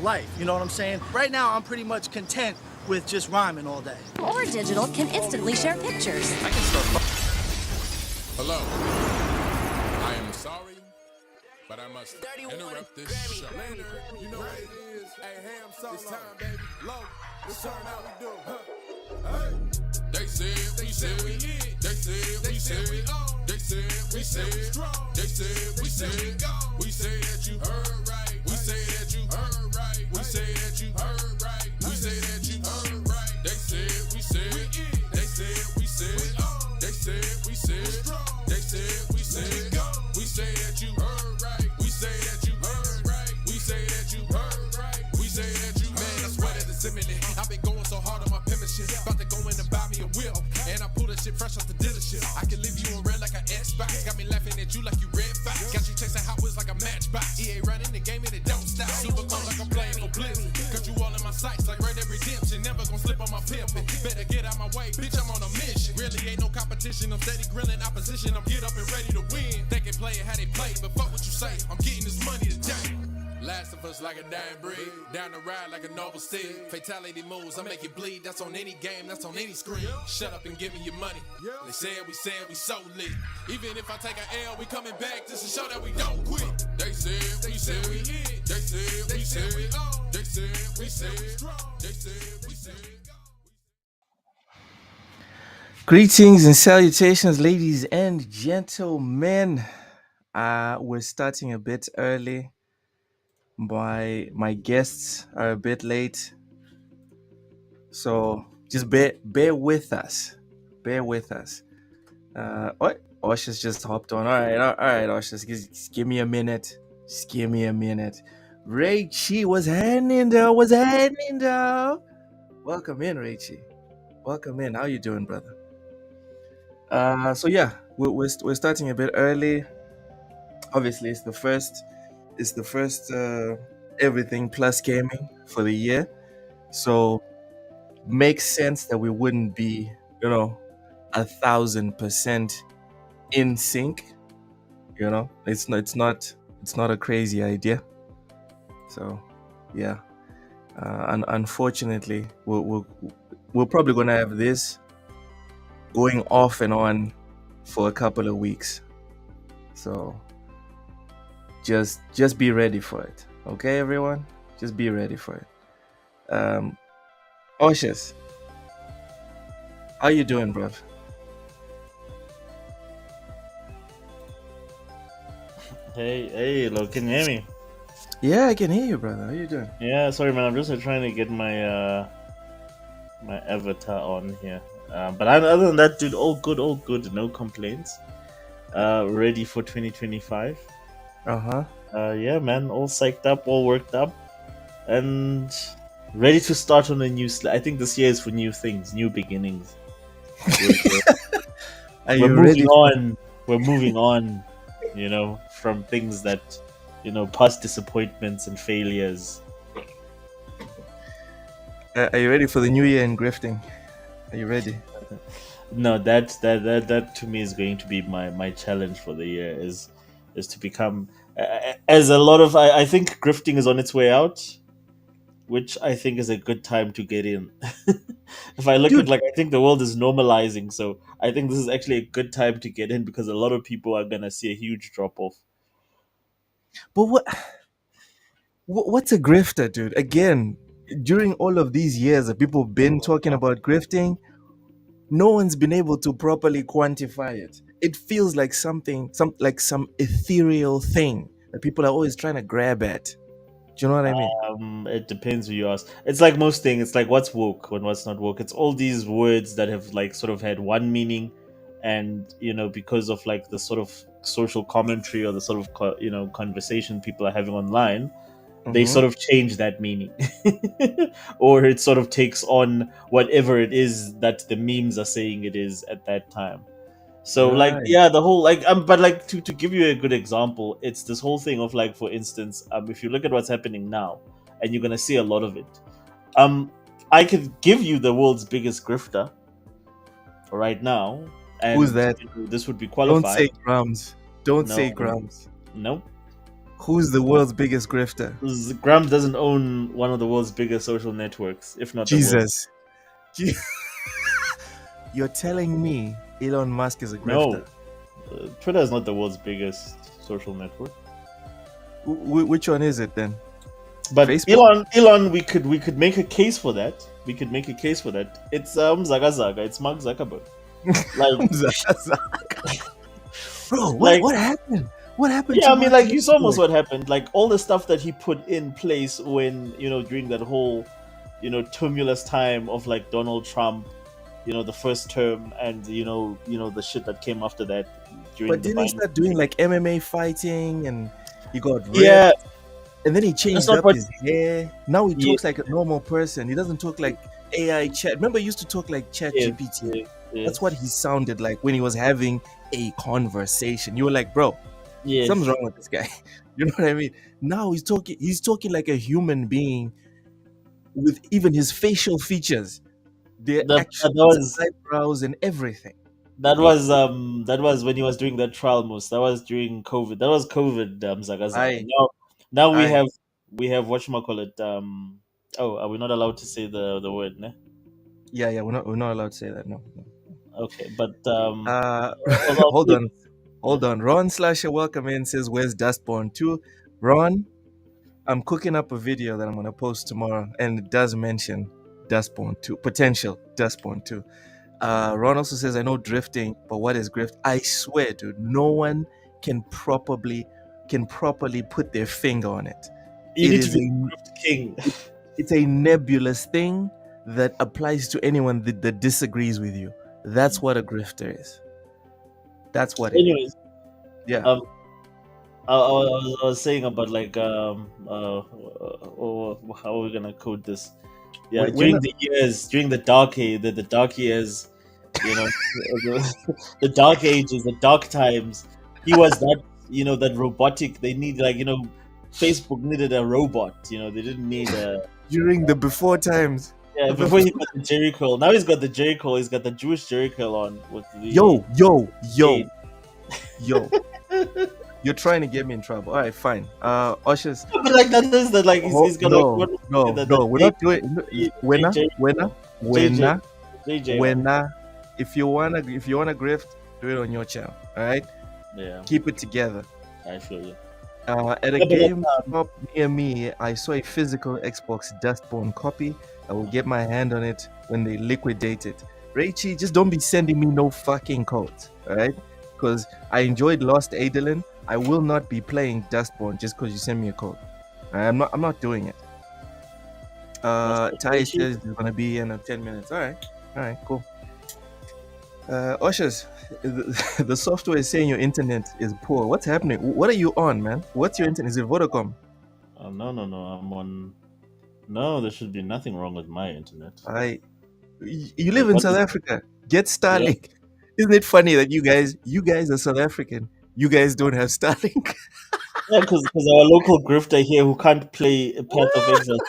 life. You know what I'm saying? Right now, I'm pretty much content with just rhyming all day. Or digital can instantly share pictures. I can start. Hello. I am sorry, but I must interrupt this show. You know what it is? Hey, ham song. It's time, baby. Low. It's turn out we do. Hey. They said we said we hit. They said we said we on. They said we said we strong. They said we said we go. We say that you heard right. We say that you heard right. We say that you heard right. We say that you heard right. They said we said we in. They said we said we on. They said we said strong. They said we said go. We say that you heard right. We say that you heard right. We say that you heard right. We say that you man. I swear that it's imminent. I've been going so hard on my penmanship. About to go in and buy me a whip. And I pull that shit fresh off the dealership. I can leave you on red like an Xbox. Got me laughing at you like you Red Fox. Got you chasing Hot Wheels like a matchbox. EA running the game and it don't stop. Super cold like I'm playing for Blitz. Cause you all in my sights like Red Dead Redemption. Never gonna slip on my pimpin'. Better get out my way, bitch, I'm on a mission. Really ain't no competition. I'm steady grilling opposition. I'm get up and ready to win. They can play it how they play, but fuck what you say. I'm getting this money today. Last of us like a dying breed. Down the ride like a noble steed. Fatality moves, I make it bleed. That's on any game, that's on any screen. Shut up and give me your money. They said we so lit. Even if I take an L, we coming back just to show that we don't quit. They said we hit. They said we said we on. They said we said we strong. They said we said go. Greetings and salutations, ladies and gentlemen. We're starting a bit early. My guests are a bit late, so just bear with us. Bear with us. What? Osha's just hopped on. All right, Osha. Just give me a minute. Just give me a minute. Rachie, what's happening though? Welcome in, Rachie. Welcome in. How you doing, brother? So yeah, we're starting a bit early. Obviously, it's the first everything plus gaming for the year, so makes sense that we wouldn't be 1,000% in sync. It's not a crazy idea. So yeah, unfortunately we're probably gonna have this going off and on for a couple of weeks, so just be ready for it, okay, everyone? Just be ready for it. Oshas, how you doing, bruv? Hey, look, can you hear me? Yeah, I can hear you, brother. How you doing? Yeah, sorry, man. I'm just trying to get my my avatar on here. But other than that, dude, all good, no complaints. Ready for 2025. Yeah, man, all psyched up, all worked up, and ready to start on a new. I think this year is for new things, new beginnings. We're moving on. We're moving on. From things that, past disappointments and failures. Are you ready for the new year in grifting? Are you ready? No, that to me is going to be my challenge for the year is to become as a lot of I think grifting is on its way out, which I think is a good time to get in. If I look at I think the world is normalizing, so I think this is actually a good time to get in because a lot of people are gonna see a huge drop off. But what's a grifter, dude? Again, during all of these years that people have been talking about grifting, no one's been able to properly quantify it. It feels like some ethereal thing that people are always trying to grab at. Do you know what I mean? It depends who you ask. It's like most things. It's like what's woke and what's not woke. It's all these words that have sort of had one meaning, and because of the sort of social commentary or the sort of conversation people are having online, they sort of change that meaning, or it sort of takes on whatever it is that the memes are saying it is at that time. So Right. the whole but to give you a good example, it's this whole thing of for instance, if you look at what's happening now, and you're gonna see a lot of it. I could give you the world's biggest grifter right now. And Who's that? this would be qualified. Don't say grams. Don't No. say grams. Nope. Who's the world's biggest grifter? Grams doesn't own one of the world's biggest social networks, if not the world's. Jesus. Je- You're telling me Elon Musk is a No, grifter? Twitter is not the world's biggest social network. Which one is it then? But Facebook? Elon, we could make a case for that. We could make a case for that. It's Zaga Zaga. It's Mark Zuckerberg. Like, Bro, like, what happened? What happened? yeah, to I mean, Mark like, you saw almost Zuckerberg? what happened. Like all the stuff that he put in place when during that whole tumultuous time of like Donald Trump, the first term, and the shit that came after that during But the didn't he Biden. start doing like MMA fighting and he got ripped? Yeah, And then he that's changed not up what. his hair. Now he Yeah, talks like a normal person. He doesn't talk like AI chat. Remember, he used to talk like Chat yeah, GPT. yeah, yeah, That's what he sounded like when he was having a conversation. You were like, bro, yeah. something's wrong with this guy. You know what I mean? Now he's talking like a human being with even his facial features. They're That, actually that was eyebrows and everything. that was when he was doing that trial most. That was during COVID. That was COVID, Zaga Zaga. I Now we I have whatchamacallit, oh, are we not allowed to say the word, ne? yeah, we're not allowed to say that. No. Okay, but Uh I'll hold say on. this, yeah. Hold on. Ron Slasher welcome in says where's Dustborn 2? Ron, I'm cooking up a video that I'm gonna post tomorrow, and it does mention Dustborn 2, potential Dustborn 2. Ron also says, I know drifting, but what is grift? I swear, dude, no one can properly put their finger on it. You It need to is be a the king. it's a nebulous thing that applies to anyone that disagrees with you. That's what a grifter is. That's what it is. Anyways, Yeah. um, I was saying about like how are we gonna code this? Yeah, We're during not. the years, during the dark age, the dark years, you know, the dark ages, the dark times. He was that robotic. They need Facebook needed a robot. They didn't need a. During the before times. Yeah, before he got the Jerry curl. Now he's got the Jerry curl. He's got the Jewish Jerry curl on with the Yo, shade. yo. You're trying to get me in trouble. All right, fine. Ushers. But like that is that like he's got like No, no, the no. We're not doing. Winner, J, winner, JJ, winner, JJ. winner. If you wanna grift, do it on your channel. All right. Yeah, Keep it together. I feel you. At a Yeah, but like, game shop near me, I saw a physical Xbox Dustborn copy. I will get my hand on it when they liquidate it. Raichi, just don't be sending me no fucking codes, alright? Because I enjoyed Lost Adolin. I will not be playing Dustborn just because you send me a code. I'm not doing it. Tai says it's gonna be in 10 minutes. Alright, cool. Ushers, the software is saying your internet is poor. What's happening? What are you on, man? What's your internet? Is it Vodacom? No, I'm on. No, there should be nothing wrong with my internet. You live Like, in what South is? Africa. Get Yeah, Starlink. Isn't it funny that you guys are South African? You guys don't have Starlink. yeah, because our local grifter here who can't play a Path of Exile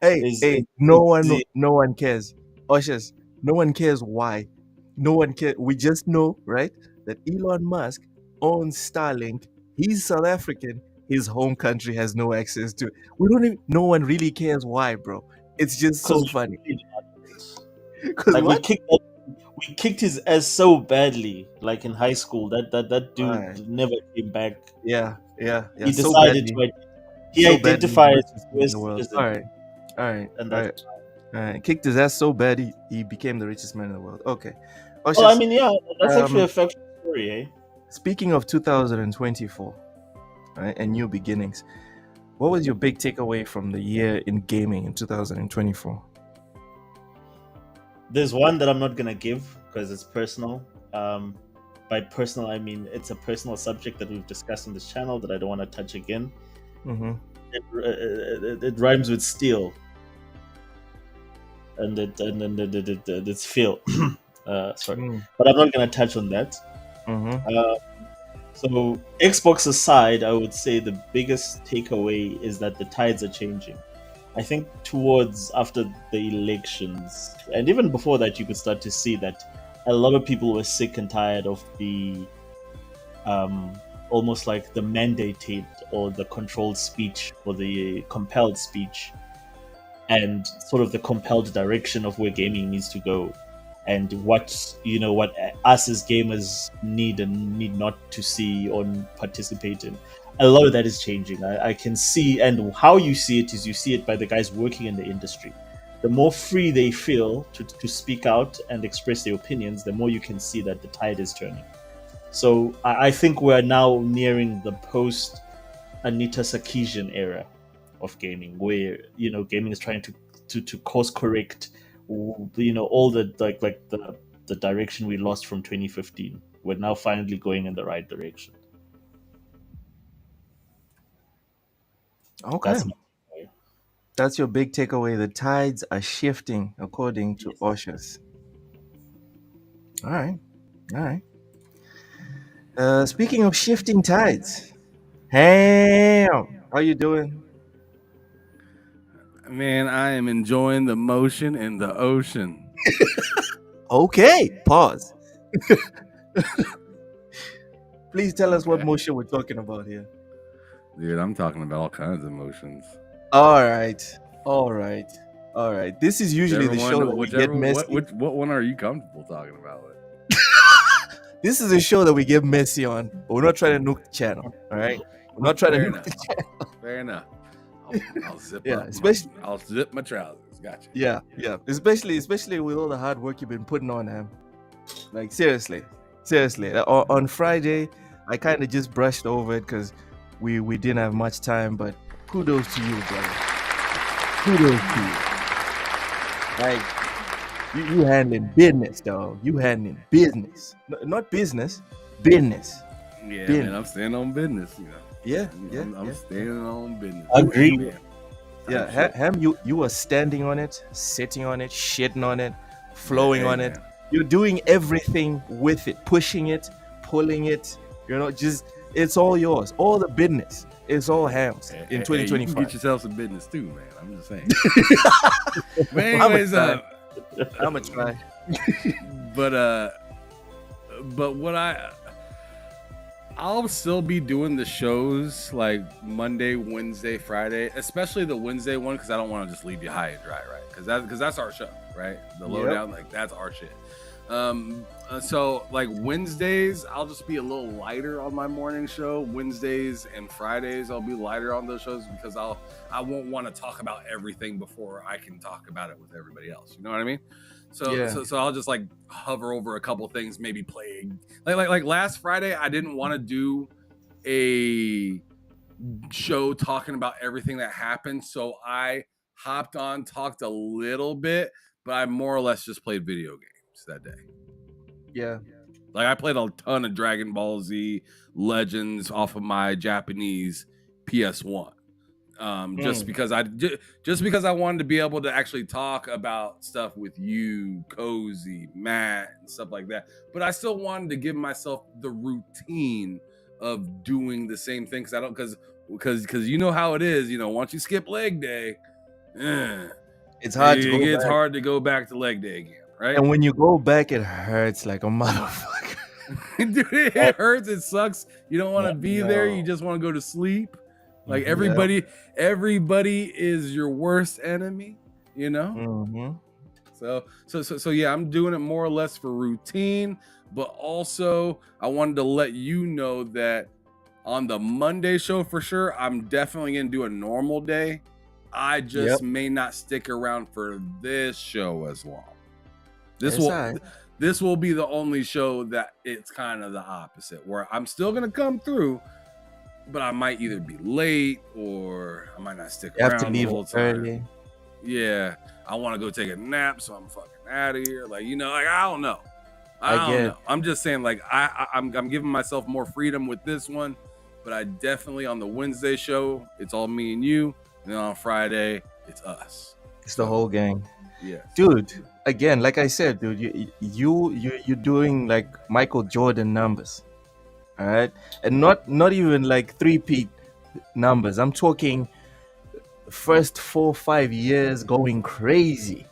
Hey, is no one, busy. no one cares. Ushers, no one cares why. No one cares. We just know, right, that Elon Musk owns Starlink. He's South African. His home country has no access to it. We don't even. No one really cares why, bro. It's just Because so funny. we really Cause like what? we kicked his ass so badly, like in high school. That Alright. dude never came back. Yeah. He So decided badly. to. He So badly. The identifies as richest a man in US the world. citizen, All right. and All that's. right. All right. Kicked his ass so bad he became the richest man in the world. Okay. Well, I Ushers, mean, yeah, that's actually a um, factual story, eh? speaking of 2024, right, and new beginnings, what was your big takeaway from the year in gaming in 2024? There's one that I'm not gonna give because it's personal. By personal, I mean it's a personal subject that we've discussed on this channel that I don't want to touch again. Mm-hmm. It rhymes with steel, and it's feel. Sorry, Mm. but I'm not gonna touch on that. Mm-hmm. So Xbox aside, I would say the biggest takeaway is that the tides are changing. I think towards after the elections, and even before that, you could start to see that a lot of people were sick and tired of the almost like the mandated or the controlled speech or the compelled speech, and sort of the compelled direction of where gaming needs to go, and what us as gamers need and need not to see or participate in. A lot of that is changing. I can see, and how you see it is you see it by the guys working in the industry. The more free they feel to speak out and express their opinions, the more you can see that the tide is turning. So I think we're now nearing the post Anita Sarkeesian era of gaming, where gaming is trying to course correct, all the the direction we lost from 2015. We're now finally going in the right direction. Okay. That's my That's your big takeaway. The tides are shifting according to Oshus. All right. All right. Speaking of shifting tides, Ham, how you doing? Man, I am enjoying the motion in the ocean. Okay. Pause. Please tell us what Okay. motion we're talking about here. Dude, I'm talking about all kinds of emotions. All right. All right. All right. This is usually the Whichever show one- that we whichever- get messy. what one are you comfortable talking about? This is a show that we get messy on, but we're not trying to nuke the channel. All right. We're not trying to Fair nuke the enough. channel. Fair enough. I'll zip Yeah, up. especially- I'll zip my trousers. Gotcha. Yeah, yeah. Especially with all the hard work you've been putting on, Ham. Like seriously. On Friday, I kind of just brushed over it because we didn't have much time. But kudos to you, brother. Kudos to you. Like you handling business, dog. You handling business, not business, business. Yeah, Business. man, I'm staying on business. Yeah, I'm staying on business. Agreed. Yeah, Ham, you are standing on it, sitting on it, shitting on it, flowing Hey, on it. man. You're doing everything with it, pushing it, pulling it. Just it's all yours. All the business is all Ham's Hey, in you can 2025. get yourself some business too, man. I'm just saying. But I'ma anyways, try. I'ma try. but what I'll still be doing the shows like Monday, Wednesday, Friday, especially the Wednesday one because I don't want to just leave you high and dry, right? Because that's our show, right? The lowdown, like that's our shit. So like Wednesdays, I'll just be a little lighter on my morning show. Wednesdays and Fridays, I'll be lighter on those shows because I won't want to talk about everything before I can talk about it with everybody else. You know what I mean? So Yeah. so I'll just like hover over a couple things, maybe play like last Friday. I didn't want to do a show talking about everything that happened, so I hopped on, talked a little bit, but I more or less just played video games that day. Yeah. Like I played a ton of Dragon Ball Z Legends off of my Japanese PS1. Just because I wanted to be able to actually talk about stuff with you, Cozy, Matt, and stuff like that. But I still wanted to give myself the routine of doing the same thing because you know how it is. Once you skip leg day, It's hard to it go gets back. hard to go back to leg day again, right? And when you go back, it hurts like a motherfucker. Dude, it hurts. It sucks. You don't want to be there. You just want to go to sleep. Like everybody is your worst enemy, Mm-hmm. So yeah, I'm doing it more or less for routine, but also I wanted to let you know that on the Monday show for sure, I'm definitely gonna do a normal day. I just may not stick around for this show as long. This will be the only show that it's kind of the opposite, where I'm still gonna come through, but I might either be late or I might not stick You around have to leave the whole time. early. Yeah, I want to go take a nap, so I'm fucking out of here. Like I don't know. I I don't get it. know. I'm just saying, like I'm giving myself more freedom with this one, but I definitely on the Wednesday show it's all me and you, and then on Friday it's us. It's the whole gang. Yeah, Dude, again, like I said, dude, you're doing like Michael Jordan numbers. All right? And not even like 3-peat numbers. I'm talking first 4-5 years going crazy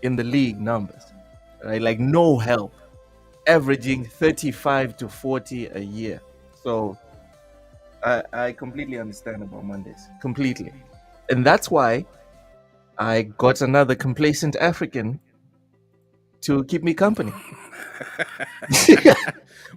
in the league numbers. Right? Like no help. Averaging 35 to 40 a year. So I completely understand about Mondays. Completely. And that's why I got another complacent African to keep me company.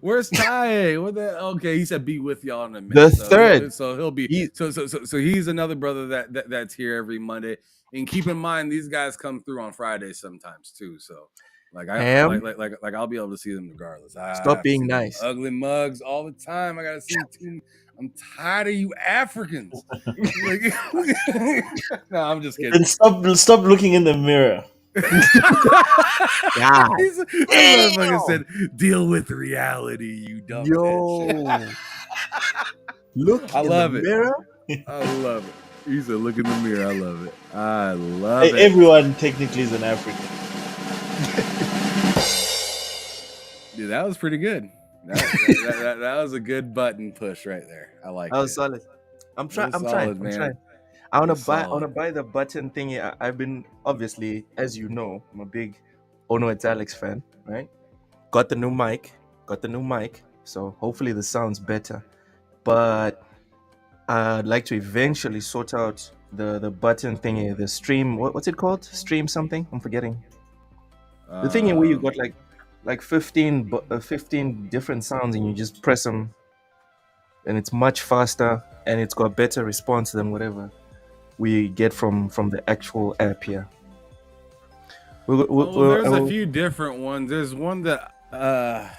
Where's Ty? What the? Okay, he said be with y'all in a minute. The third. So he'll be. So he's another brother that's here every Monday. And keep in mind, these guys come through on Fridays sometimes too. So like I'll be able to see them regardless. Stop being nice. Ugly mugs all the time. I gotta see too. I'm tired of you Africans. No, I'm just kidding. And stop looking in the mirror. Yeah. This motherfucker said, "Deal with reality, you dumb bitch." Look I in love the it. mirror. I love it. He said, "Look in the mirror." I love it. I love it. Everyone technically is an African. Dude, that was pretty good. That was a good button push right there. I like it. That was solid. I'm trying. That was I'm solid, trying. man. I wanna That's buy. I solid. wanna buy the button thingy. I've been obviously, as you know, I'm a big Ono Italics fan, right? Got the new mic. So hopefully the sound's better. But I'd like to eventually sort out the button thingy, the stream. What's it called? Stream something? I'm forgetting. The thingy where you got like 15 different sounds and you just press them, and it's much faster and it's got better response than whatever we get from the actual app here. There's a few different ones. There's one that I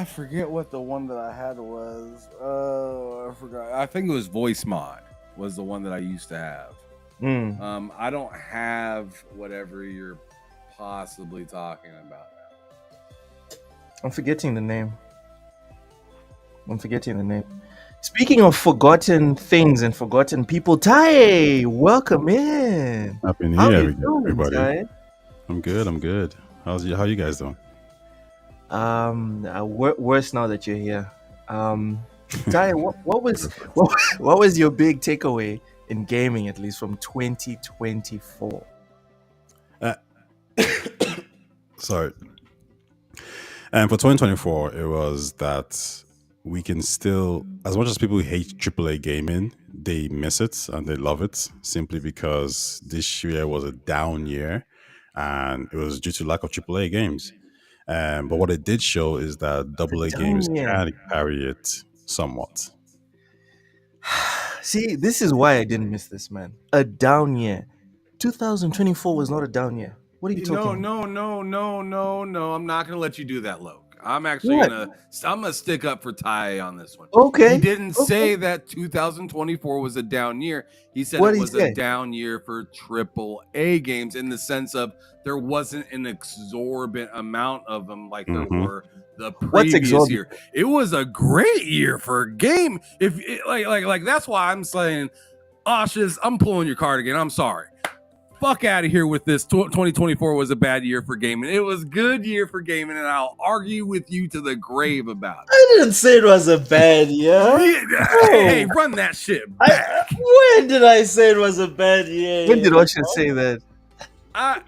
forget what the one that I had was. I forgot. I think it was Voice Mod was the one that I used to have. I don't have whatever you're possibly talking about now. I'm forgetting the name. Speaking of forgotten things and forgotten people, Ty, welcome in. Happy New How Year, you doing, everybody. Ty? I'm good. How you guys doing? Worse now that you're here. Ty, what was your big takeaway in gaming, at least from 2024? Sorry. And for 2024, it was that we can still, as much as people hate AAA gaming, they miss it and they love it simply because this year was a down year and it was due to lack of AAA games. But what it did show is that AA games can carry it somewhat. See, this is why I didn't miss this, man. A down year. 2024 was not a down year. What are you talking about? No. I'm not gonna let you do that, Loke. I'm actually gonna stick up for Ty on this one. Okay. He didn't say that 2024 was a down year. He said it was a down year for AAA games in the sense of there wasn't an exorbitant amount of them like there were the previous year. It was a great year for a game. If like that's why I'm saying, Oshes, I'm pulling your card again. I'm sorry. Fuck out of here with this. 2024 was a bad year for gaming. It was a good year for gaming, and I'll argue with you to the grave about it. I didn't say it was a bad year. Hey, run that shit back. When did I say it was a bad year? When did Osher say that? I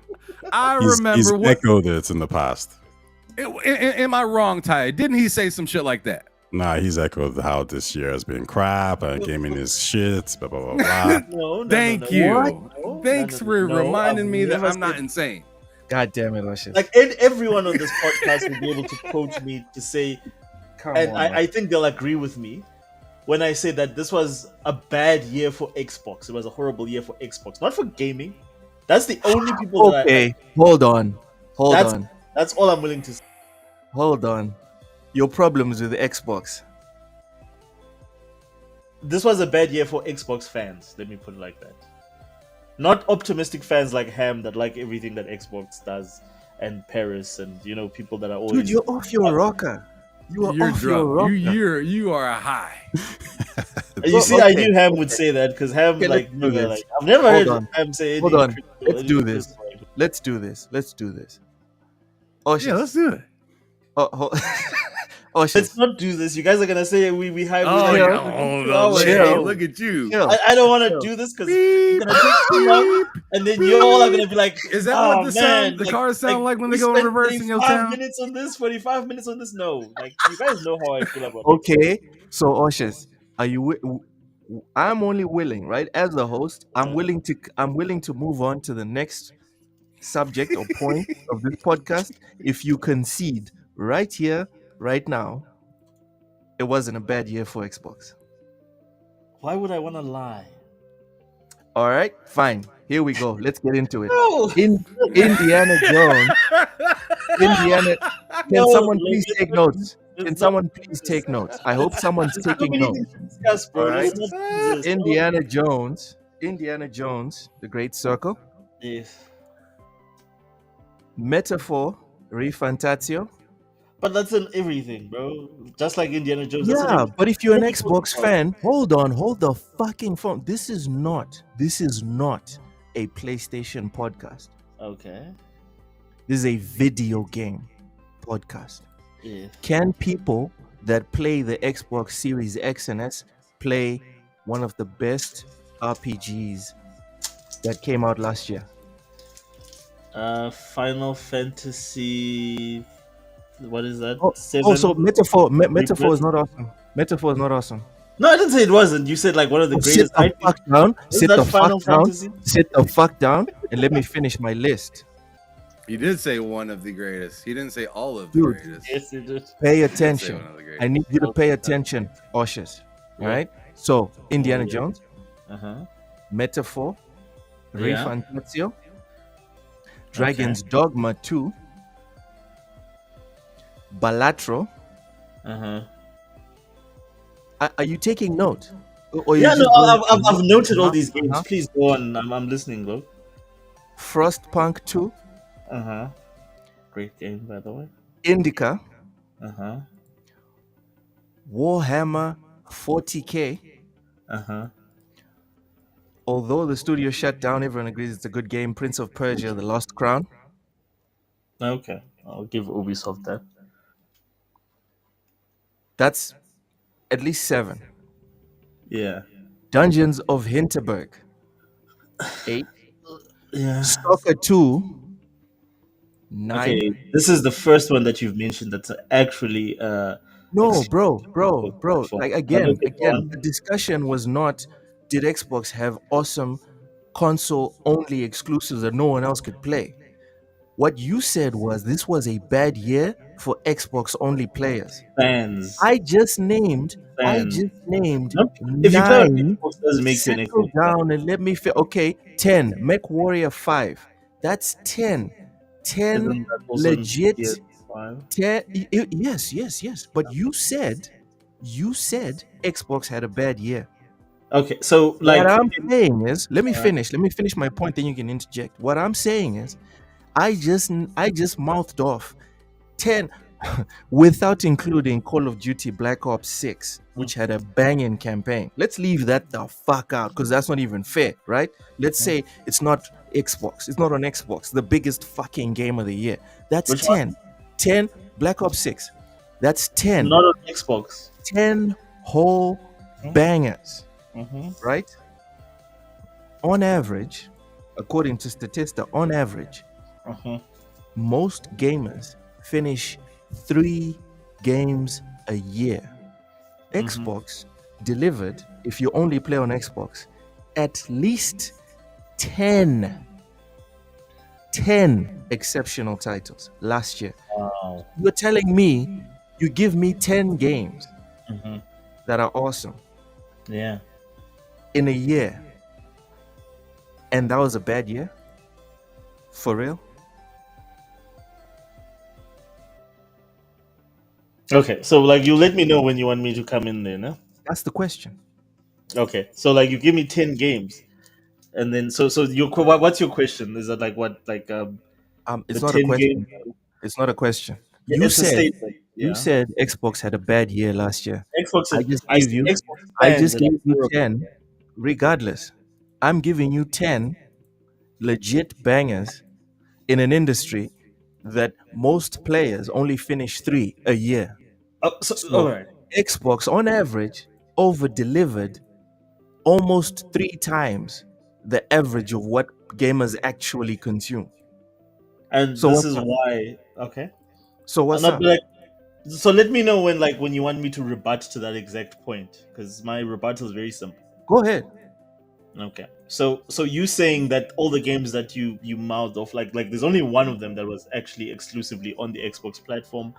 remember He's echoed it in the past. Am I wrong, Ty? Didn't he say some shit like that? Nah, he's echoed how this year has been crap and gaming is shit, blah, blah, blah, blah. No, Thank you. Thanks for reminding me that I'm not insane. God damn it, Osher. Like everyone on this podcast will be able to quote me to say, I think they'll agree with me when I say that this was a bad year for Xbox. It was a horrible year for Xbox, not for gaming. That's the only people that hold on. That's all I'm willing to say. Hold on. Your problems with the Xbox. This was a bad year for Xbox fans. Let me put it like that. Not optimistic fans like Ham that like everything that Xbox does, and Paris, and people that are always. Dude, you're off your rocker. You're off drunk. Your rocker. You are high. You see, I knew Ham would say that because Ham I've never heard Ham say anything. Hold on. Let's do this. Oh shit. Yeah, let's do it. Let's not do this. You guys are gonna say we have. Chill. Look at you. I don't want to do this because it's gonna take too long, and then you all are gonna be like, "Is that what the cars sound like when they go in reverse in your town?" 5 minutes on this, 45 minutes on this. No, like you guys know how I feel about. Okay, so Oshes, Are you? I'm only willing, right? As the host, I'm willing to move on to the next subject or point of this podcast if you concede right here, right now, it wasn't a bad year for Xbox. Why would I want to lie? All right, fine. Here we go. Let's get into it. No, In Indiana Jones, Indiana. Can no. someone please take notes? Can Let's not. someone please take notes? I hope someone's There's too taking many notes. things to discuss, bro. All right. Let's not do this. Indiana Jones, the Great Circle, Yes. Metaphor, Refantatio. But that's in everything, bro. Just like Indiana Jones. That's in Yeah, everything. but if you're an Nobody talks Xbox about it. fan, hold on, hold the fucking phone. This is not a PlayStation podcast. Okay. This is a video game podcast. Yeah. Can people that play the Xbox Series X and S play one of the best RPGs that came out last year? Final Fantasy. What is that? Oh, 7. also Metaphor Rebirth? is not awesome. Metaphor is not awesome. No, I didn't say it wasn't. You said like one of the Oh, sit greatest. the fuck down. Isn't Sit that the Final fuck down. Fantasy? Sit the fuck down and let me finish my list. He did say one of the greatest. He didn't say all of the Dude. greatest. Yes, you did. Pay He did say attention. one of the greatest. I need you to pay attention, Oshers. All right. So Indiana yeah. Jones, Uh-huh. Metaphor, Yeah. Refantatio, Dragon's Dogma 2, Balatro. Uh-huh. Are you taking note? Or you Yeah, just no, going- I've noted all these games. Uh-huh. Please go on. I'm listening, bro. Frostpunk 2, Uh-huh. Great game, by the way. Indica, Uh-huh. Warhammer 40K. Uh-huh. Although the studio shut down, everyone agrees it's a good game. Prince of Persia: The Lost Crown. Okay. I'll give Ubisoft that. That's at least 7. Yeah. Dungeons of Hinterberg, 8. Yeah. Stalker 2, 9. Okay. This is the first one that you've mentioned that's actually No, bro. platform. Like Okay, again, go on. the discussion was not did Xbox have awesome console only exclusives that no one else could play. What you said was this was a bad year for Xbox only players. Fans. I just named Fans. nine. If you play on Xbox, it doesn't make you an Settle Xbox fan. down and let me okay, 10. Mech Warrior 5. That's 10. 10 Isn't that also on legit. PS5? 10 yes. But you said Xbox had a bad year. Okay, so like What I'm saying is, let me finish my point, then you can interject. What I'm saying is, I just mouthed off 10 without including Call of Duty Black Ops 6, which had a banging campaign. Let's leave that the fuck out because that's not even fair, right? Let's say it's not Xbox. It's not on Xbox, the biggest fucking game of the year. That's Which 10. one? 10 Black Ops 6. That's 10. not on Xbox. 10 whole bangers, right? On average, according to Statista, on average, most gamers finish 3 games a year. Xbox delivered, if you only play on Xbox, at least 10 exceptional titles last year. Wow. You're telling me you give me 10 games that are awesome Yeah. in a year, and that was a bad year? For real? Okay, so like you let me know when you want me to come in there, no? That's the question. Okay, so like you give me 10 games, and then so what's your question? Is that like what like It's the not a 10 question. games? It's not a question. Yeah, it's a statement. You Yeah. said Xbox had a bad year last year. Xbox. I just I gave you. Xbox I fans just are gave you horrible. 10. Regardless, I'm giving you 10 legit bangers in an industry that most players only finish 3 a year. So all right. Xbox, on average, over delivered almost 3 times the average of what gamers actually consume. And So this what's is up? why. Okay. So what's Not up? like So let me know when you want me to rebut to that exact point, because my rebuttal is very simple. Go ahead. Okay. So you saying that all the games that you mouthed off, like there's only one of them that was actually exclusively on the Xbox platform,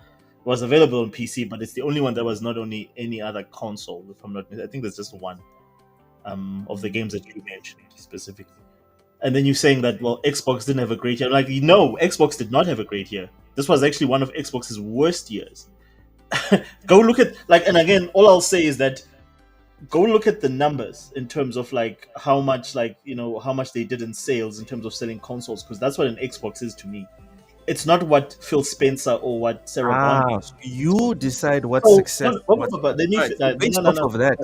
was available on PC, but it's the only one that was not on any other console. If I'm not, I think there's just one of the games that you mentioned specifically. And then you're saying that, well, Xbox didn't have a great year. Like, no, Xbox did not have a great year. This was actually one of Xbox's worst years. Go look at, like, and again, all I'll say is that go look at the numbers in terms of like how much, like, how much they did in sales in terms of selling consoles, because that's what an Xbox is to me. It's not what Phil Spencer or what Sarah Bond Ah, is. so you decide what So, success. let me Right. So no, based no, off no. of that,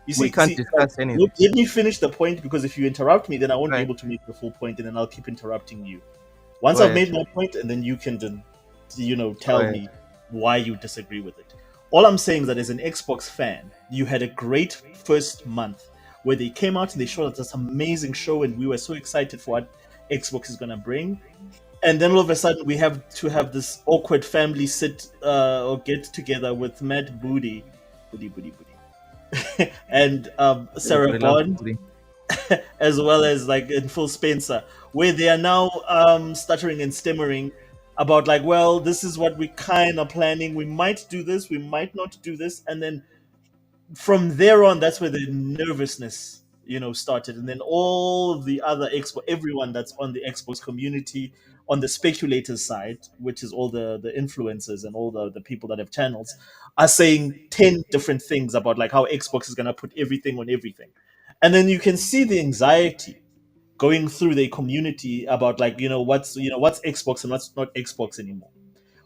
You we see, can't like, discuss anything. let me finish the point, because if you interrupt me, then I won't be Right. able to make the full point, and then I'll keep interrupting you. Once Go I've ahead. made my point, and then you can then, Go tell ahead. me why you disagree with it. All I'm saying is that as an Xbox fan, you had a great first month where they came out and they showed us this amazing show, and we were so excited for what Xbox is gonna bring. And then all of a sudden, we have to have this awkward family sit or get together with Matt Booty, and Sarah Everybody loves Bond, booty. as well as like in Phil Spencer, where they are now stuttering and stammering about like, well, this is what we kind of planning. We might do this, we might not do this, and then from there on, that's where the nervousness, started, and then all of the other Xbox, everyone that's on the Xbox community, on the speculators side, which is all the influencers and all the people that have channels, are saying 10 different things about like how Xbox is going to put everything on everything, and then you can see the anxiety going through the community about like what's Xbox and what's not Xbox anymore.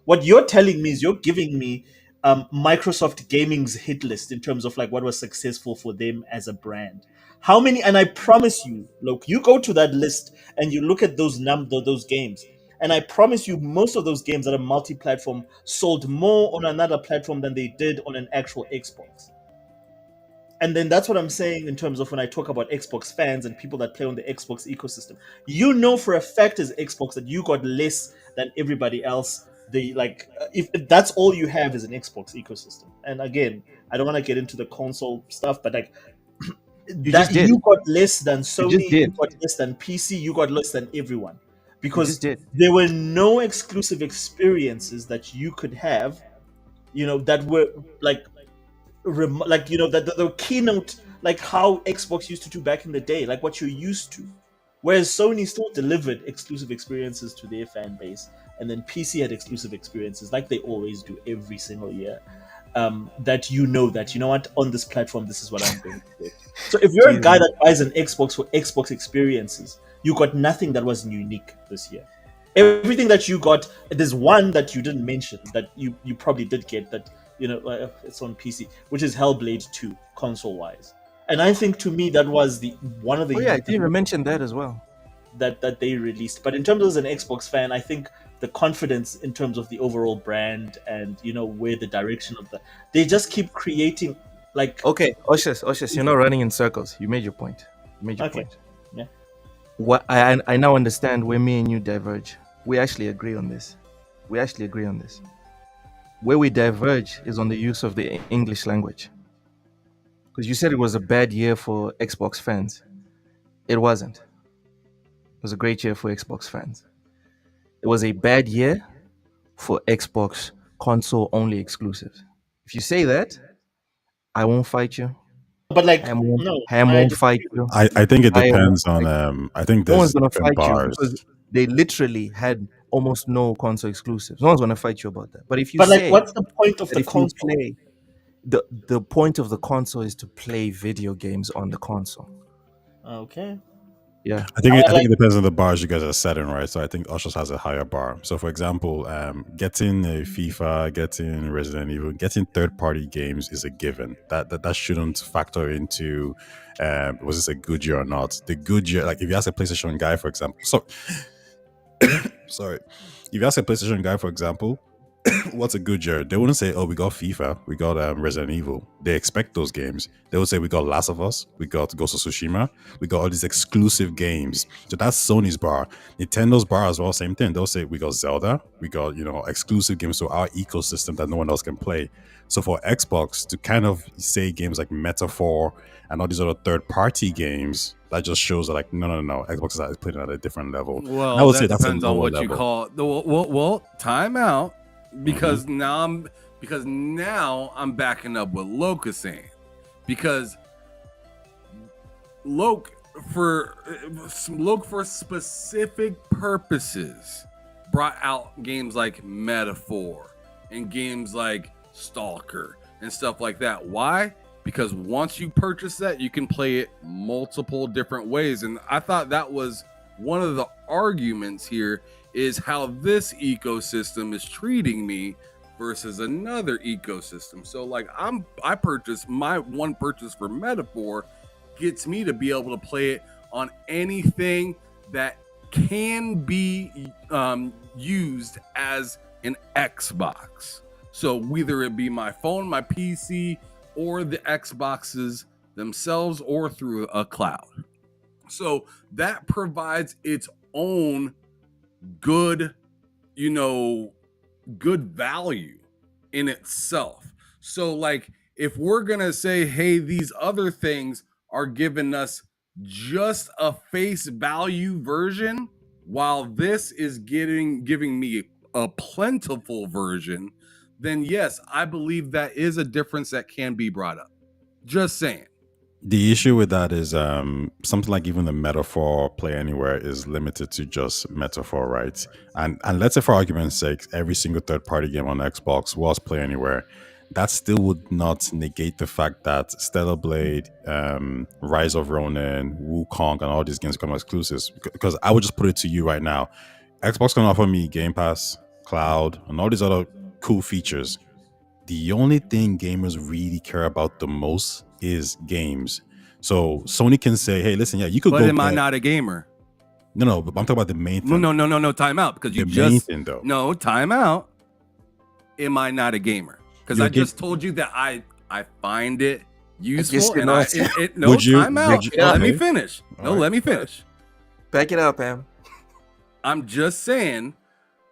What you're telling me is you're giving me Microsoft Gaming's hit list in terms of like what was successful for them as a brand. How many? And I promise you, look, you go to that list and you look at those games, and I promise you, most of those games that are multi-platform sold more on another platform than they did on an actual Xbox. And then that's what I'm saying in terms of when I talk about Xbox fans and people that play on the Xbox ecosystem. You know for a fact as Xbox that you got less than everybody else. They like if that's all you have is an Xbox ecosystem. And again, I don't want to get into the console stuff, but like You just that did. you got less than You just Sony, you did. got less than PC, you got less than everyone. You just Because did. there were no exclusive experiences that you could have, that were like like that the keynote, like how Xbox used to do back in the day, like what you're used to, whereas Sony still delivered exclusive experiences to their fan base, and then PC had exclusive experiences like they always do every single year, that that what, on this platform this is what I'm going to get. So if you're a guy Jesus. that buys an Xbox for Xbox experiences, you got nothing that was unique this year. Everything that you got, there's one that you didn't mention that you probably did get, that it's on PC, which is Hellblade 2 console wise. And I think to me that was the one of Oh yeah, I the didn't even mention that as well. that they released. But in terms of as an Xbox fan, I think the confidence in terms of the overall brand and where the direction of they just keep creating like Okay, Oshus, you're not running in circles. You made your point. You made your okay, point. yeah, What I now understand where me and you diverge. We actually agree on this. We actually agree on this. Where we diverge is on the use of the English language. Because you said it was a bad year for Xbox fans. It wasn't. It was a great year for Xbox fans. It was a bad year for Xbox console only exclusives. If you say that, I won't fight you. but like Ham won't, no, Ham I won't fight disagree with you. I think it I won't depends on fight. I think No one's there's gonna different fight you because bars. they literally had almost no console exclusives. No one's gonna fight you about that. But if you but like say what's the point of that the if you console? play the point of the console is to play video games on the console. Okay, Yeah. I think like it depends on the bars you guys are setting, right? So I think Ushers has a higher bar. So for example, getting a FIFA, getting Resident Evil, getting third party games is a given. That shouldn't factor into was this a good year or not? The good year, like if you ask a PlayStation guy, for example, sorry, if you ask a PlayStation guy, for example, what's a good year? They wouldn't say, "Oh, we got FIFA, we got Resident Evil." They expect those games. They would say, "We got Last of Us, we got Ghost of Tsushima, we got all these exclusive games." So that's Sony's bar. Nintendo's bar as well, same thing. They'll say, "We got Zelda, we got exclusive games to our ecosystem that no one else can play." So for Xbox to kind of say games like Metaphor and all these other third-party games, that just shows that like no, Xbox is putting it at a different level. Well, I would that say that's a depends on lower what you level. call the well. Time out, because now I'm backing up what Loke is saying, because Loke for specific purposes brought out games like Metaphor and games like Stalker and stuff like that. Why? Because once you purchase that, you can play it multiple different ways. And I thought that was one of the arguments here, is how this ecosystem is treating me versus another ecosystem. So like I purchased my one purchase for Metaphor gets me to be able to play it on anything that can be used as an Xbox. So whether it be my phone, my PC, or the Xboxes themselves, or through a cloud. So that provides its own good, good value in itself. So like if we're gonna say, hey, these other things are giving us just a face value version, while this is giving me a plentiful version, then yes, I believe that is a difference that can be brought up. Just saying. The issue with that is something like even the Metaphor Play Anywhere is limited to just Metaphor, right? And let's say for argument's sake, every single third-party game on Xbox was Play Anywhere. That still would not negate the fact that Stellar Blade, Rise of Ronin, Wukong, and all these games become exclusives. Because I would just put it to you right now, Xbox can offer me Game Pass, Cloud, and all these other cool features. The only thing gamers really care about the most is games. So Sony can say, "Hey, listen, yeah, you could but go." But am I not a gamer? No, but I'm talking about the main thing. No, time out, because you the main thing, though. No, time out. Am I not a gamer? Because I just told you that I find it useful, and time out. Let me finish. Let me finish. Back it up, Em. I'm just saying,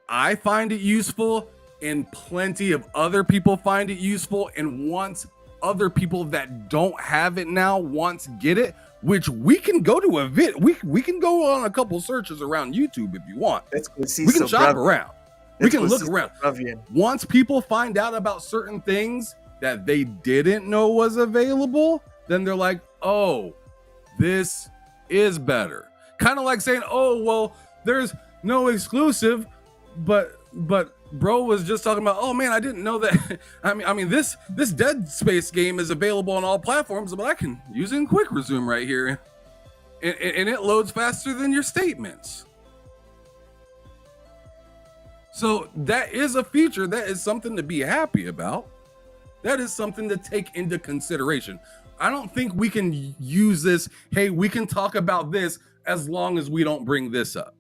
I find it useful, and plenty of other people find it useful, and once other people that don't have it now once get it, which we can go to a we can go on a couple searches around YouTube if you want. We can shop around. We can look around. Once people find out about certain things that they didn't know was available, then they're like, oh, this is better. Kind of like saying, oh, well, there's no exclusive, but bro was just talking about, oh man, I didn't know that. I mean, this Dead Space game is available on all platforms, but I can use it in Quick Resume right here, and it loads faster than your statements. So that is a feature. That is something to be happy about. That is something to take into consideration. I don't think we can use this, hey, we can talk about this as long as we don't bring this up.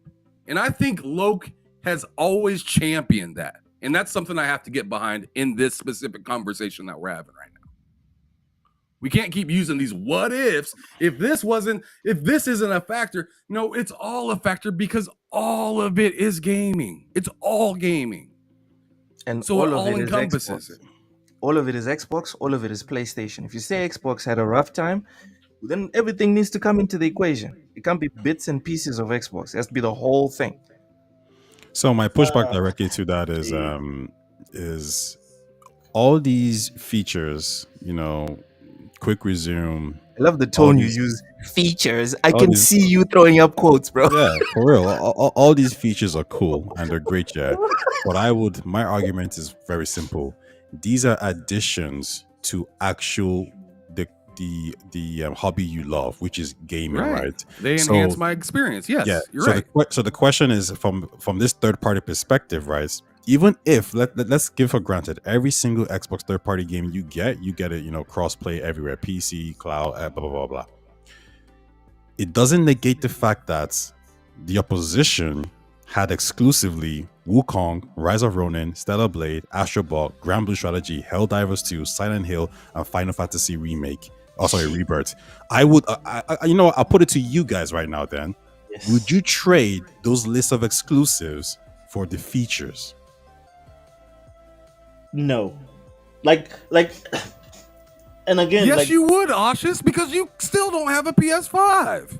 And I think Loke has always championed that. And that's something I have to get behind in this specific conversation that we're having right now. We can't keep using these what ifs. If this isn't a factor, no, it's all a factor, because all of it is gaming. It's all gaming. And so it all encompasses it. All of it is Xbox, all of it is PlayStation. If you say Xbox had a rough time, then everything needs to come into the equation. It can't be bits and pieces of Xbox. It has to be the whole thing. So my pushback directly to that is all these features, Quick Resume. I love the tone you use. Features. I can see you throwing up quotes, bro. Yeah, for real. All these features are cool and they're great, yeah. But my argument is very simple. These are additions to the hobby you love, which is gaming, right? They enhance my experience. Yes, yeah. You're right. So the question is, from this third party perspective, right? Even if let's give for granted every single Xbox third party game you get it, cross play everywhere, PC, cloud, blah blah blah blah. It doesn't negate the fact that the opposition had exclusively Wukong, Rise of Ronin, Stellar Blade, Astro Bot, Grand Blue Strategy, Helldivers 2, Silent Hill, and Final Fantasy Remake. Oh, sorry, Rebirth. I would, you know what? I'll put it to you guys right now then. Yes. Would you trade those lists of exclusives for the features? No. Like, and again, Yes, like, you would, Oshus, because you still don't have a PS5.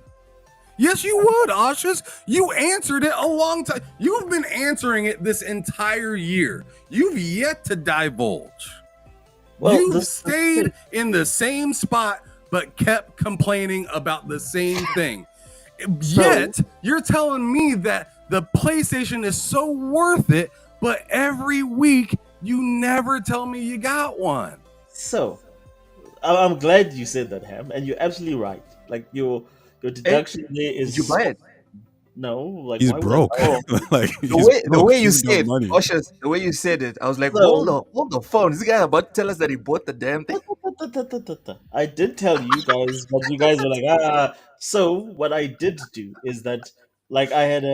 Yes, you would, Oshus. You answered it a long time. You've been answering it this entire year. You've yet to divulge. well, You've stayed in the same spot, but kept complaining about the same thing. Yet, you're telling me that the PlayStation is so worth it, but every week you never tell me you got one. So, I'm glad you said that, Ham, and you're absolutely right. Like your deduction there is. Did you buy it? No, like He's why would I broke. buy it? Like The way you he's got said, money. Ushers, the way you said it, I was like, So- hold the phone. Is this guy about to tell us that he bought the damn thing? I did tell you guys, but you guys were like, ah. So what I did do is that, like, I had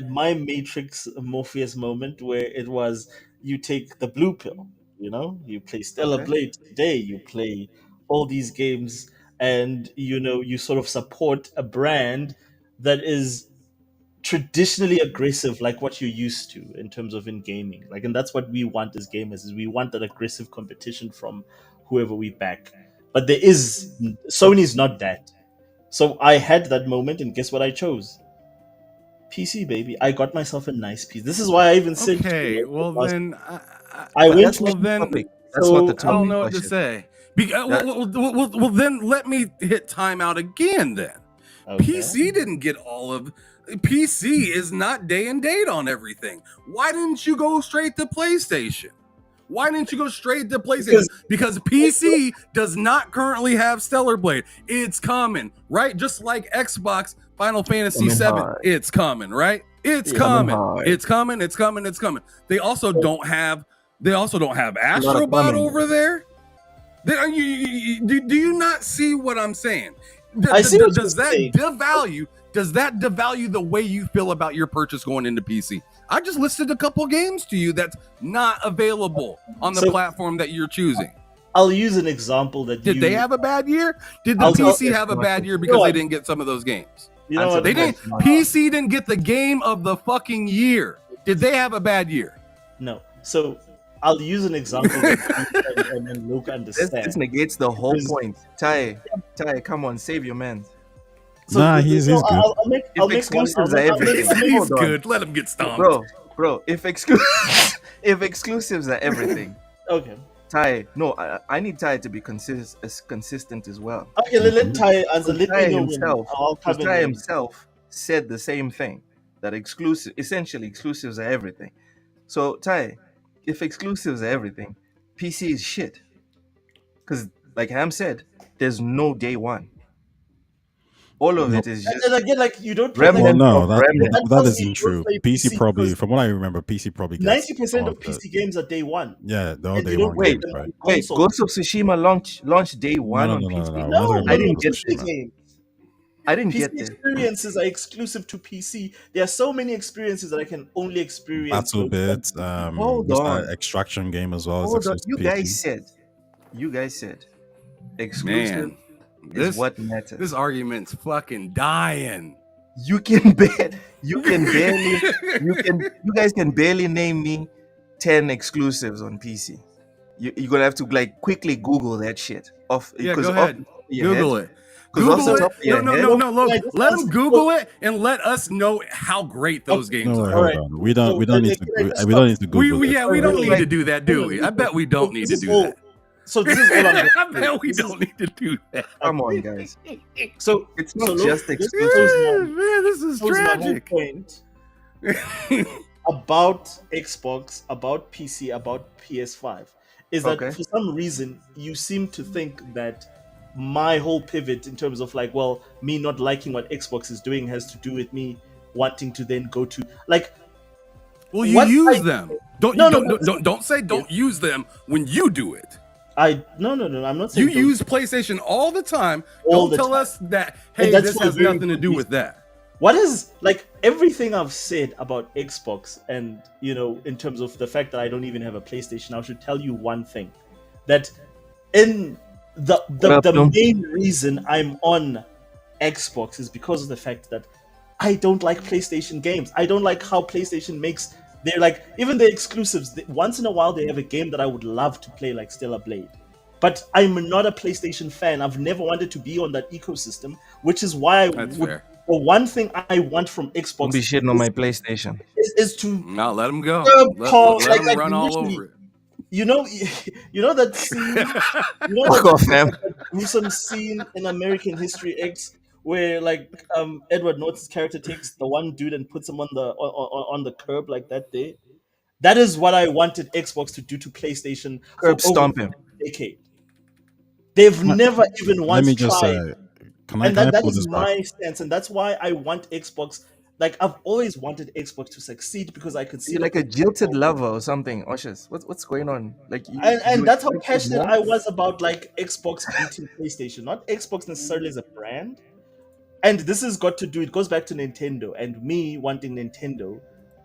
my Matrix Morpheus moment where it was you take the blue pill, you play Stellar Okay. Blade today, you play all these games, and you sort of support a brand that is traditionally aggressive, like what you're used to in terms of in gaming. Like, and that's what we want as gamers, is we want that aggressive competition from whoever we back. But Sony's not that. So I had that moment, and guess what I chose? PC, baby. I got myself a nice piece. This is why I even said Okay, well then, I went That's to not the then- topic. That's not the I don't topic. know what to Ushers. say. That- Well, then let me hit timeout again. Then PC didn't get all of. PC is not day and date on everything. Why didn't you go straight to PlayStation? Why didn't you go straight to PlayStation? Because PC does not currently have Stellar Blade. It's coming, right? Just like Xbox Final Fantasy Coming VII, hard. it's coming, right? It's Yeah. coming. Coming hard. It's coming. It's coming. It's coming. They also don't have. They also don't have lot of Astro Bot coming. over there. Do you not see what I'm saying? I see what Does you're that saying. devalue? Does that devalue the way you feel about your purchase going into PC? I just listed a couple games to you that's not available on the So- platform that you're choosing. I'll use an example that Did they have a bad year? Did the I'll- PC have a bad year because they didn't get some of those games? You know what? They didn't. PC didn't get the game of the fucking year. Did they have a bad year? No. So I'll use an example that and then Luke This understands. negates the whole Because- point. Ty, come on, save your man. So, Nah, he's good. I'll make If one- exclusives I'll are make- I'll make- everything. He's Hold on. good. Let him get stomped. Bro, if if exclusives are everything, Okay. Ty, no, I need Ty to be consistent as well. Okay, let Ty answer. Let Ty me know when. himself, I'll because cover Ty when. himself said the same thing, that essentially exclusives are everything. So Ty, if exclusives are everything, PC is shit. Because like Ham said, there's no day one. All of it is And just then again, like you don't play Well, Remnant no, of that, Remnant. that tells isn't me you true. don't play PC PC probably, because from what I remember, PC probably gets 90% all of the- PC games are day one. Yeah, they're all And day you don't one play games, them right? on Wait, console. Ghost of Tsushima launched day one on no, PC. no. No, We're not I didn't talking get about PC Tsushima. games. I didn't PC get there. experiences are exclusive to PC. There are so many experiences that I can only experience. Battle locally. Bit, Hold what's on. that extraction game as well? Hold on. It's exclusive to PC. You guys said exclusive Man, is this what matters. this argument's fucking dying. you guys can barely name me 10 exclusives on PC. You're gonna have to like quickly Google that shit off. Yeah, 'cause go off ahead. the top of your Google head- it. 'cause off the Google top it. of your No, head- no. Look, Like, let him that's- Google it and let us know how great those games No, are. wait, Alright. hold on. We don't So, need to. can I just We don't need to We Google it. yeah, we don't need Like- to do that, do we? I bet we don't need to This is do all- that. So this is all I'm I gonna bet we This is- don't need to do that. Come on, guys. So It's so not look, just this exclusive. shows Man, this is my whole tragic. point about Xbox, about PC, about PS5 is that Okay. for some reason you seem to think that my whole pivot in terms of like, well, me not liking what Xbox is doing has to do with me wanting to then go to like Well, you What use I- them. Don't No, you no, don't say don't use them when you do it. no, I'm not You saying use PlayStation all the time. All Don't the tell time. us that hey, that's this for a has very nothing to good do reason. with that. What is like everything I've said about Xbox, and in terms of the fact that I don't even have a PlayStation, I should tell you one thing: that in the What the, up, the Dom? main reason I'm on Xbox is because of the fact that I don't like PlayStation games. I don't like how PlayStation makes they're like even the exclusives. Once in a while, they have a game that I would love to play, like Stellar Blade. But I'm not a PlayStation fan. I've never wanted to be on that ecosystem, which is why I That's would. fair. The one thing I want from Don't Xbox be shitting on my PlayStation. is to No, let him go. Let like him run all usually, over it. you know, you know that scene, Fuck off, fam. that gruesome scene in American History X where like Edward Norton's character takes the one dude and puts him on the curb like that day. That is what I wanted Xbox to do to PlayStation for Curb over stomp him. a decade. They've never even Let once me just tried, say, can and I that pull is this back? my stance, and that's why I want Xbox. Like I've always wanted Xbox to succeed because I could see You're the like a jilted potential. lover or something, Oshus. What's going on? Like you And that's how expected passionate more? I was about like Xbox beating PlayStation, not Xbox necessarily as a brand. And this has got to do, it goes back to Nintendo and me wanting Nintendo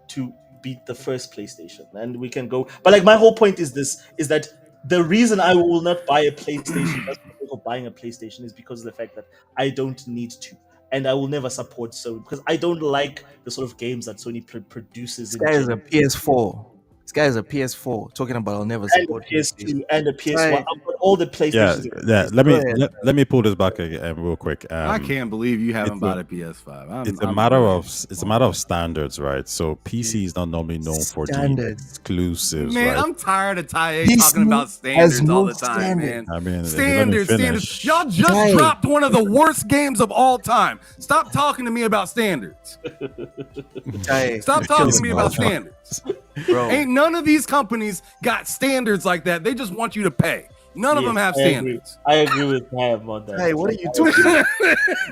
to beat the first PlayStation. And we can go, but like my whole point is that the reason I will not buy a PlayStation just because of buying a PlayStation is because of the fact that I don't need to. And I will never support Sony because I don't like the sort of games that Sony produces This in guy is general. a PS4. This guy is a PS4 talking about I'll never And the support PS2 PlayStation. and the PS1. Try, I've got all the Yeah, PlayStations. yeah. go ahead. Let me pull this back again real quick. I can't believe you haven't it's bought a- a PS5. It's a I'm matter really of standards, right? So PC is not normally known for the Standards. exclusives, Man, right? I'm tired of Taye PC talking about has standards all no the time, standards. man. I mean, if you let me Standards. finish. Y'all just Taye. dropped one of the worst games of all time. Stop talking to me about standards. Taye, Stop talking to me Chill about out. standards. bro. Ain't none of these companies got standards like that. They just want you to pay. None of them have standards. I agree with Pam on that. Taye, what are you talking about?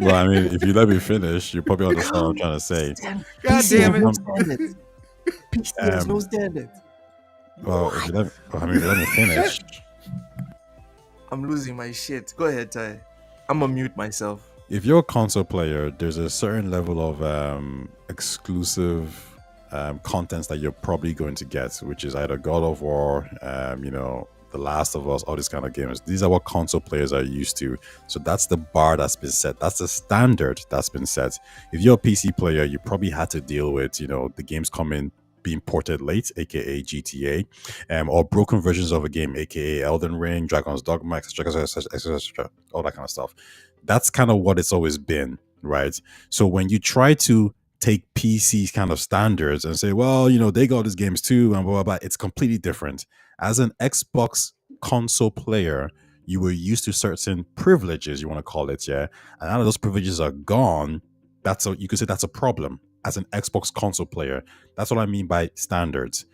Well, I mean, if you let me finish, you probably understand what I'm trying to say. God PC damn has no it. standards. PC has no standards. Well, if you let me finish. I'm losing my shit. Go ahead, Ty. I'm gonna mute myself. If you're a console player, there's a certain level of exclusive contents that you're probably going to get, which is either God of War, The Last of Us, all these kind of games. These are what console players are used to. So that's the bar that's been set. That's the standard that's been set. If you're a PC player, you probably had to deal with, the games coming being ported late, aka GTA, or broken versions of a game, aka Elden Ring, Dragon's Dogma, etc., all that kind of stuff. That's kind of what it's always been, right? So when you try to take PC kind of standards and say, well, they got these games too, and blah, blah, blah, it's completely different. As an Xbox console player, you were used to certain privileges, you want to call it, yeah? And now that those privileges are gone, you could say that's a problem as an Xbox console player. That's what I mean by standards.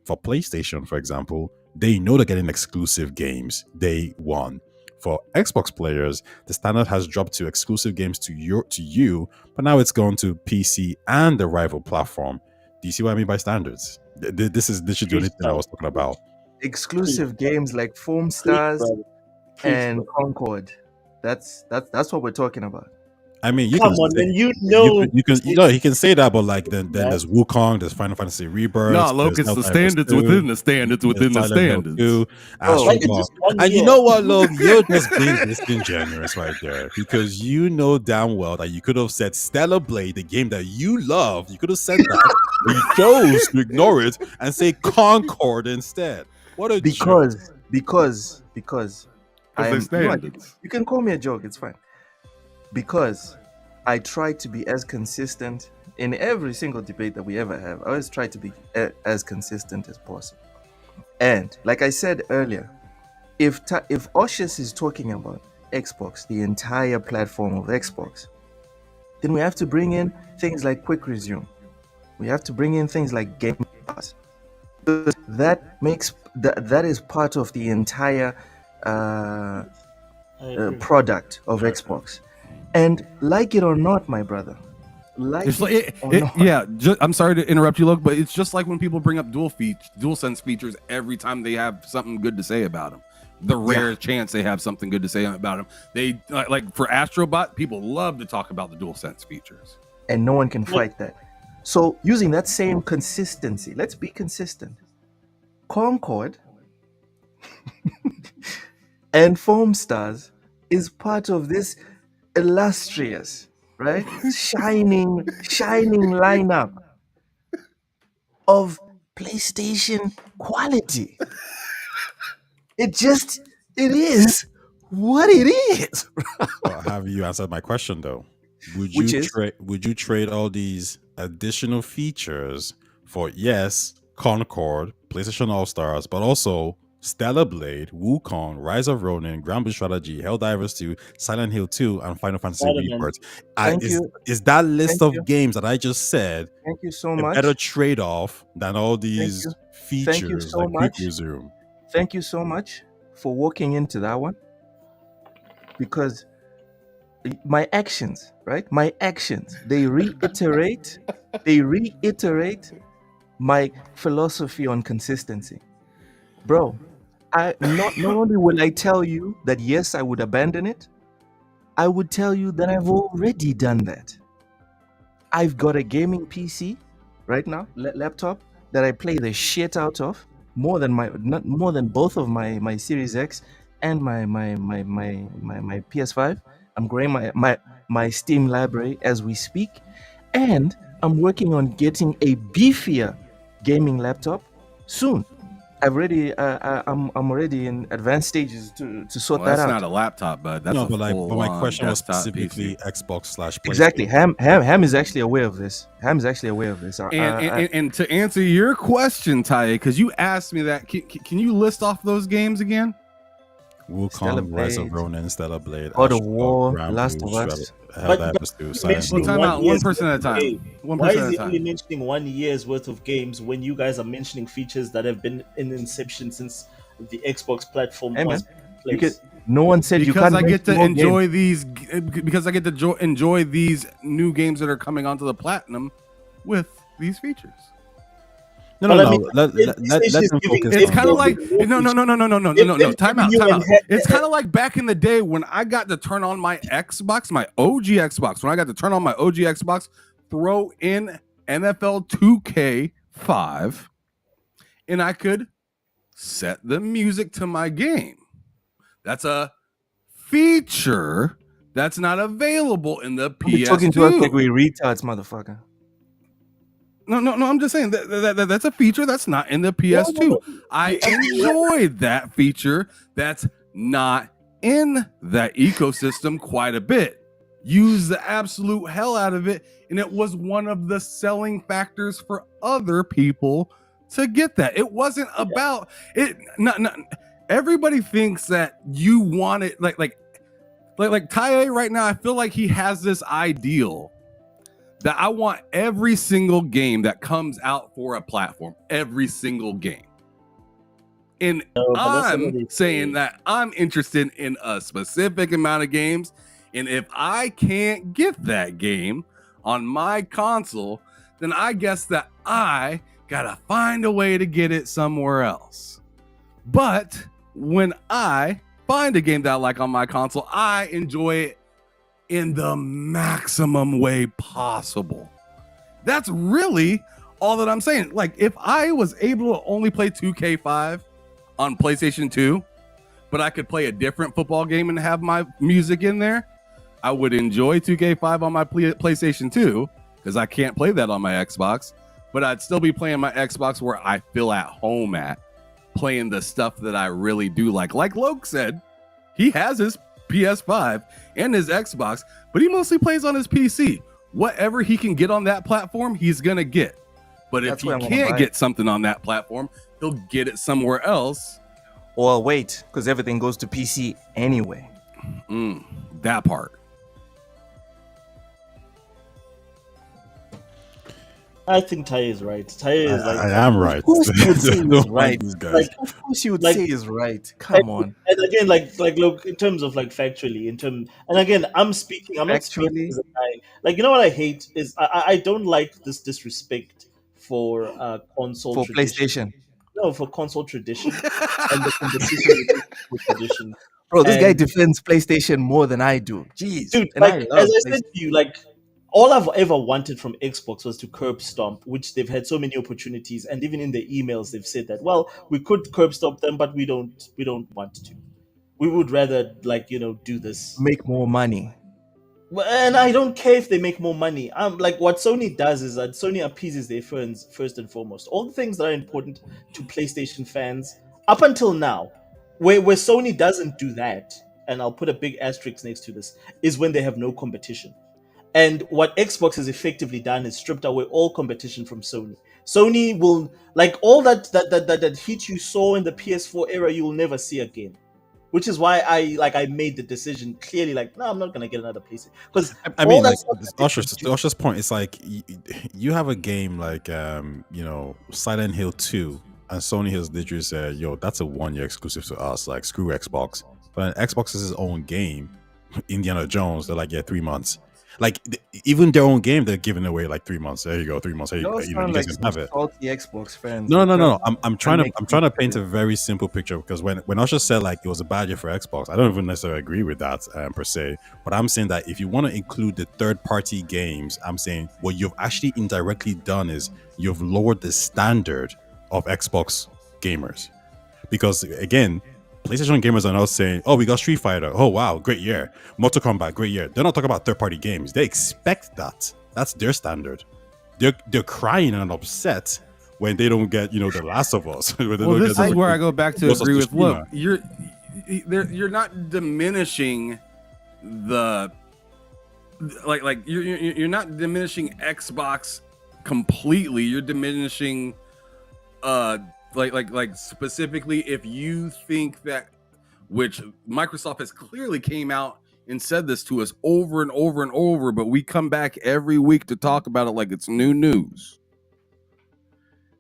For PlayStation, for example, they know they're getting exclusive games day one. For Xbox players, the standard has dropped to exclusive games to you, but now it's gone to PC and the rival platform. Do you see what I mean by standards? This is literally the only thing I was talking about. Exclusive games like Foam Preach, Stars brother. Preach, and brother. Concord. That's what we're talking about. I mean, you Come can on, say, man. You know, he can say that, but like then there's Wukong, there's Final Fantasy Rebirth. No, look, there's it's the Helldivers standards 2, within the standards within the there's Silent Hill standards. 2, Oh, Astro like it's Ball. just 1 And you year. know what, Look, you're just being disingenuous right there, because you know damn well that you could have said Stellar Blade, the game that you love. You could have said that, but you chose to ignore it and say Concord instead. What a joke. Because I am. they're You know what? standards. You can call me a joke. It's fine. Because I try to be as consistent in every single debate that we ever have. I always try to be as consistent as possible. And like I said earlier, if Oshus is talking about Xbox, the entire platform of Xbox, then we have to bring in things like Quick Resume. We have to bring in things like Game Pass. That makes that is part of the entire product of Xbox. And like it or not, my brother, It's like I'm sorry to interrupt you, Luke, but it's just like when people bring up DualSense features every time they have something good to say about them. The rare chance they have something good to say about them, they like for Astrobot, people love to talk about the DualSense features. and no one can Like, fight that. So using that same consistency, let's be consistent. Concord and Foam Stars is part of this illustrious, right, shining lineup of PlayStation quality. It is what it is. Well, have you answered my question though? Would Which you is trade? Would you trade all these additional features for yes, Concord, PlayStation All Stars, but also Stellar Blade, Wukong, Rise of Ronin, Grand Blue Strategy, Helldivers 2, Silent Hill 2, and Final Fantasy Spider-Man. Rebirth? Thank Is, you. is that list Thank of you. games that I just said Thank you so a much. better trade off than all these you. features Thank you so like Quick much. Resume? Thank you so much for walking into that one, because my actions, right? My actions, they reiterate my philosophy on consistency. Bro, I not only will I tell you that yes, I would abandon it, I would tell you that I've already done that. I've got a gaming PC right now, laptop, that I play the shit out of more than both of my Series X and my PS5. I'm growing my Steam library as we speak, and I'm working on getting a beefier gaming laptop soon. I'm already in advanced stages to sort Well, that that's out. not a laptop, bud. That's No, a but my full-on question was desktop specifically PC. Xbox / PlayStation. Exactly. Ham is actually aware of this. Ham's actually aware of this. And to answer your question, Ty, because you asked me that, can you list off those games again? Stellar Wukong, Rise of Blade, Ronin, Stellar Blade, God of Astronaut, War, Grand Last Blue, of Us. Helldivers 2, Silent mentioning Hill. Well, time out. One year's person at a worth of time. game. One Why person is at he a time. only mentioning 1 year's worth of games when you guys are mentioning features that have been in inception since the Xbox platform Hey, man, was you placed? no one said you Because can't I get to mention more games. enjoy these new games that are coming onto the platinum with these features. No, But no, I mean, no. Let PlayStation is them giving focus It's on kind of the- like They've no. Time given out. you It's kind of like back in the day when I got to turn on my Xbox, my OG Xbox. When I got to turn on my OG Xbox, throw in NFL 2K5, and I could set the music to my game. That's a feature that's not available in the Don't be talking to us like PS2. we retards, motherfucker. No. I'm just saying that's a feature that's not in the PS2. I enjoyed that feature that's not in that ecosystem quite a bit. Use the absolute hell out of it, and it was one of the selling factors for other people to get that. It wasn't about it. Not everybody thinks that you want it like Tae right now. I feel like he has this ideal that I want every single game that comes out for a platform, every single game. And No, but that's I'm another saying thing. that I'm interested in a specific amount of games. And if I can't get that game on my console, then I guess that I gotta find a way to get it somewhere else. But when I find a game that I like on my console, I enjoy it in the maximum way possible. That's really all that I'm saying. Like, if I was able to only play 2K5 on PlayStation 2, but I could play a different football game and have my music in there, I would enjoy 2K5 on my PlayStation 2 because I can't play that on my Xbox, but I'd still be playing my Xbox where I feel at home at, playing the stuff that I really do like. Like Loke said, he has his PS5 and his Xbox, but he mostly plays on his PC. Whatever he can get on that platform, he's gonna get. But That's if where he I wanna can't buy get it. something on that platform, he'll get it somewhere else. Or wait, because everything goes to PC anyway. That part. I think Ty is right. Ty is like, I am right. Of course you would say Don't he's right. mind these guys. like, Of course you would Like- say is right. Come on. and again, like look, in terms of like factually, and again, I'm not speaking Factually? as a guy. Like, you know what I hate is I don't like this disrespect for console For tradition. PlayStation. No, for console tradition and the competition with tradition. Bro, this guy And- defends PlayStation more than I do. Jeez. Dude, And like I love as I said to you, like all I've ever wanted from Xbox was to curb stomp, which they've had so many opportunities, and even in the emails they've said that, well, we could curb stomp them, but we don't want to. We would rather do this. Make more money. Well, and I don't care if they make more money. Like what Sony does is that Sony appeases their fans first and foremost. All the things that are important to PlayStation fans up until now, where Sony doesn't do that, and I'll put a big asterisk next to this, is when they have no competition. And what Xbox has effectively done is stripped away all competition from Sony. Sony will like all that heat you saw in the PS4 era, you will never see again. Which is why I made the decision clearly, like, no, I'm not gonna get another PlayStation because I mean, like Usher's point, it's like you have a game like Silent Hill 2, and Sony has literally said, "Yo, that's a 1-year exclusive to us. Like, screw Xbox." But Xbox is his own game, Indiana Jones. They're like, yeah, 3 months. Like even their own game, they're giving away like 3 months. There you go, 3 months. Hey, you guys can have it. Salty Xbox fans. No. I'm trying to paint a very simple picture, because when Usher said like it was a bad year for Xbox, I don't even necessarily agree with that per se. But I'm saying that if you want to include the third-party games, I'm saying what you've actually indirectly done is you've lowered the standard of Xbox gamers, because again, PlayStation gamers are now saying, "Oh, we got Street Fighter. Oh, wow, great year. Mortal Kombat, great year." They're not talking about third-party games. They expect that. That's their standard. They're crying and upset when they don't get, The Last of Us. Well, this is where I go back to agree with Look. You're not diminishing the you're not diminishing Xbox completely. You're diminishing specifically if you think that, which Microsoft has clearly came out and said this to us over and over and over, but we come back every week to talk about it like it's new news.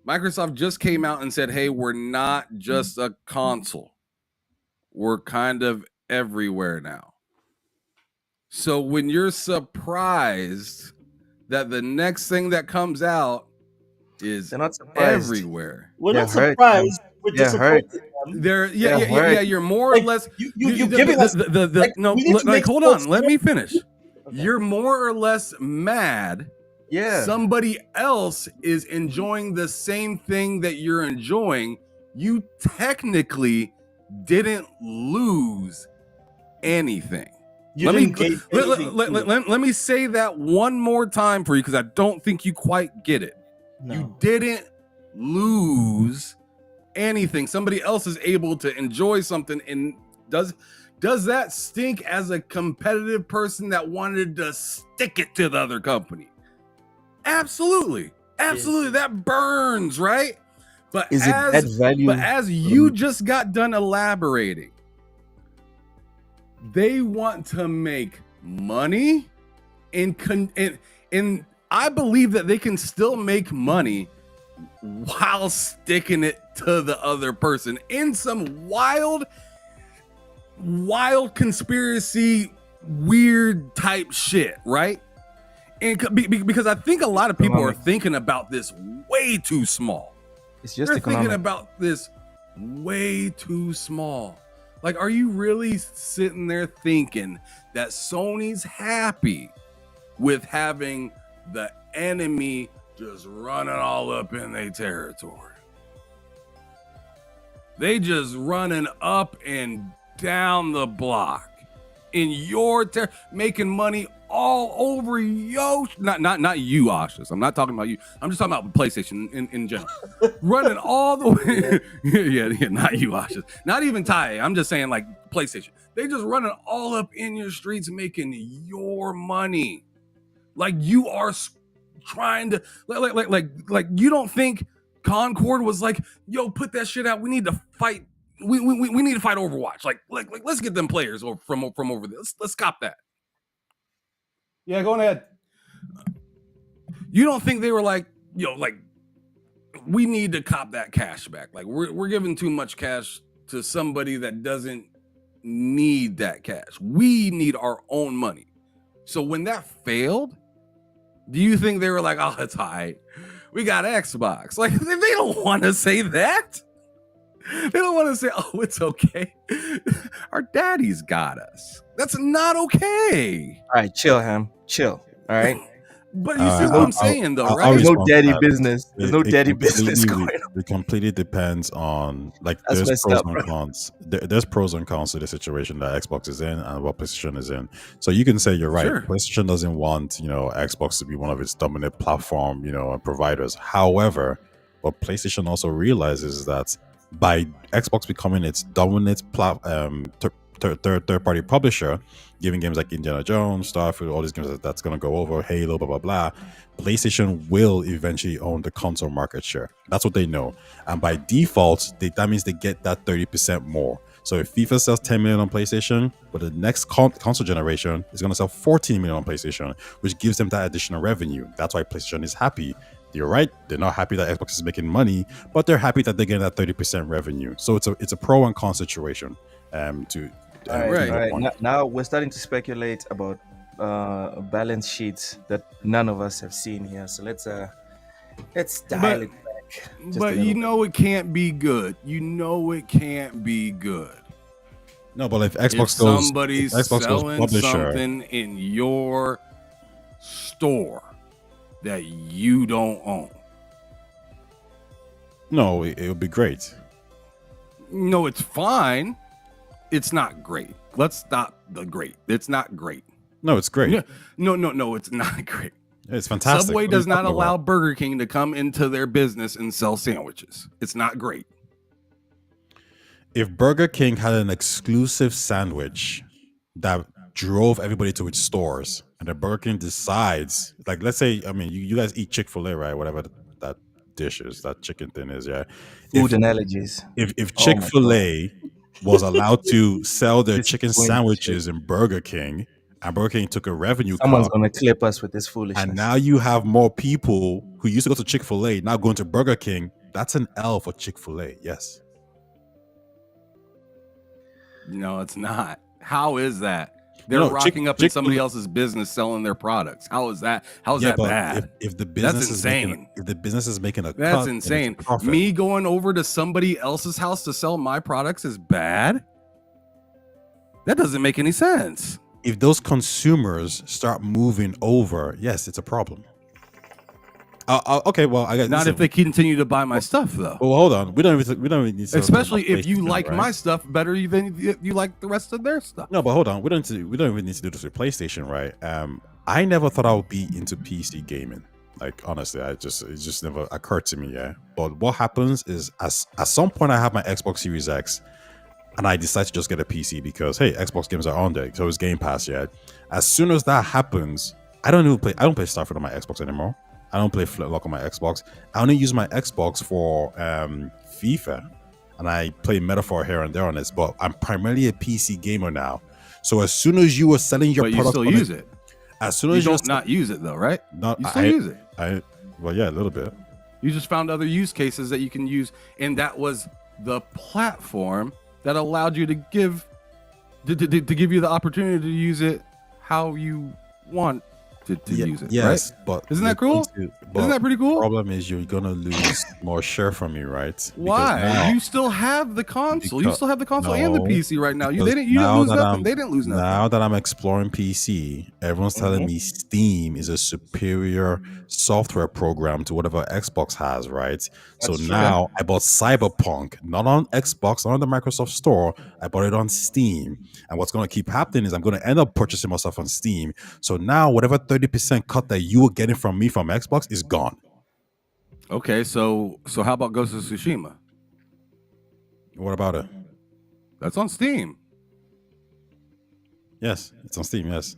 Microsoft just came out and said, hey, we're not just a console. We're kind of everywhere now. So when you're surprised that the next thing that comes out is not everywhere. We're not surprised. We're disappointed. You're more or less. You giving us hold on. Let me finish. Okay. You're more or less mad. Yeah. Somebody else is enjoying the same thing that you're enjoying. You technically didn't lose anything. Let me say that one more time for you, because I don't think you quite get it. No. You didn't lose anything. Somebody else is able to enjoy something, and does that stink as a competitive person that wanted to stick it to the other company? Absolutely. That burns, right? But as you just got done elaborating, they want to make money, and I believe that they can still make money while sticking it to the other person in some wild conspiracy, weird type shit, right? And because I think a lot of people are thinking about this way too small. It's just They're thinking about this way too small. Like, are you really sitting there thinking that Sony's happy with having the enemy just running all up in their territory? They just running up and down the block in your making money all over not you, Oshus. I'm not talking about you. I'm just talking about PlayStation in general. Running all the way. yeah, not you, Oshus. Not even Ty. I'm just saying, like, PlayStation. They just running all up in your streets making your money. Like, you are trying to like you don't think Concord was like, yo, put that shit out. We need to fight. We need to fight Overwatch. Like let's get them players from over there. Let's cop that. Yeah, go ahead. You don't think they were like, yo, like, we need to cop that cash back. Like, we're giving too much cash to somebody that doesn't need that cash. We need our own money. So when that failed, do you think they were like, oh, it's high. We got Xbox. Like, they don't want to say that. They don't want to say, oh, it's okay. Our daddy's got us. That's not okay. All right, chill, Ham. Chill. All right. But you see what I'm saying, though, I'll right? There's no respond to daddy that. business. There's no daddy completely business going on. it completely depends on like That's there's messed pros up, and bro. cons. There's pros and cons to the situation that Xbox is in and what PlayStation is in. So you can say you're right. Sure. PlayStation doesn't want Xbox to be one of its dominant platform and providers. However, what PlayStation also realizes is that by Xbox becoming its dominant third party publisher, giving games like Indiana Jones, Starfield, all these games that's going to go over, Halo, blah, blah, blah, PlayStation will eventually own the console market share. That's what they know. And by default, that means they get that 30% more. So if FIFA sells 10 million on PlayStation, but the next console generation is going to sell 14 million on PlayStation, which gives them that additional revenue. That's why PlayStation is happy. You're right. They're not happy that Xbox is making money, but they're happy that they're getting that 30% revenue. So it's a pro and con situation. All right. Now we're starting to speculate about balance sheets that none of us have seen here. So let's dial it back. But it can't be good. It can't be good. No, but if Xbox somebody's Xbox selling publisher, something in your store that you don't own. No, it would be great. No, it's fine. It's not great. Let's stop the great. It's not great. No, it's great. No, it's not great. It's fantastic. Subway does not allow Burger King to come into their business and sell sandwiches. It's not great. If Burger King had an exclusive sandwich that drove everybody to its stores, and the Burger King decides, like, let's say, I mean, you guys eat Chick-fil-A, right? Whatever that dish is, that chicken thing is, yeah. Food analogies. If Chick-fil-A was allowed to sell their chicken sandwiches in Burger King, and Burger King took a revenue someone's going to clip us with this foolishness. And now you have more people who used to go to Chick-fil-A now going to Burger King. That's an L for Chick-fil-A, yes. No, it's not. How is that? They're rocking up in somebody else's business selling their products. How is that? How is that bad? If the business that's insane. If the business is making a that's cut, insane. Me going over to somebody else's house to sell my products is bad. That doesn't make any sense. If those consumers start moving over, yes, it's a problem. Okay, well, I got not if they continue to buy my stuff, though. Well, hold on. We don't even need to. Especially if you like my stuff better than you like the rest of their stuff. No, but hold on. We don't even need to do this with PlayStation, right? I never thought I would be into PC gaming. Like, honestly, it just never occurred to me. Yeah. But what happens is, at some point, I have my Xbox Series X, and I decide to just get a PC because hey, Xbox games are on there, so it's Game Pass. Yeah. As soon as that happens, I don't play Starfield on my Xbox anymore. I don't play Flintlock on my Xbox. I only use my Xbox for FIFA, and I play Metaphor here and there on this. But I'm primarily a PC gamer now. So as soon as you were selling your product, you still use it. As soon as you don't not use it though, right? No, you still use it. Well, yeah, a little bit. You just found other use cases that you can use, and that was the platform that allowed you to give you the opportunity to use it how you want to use it. Yes, right? but isn't that cool? Isn't that pretty cool? The problem is you're gonna lose more share from me, right? Why? You still have the console. You still have the console and the PC right now. You didn't lose nothing. They didn't lose nothing. Now that I'm exploring PC, everyone's telling me Steam is a superior software program to whatever Xbox has, right? That's so now I bought Cyberpunk, not on Xbox, not on the Microsoft Store. I bought it on Steam. And what's going to keep happening is I'm going to end up purchasing my stuff on Steam. So now whatever 30% cut that you were getting from me from Xbox is gone. Okay, so how about Ghost of Tsushima? What about it? That's on Steam. Yes, it's on Steam, yes.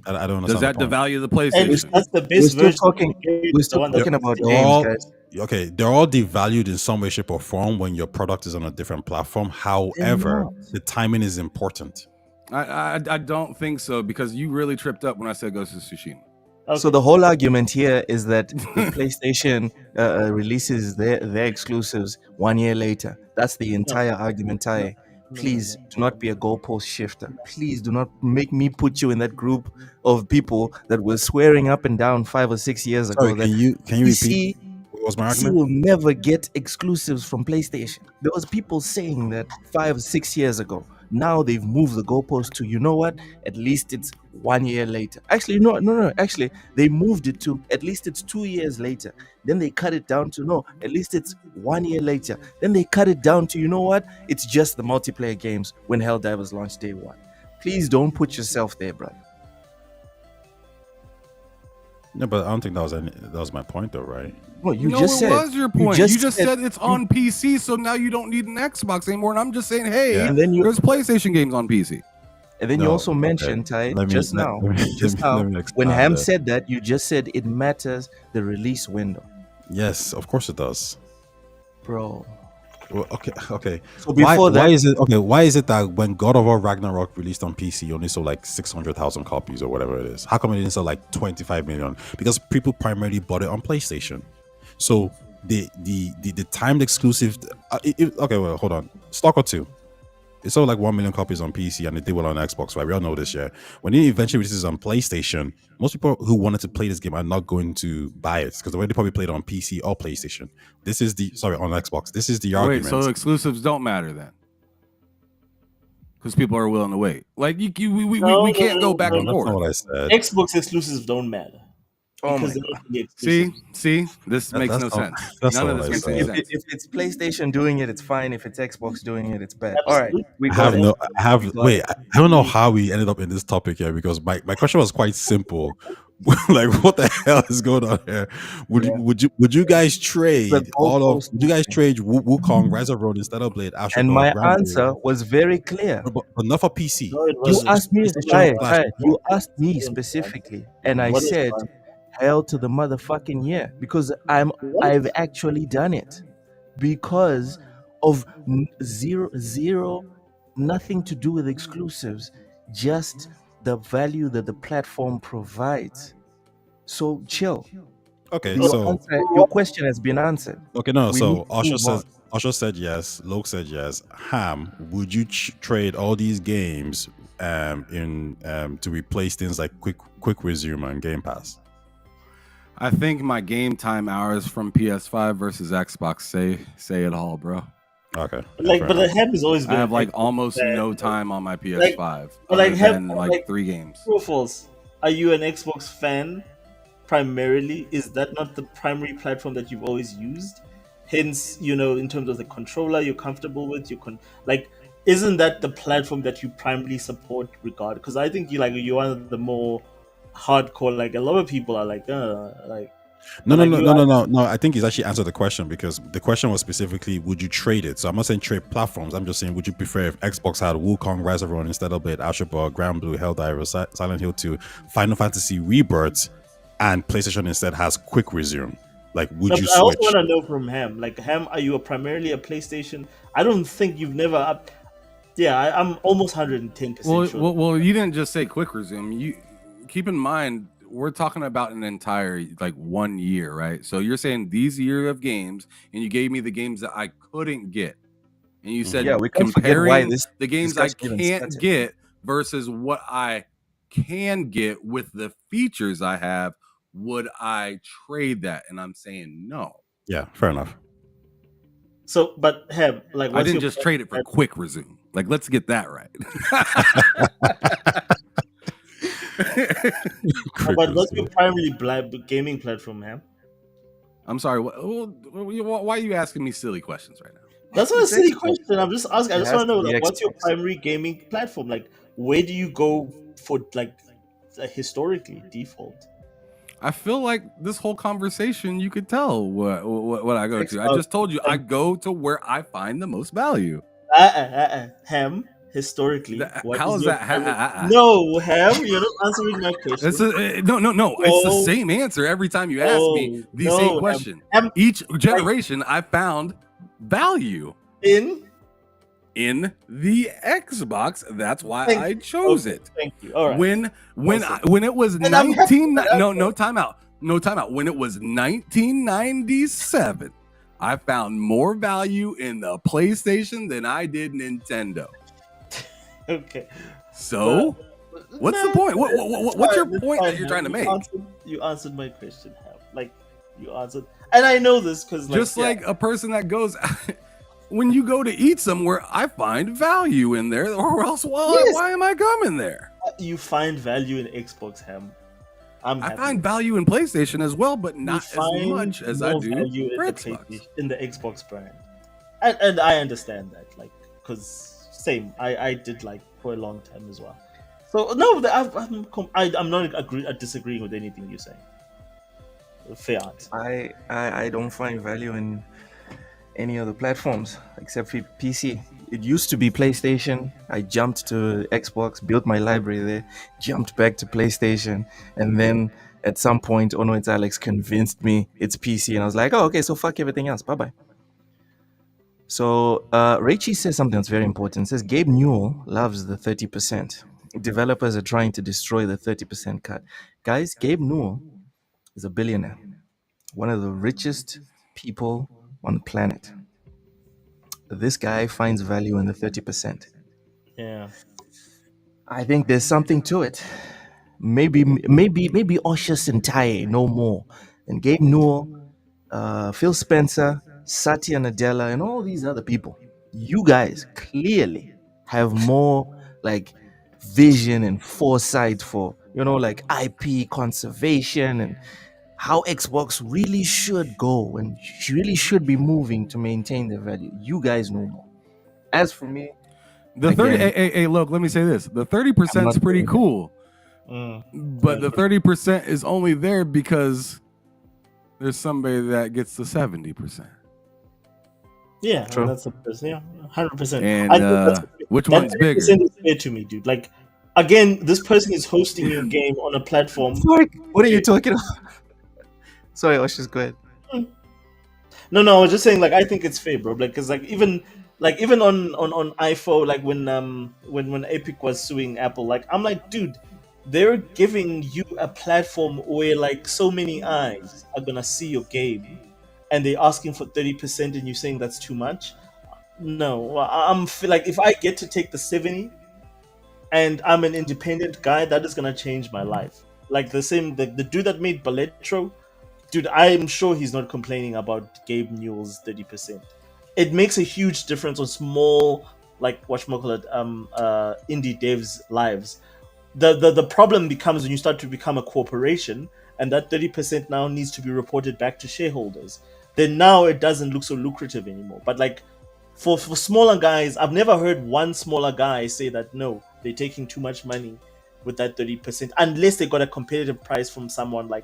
I don't understand. Does that devalue the PlayStation? That's the best version. We're still talking about games, guys. Okay, they're all devalued in some way, shape, or form when your product is on a different platform. However, the timing is important. I don't think so, because you really tripped up when I said Ghost of Tsushima. Okay. So the whole argument here is that the PlayStation releases their exclusives 1 year later. That's the entire argument, Tai. Please do not be a goalpost shifter. Please do not make me put you in that group of people that were swearing up and down 5 or 6 years ago. Sorry, can you repeat? What was my argument? PC will never get exclusives from PlayStation. There was people saying that 5 or 6 years ago. Now they've moved the goalpost to, you know what? At least it's 1 year later. Actually, no. Actually, they moved it to at least it's 2 years later. Then they cut it down to no, at least it's 1 year later. Then they cut it down to, you know what? It's just the multiplayer games when Helldivers launched day one. Please don't put yourself there, brother. No, but I don't think that was my point, though, right? Well, you No, just it said was your point. You just said it's you- on PC, so now you don't need an Xbox anymore. And I'm just saying, hey, Yeah. And then you- there's PlayStation games on PC. And then you No, also okay. mentioned, Ty, Let me- just let- now, let me- just let me- now, let me when expand Ham that. said that, you just said it matters the release window, Yes, of course it does. bro. Well, okay. So before that, why is it that when God of War Ragnarok released on PC, you only sold like 600,000 copies or whatever it is? How come it didn't sell like 25 million? Because people primarily bought it on PlayStation. So the timed exclusive. Okay, well, hold on. Stalker 2. It sold like 1 million copies on PC and it did well on Xbox, right? We all know this, yeah. When it eventually releases on PlayStation, most people who wanted to play this game are not going to buy it because they already probably played it on PC or PlayStation. On Xbox. This is the argument. Wait, so exclusives don't matter then? Because people are willing to wait. Like we can't go back No, and that's not forth. what I said. Xbox exclusives don't matter. oh my Because they're god, not really exclusive. See, this makes no that's not- sense. that's None not of what this I makes said. any if, sense. if it's PlayStation doing it, it's fine. If it's Xbox doing it, it's bad. All right, we I got have it. no. I have. Wait. I don't know how we ended up in this topic here because my question was quite simple. Like, what the hell is going on here? Would you guys trade The goalpost Would you guys trade Wukong, Rise of Road instead of Blade, Astro And Ball, my Grand Blue? answer was very clear. but not for PC. No, it You wasn't. asked me, PlayStation Flash. you asked me specifically, and I What is said, fun? hell to the motherfucking yeah, because I've actually done it because of zero, nothing to do with exclusives, just the value that the platform provides. So chill. Okay, Your question has been answered. okay, no. We So need to move Usher said yes. Loke said yes. Ham, would you trade all these games to replace things like quick resume and Game Pass? I think my game time hours from PS5 versus Xbox say it all, bro. Okay. Like, fair but the enough. Ham has always been. I have like Xbox almost fan. no time on my PS5 but other like, have- than like like- 3 games. True or false? Are you an Xbox fan primarily? Is that not the primary platform that you've always used? Hence, in terms of the controller you're comfortable with, isn't that the platform that you primarily support regard? Because I think you're one of the more hardcore. Like a lot of people are like. No. I think he's actually answered the question because the question was specifically, would you trade it? So I'm not saying trade platforms. I'm just saying, would you prefer if Xbox had Wukong, Rise of Ronin instead of Blade, Astro Ball, Grand Blue, Helldivers, Silent Hill 2, Final Fantasy Rebirth, and PlayStation instead has Quick Resume? Like, would you I also switch? want to know from Ham. Like, Ham, are you primarily a PlayStation? I don't think you've never. I'm almost 110% sure. Well, you didn't just say quick resume. You keep in mind we're talking about an entire 1 year, right? So you're saying these year of games, and you gave me the games that I couldn't get, and you said Yeah, we can't forget why comparing this the games I discussion even can't started. get versus what I can get with the features I have. Would I trade that? And I'm saying no. Yeah, fair enough. So, but Ham, I what's didn't your just trade it for quick resume. Let's get that right. But what's your primary gaming platform, Ham? I'm sorry. Why are you asking me silly questions right now? That's not a silly question. I'm just asking. I It just has want to know, to be what's your Xbox. primary gaming platform? Like, where do you go for, historically default? I feel like this whole conversation, you could tell what I go to. I Xbox. just told you I go to where I find the most value. Ham, historically. what How is your that? primary- No, Ham, you're not answering my question. No. It's the No. same answer every time you ask me the No, same Ham. question. Ham, Each generation, I found value in the Xbox. That's why Thank I you. chose Okay, it. Thank you. All right. When it was And I'm happy 19 with that. no timeout. When it was 1997, I found more value in the PlayStation than I did Nintendo. Okay. So, what's the point? What's your point that you're trying to make? You answered my question, Ham. You answered, and I know this because Just like a person that goes when you go to eat somewhere, I find value in there, or else Yes. why am I coming there? You find value in Xbox, Ham. I find value in PlayStation as well, but not as much as I do value for in Xbox. in the Xbox brand, and I understand that, like, because same, I did like for a long time as well. So no, I'm not disagreeing with anything you're saying. Fair answer. I don't find value in any other platforms except for PC. It used to be PlayStation. I jumped to Xbox, built my library there, jumped back to PlayStation, and then at some point, Ono it's Alex convinced me it's PC, and I was like, oh, okay, so fuck everything else. Bye bye. So Raichi says something that's very important. It says Gabe Newell loves the 30%. Developers are trying to destroy the 30% cut. Guys, Gabe Newell is a billionaire, one of the richest people on the planet. This guy finds value in the 30%. Yeah. I think there's something to it. Maybe Osher Sentai no more. And Gabe Newell, Phil Spencer, Satya Nadella, and all these other people. You guys clearly have more like vision and foresight for, like IP conservation and how Xbox really should go and really should be moving to maintain their value. You guys know more. As for me, The 30. again, Hey, look, let me say this: the 30% is not pretty doing it. cool, Mm. but the 30% is only there because there's somebody that gets the 70%. Yeah, True. and that's 100%. And which one's bigger? Is fair to me, dude. Like, again, this person is hosting your game on a platform. Sorry, what are you talking about? Sorry, Oshi's go ahead. No, I was just saying, like, I think it's fair, bro. Like, cause even on iPhone, like when Epic was suing Apple, like, I'm like, dude, they're giving you a platform where like so many eyes are gonna see your game, and they're asking for 30%, and you're saying that's too much. No, I'm feel like if I get to take the 70, and I'm an independent guy, that is gonna change my life. Like the dude that made Balletro, dude, I'm sure he's not complaining about Gabe Newell's 30%. It makes a huge difference on small, like whatchamacallit, indie devs' lives. The problem becomes when you start to become a corporation, and that 30% now needs to be reported back to shareholders. Then now it doesn't look so lucrative anymore. But like for smaller guys, I've never heard one smaller guy say that no, they're taking too much money with that 30%, unless they got a competitive price from someone like,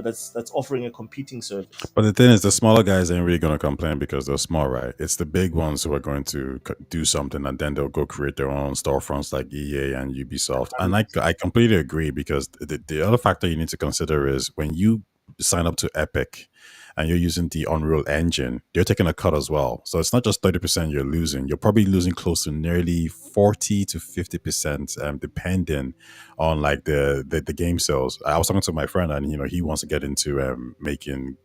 that's offering a competing service. But the thing is, the smaller guys ain't really going to complain because they're small, right? It's the big ones who are going to do something, and then they'll go create their own storefronts like EA and Ubisoft. And I completely agree, because the other factor you need to consider is when you sign up to Epic and you're using the Unreal Engine, they're taking a cut as well. So it's not just 30% you're losing. You're probably losing close to nearly 40 to 50%, depending on like the game sales. I was talking to my friend, and he wants to get into making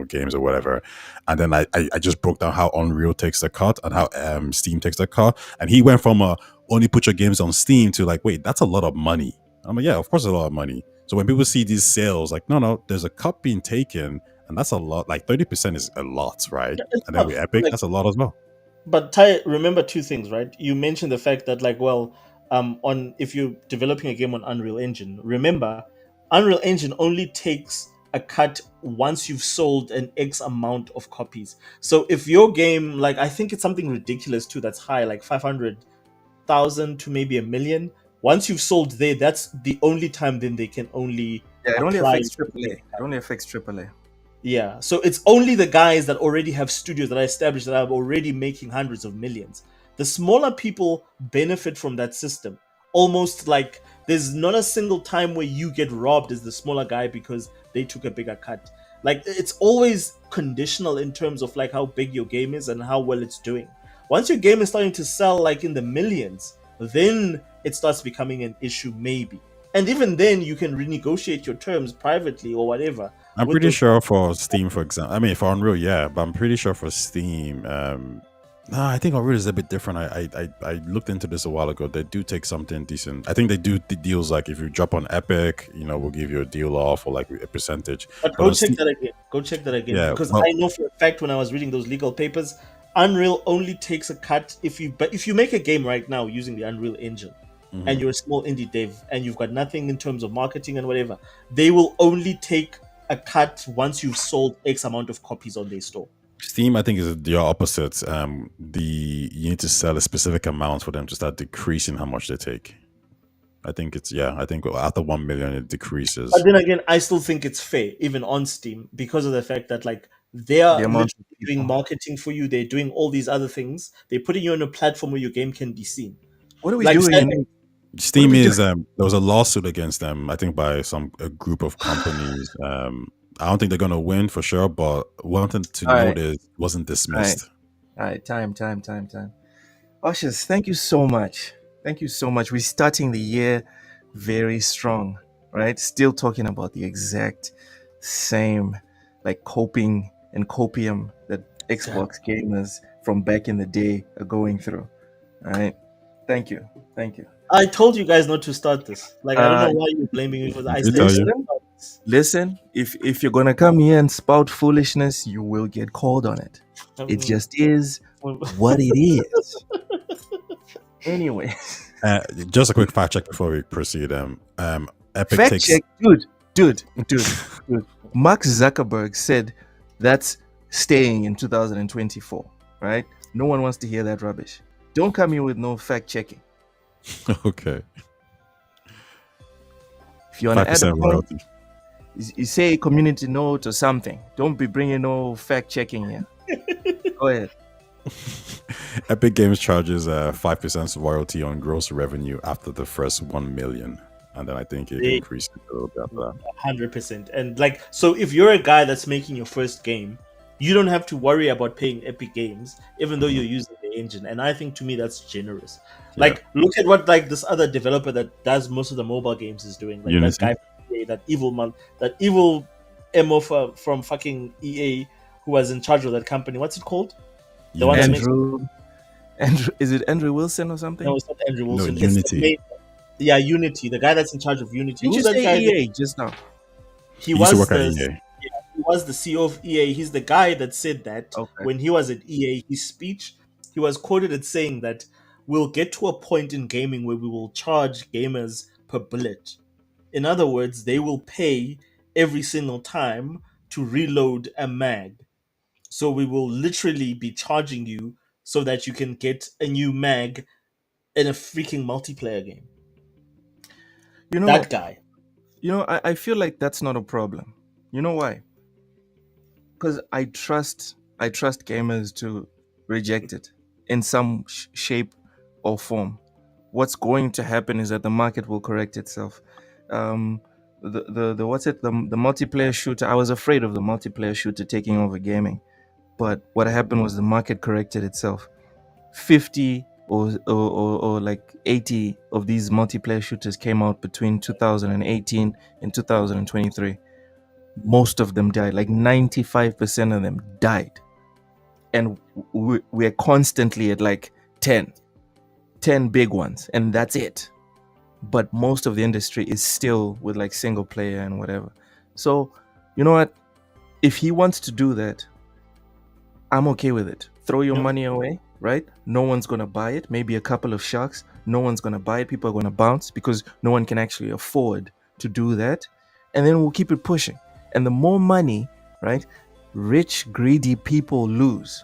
games or whatever. And then I just broke down how Unreal takes the cut and how Steam takes the cut. And he went from only put your games on Steam to like, wait, that's a lot of money. I'm like, yeah, of course it's a lot of money. So when people see these sales, like, no, there's a cut being taken. And that's a lot. Like 30% is a lot, right? And then with Epic, that's a lot as well. But Ty, remember two things, right? You mentioned the fact that, like, if you're developing a game on Unreal Engine, remember, Unreal Engine only takes a cut once you've sold an X amount of copies. So if your game, like, I think it's something ridiculous too, that's high, like 500,000 to maybe 1 million. Once you've sold there, that's the only time then they can only it only apply. affects AAA. It only affects AAA. Yeah, so it's only the guys that already have studios that are established, that are already making hundreds of millions. The smaller people benefit from that system. Almost like there's not a single time where you get robbed as the smaller guy because they took a bigger cut. Like, it's always conditional in terms of like how big your game is and how well it's doing. Once your game is starting to sell like in the millions, then it starts becoming an issue maybe. And even then you can renegotiate your terms privately or whatever. I'm pretty sure for Steam, for example, I mean for Unreal, yeah, but I'm pretty sure for Steam, no, I think Unreal is a bit different. I looked into this a while ago. They do take something decent. I think they do the deals like if you drop on Epic, we'll give you a deal off or like a percentage. But go check that again. Go check that again. Yeah, because I know for a fact when I was reading those legal papers, Unreal only takes a cut if you make a game right now using the Unreal Engine, and you're a small indie dev and you've got nothing in terms of marketing and whatever, they will only take a cut once you've sold X amount of copies on their store. Steam, I think, is the opposite. You need to sell a specific amount for them to start decreasing how much they take. I think I think after 1 million it decreases. But then again, I still think it's fair, even on Steam, because of the fact that like they are The amount literally doing marketing for you. They're doing all these other things. They're putting you on a platform where your game can be seen. What are we Like, doing? Steam is there was a lawsuit against them, I think, by a group of companies. I don't think they're gonna win for sure, but one thing to note is it wasn't dismissed. All right, time. Ushers, thank you so much. Thank you so much. We're starting the year very strong, right? Still talking about the exact same, like coping and copium that Xbox gamers from back in the day are going through. All right. Thank you. I told you guys not to start this. Like, I don't know why you're blaming me for that. I Did said, tell you? Listen, if you're gonna come here and spout foolishness, you will get called on it. It just is what it is. Anyway, just a quick fact check before we proceed. Epic fact takes check, dude. Mark Zuckerberg said that's staying in 2024, right? No one wants to hear that rubbish. Don't come here with no fact checking. okay. If you want to add a 5% point, royalty. you say community note or something. Don't be bringing no fact checking here. Go ahead. Epic Games charges 5% royalty on gross revenue after the first 1 million, and then I think it increases a little bit after that. 100%. And like, so if you're a guy that's making your first game, you don't have to worry about paying Epic Games, even though you're using the engine. And I think, to me, that's generous. Like, look at what like this other developer that does most of the mobile games is doing. Like Unity. that guy, that evil MO from fucking EA, who was in charge of that company. What's it called? The one that makes Andrew, is it Andrew Wilson or something? No, it's not Andrew Wilson. No, It's Unity. Unity. The guy that's in charge of Unity. Did Who's you that say guy? EA just now? He used to was work at the EA. he was the CEO of EA. He's the guy that said that Okay. when he was at EA, his speech, he was quoted as saying that we'll get to a point in gaming where we will charge gamers per bullet. In other words, they will pay every single time to reload a mag. So we will literally be charging you so that you can get a new mag in a freaking multiplayer game. You know That guy. I feel like that's not a problem. You know why? Because I trust gamers to reject it in some shape or form. What's going to happen is that the market will correct itself. The multiplayer shooter. I was afraid of the multiplayer shooter taking over gaming, but what happened was the market corrected itself. 50 or like 80 of these multiplayer shooters came out between 2018 and 2023. Most of them died, like 95% of them died. And we're constantly at like 10 big ones, and that's it. But most of the industry is still with like single player and whatever. So, you know what? If he wants to do that, I'm okay with it. Throw your money away, right? No one's going to buy it. Maybe a couple of sharks. No one's going to buy it. People are going to bounce because no one can actually afford to do that. And then we'll keep it pushing. And the more money, right, rich, greedy people lose,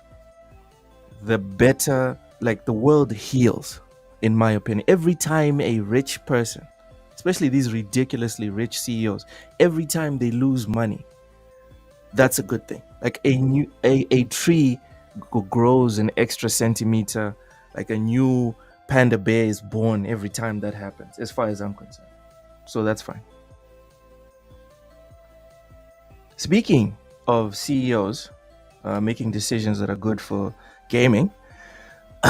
the better, like, the world heals, in my opinion. Every time a rich person, especially these ridiculously rich CEOs, every time they lose money, that's a good thing. Like a tree grows an extra centimeter, like a new panda bear is born every time that happens, as far as I'm concerned. So that's fine. Speaking of CEOs making decisions that are good for gaming,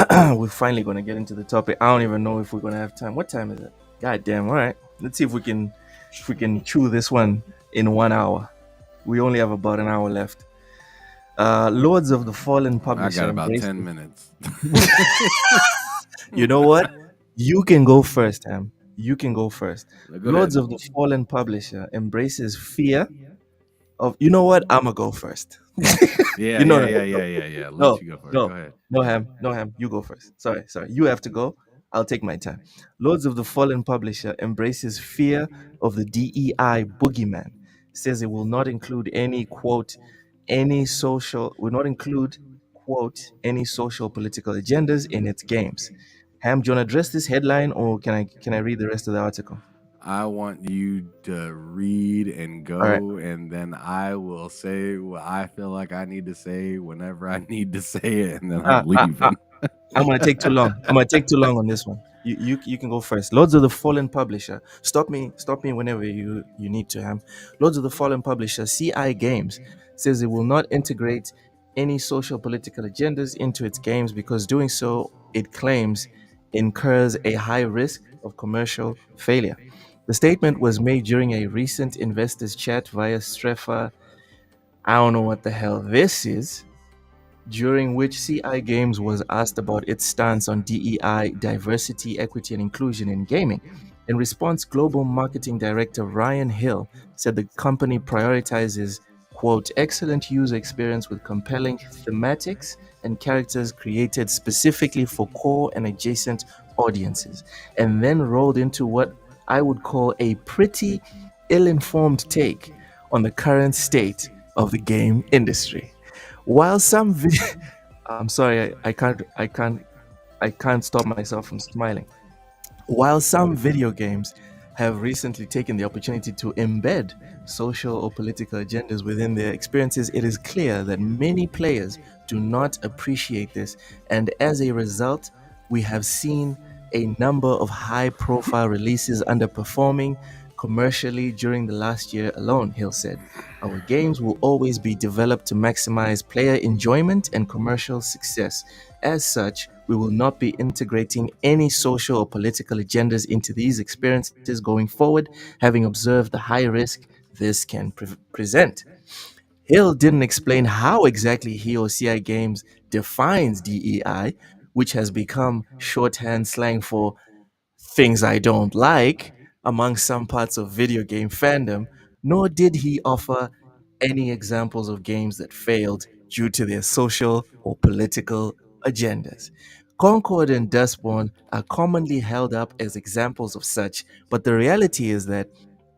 we're finally going to get into the topic. I don't even know if we're going to have time. What time is it? God damn. All right. Let's see if we can chew this one in 1 hour. We only have about an hour left. Lords of the Fallen publisher. I got about 10 minutes. You know what? You can go first, Ham. You can go first. Go Lords ahead. of the Fallen publisher embraces fear of, you know what? I'm gonna go first. Yeah, You know yeah, that. yeah, yeah, yeah, yeah. Let No, you go first. Go no, ahead. no, Ham, no, Ham. You go first. Sorry, sorry. You have to go. I'll take my time. Lords of the Fallen publisher embraces fear of the DEI boogeyman. Says it will not include any quote, any social, will not include quote, any social political agendas in its games. Ham, do you want to address this headline, or can I read the rest of the article? I want you to read and All right. go, and then I will say what I feel like I need to say whenever I need to say it, and then I'm Ah, ah, ah. leaving. I'm gonna take too long. I'm gonna take too long on this one. You can go first. Lords of the Fallen publisher. Stop me whenever you need to. Ham. Lords of the Fallen publisher CI Games says it will not integrate any social political agendas into its games because doing so, it claims, incurs a high risk of commercial failure. The statement was made during a recent investors chat via Strefa. I don't know what the hell this is, during which CI Games was asked about its stance on DEI, diversity, equity, and inclusion in gaming. In response, Global Marketing Director Ryan Hill said the company prioritizes, quote, excellent user experience with compelling thematics and characters created specifically for core and adjacent audiences, and then rolled into what I would call a pretty ill informed take on the current state of the game industry. While some I'm sorry, I can't stop myself from smiling. While some video games have recently taken the opportunity to embed social or political agendas within their experiences, it is clear that many players do not appreciate this, and as a result, we have seen a number of high profile releases underperforming commercially during the last year alone, Hill said. Our games will always be developed to maximize player enjoyment and commercial success. As such, we will not be integrating any social or political agendas into these experiences going forward, having observed the high risk this can present. Hill didn't explain how exactly he or CI Games defines DEI, which has become shorthand slang for things I don't like among some parts of video game fandom, nor did he offer any examples of games that failed due to their social or political agendas. Concord and Dustborn are commonly held up as examples of such, but the reality is that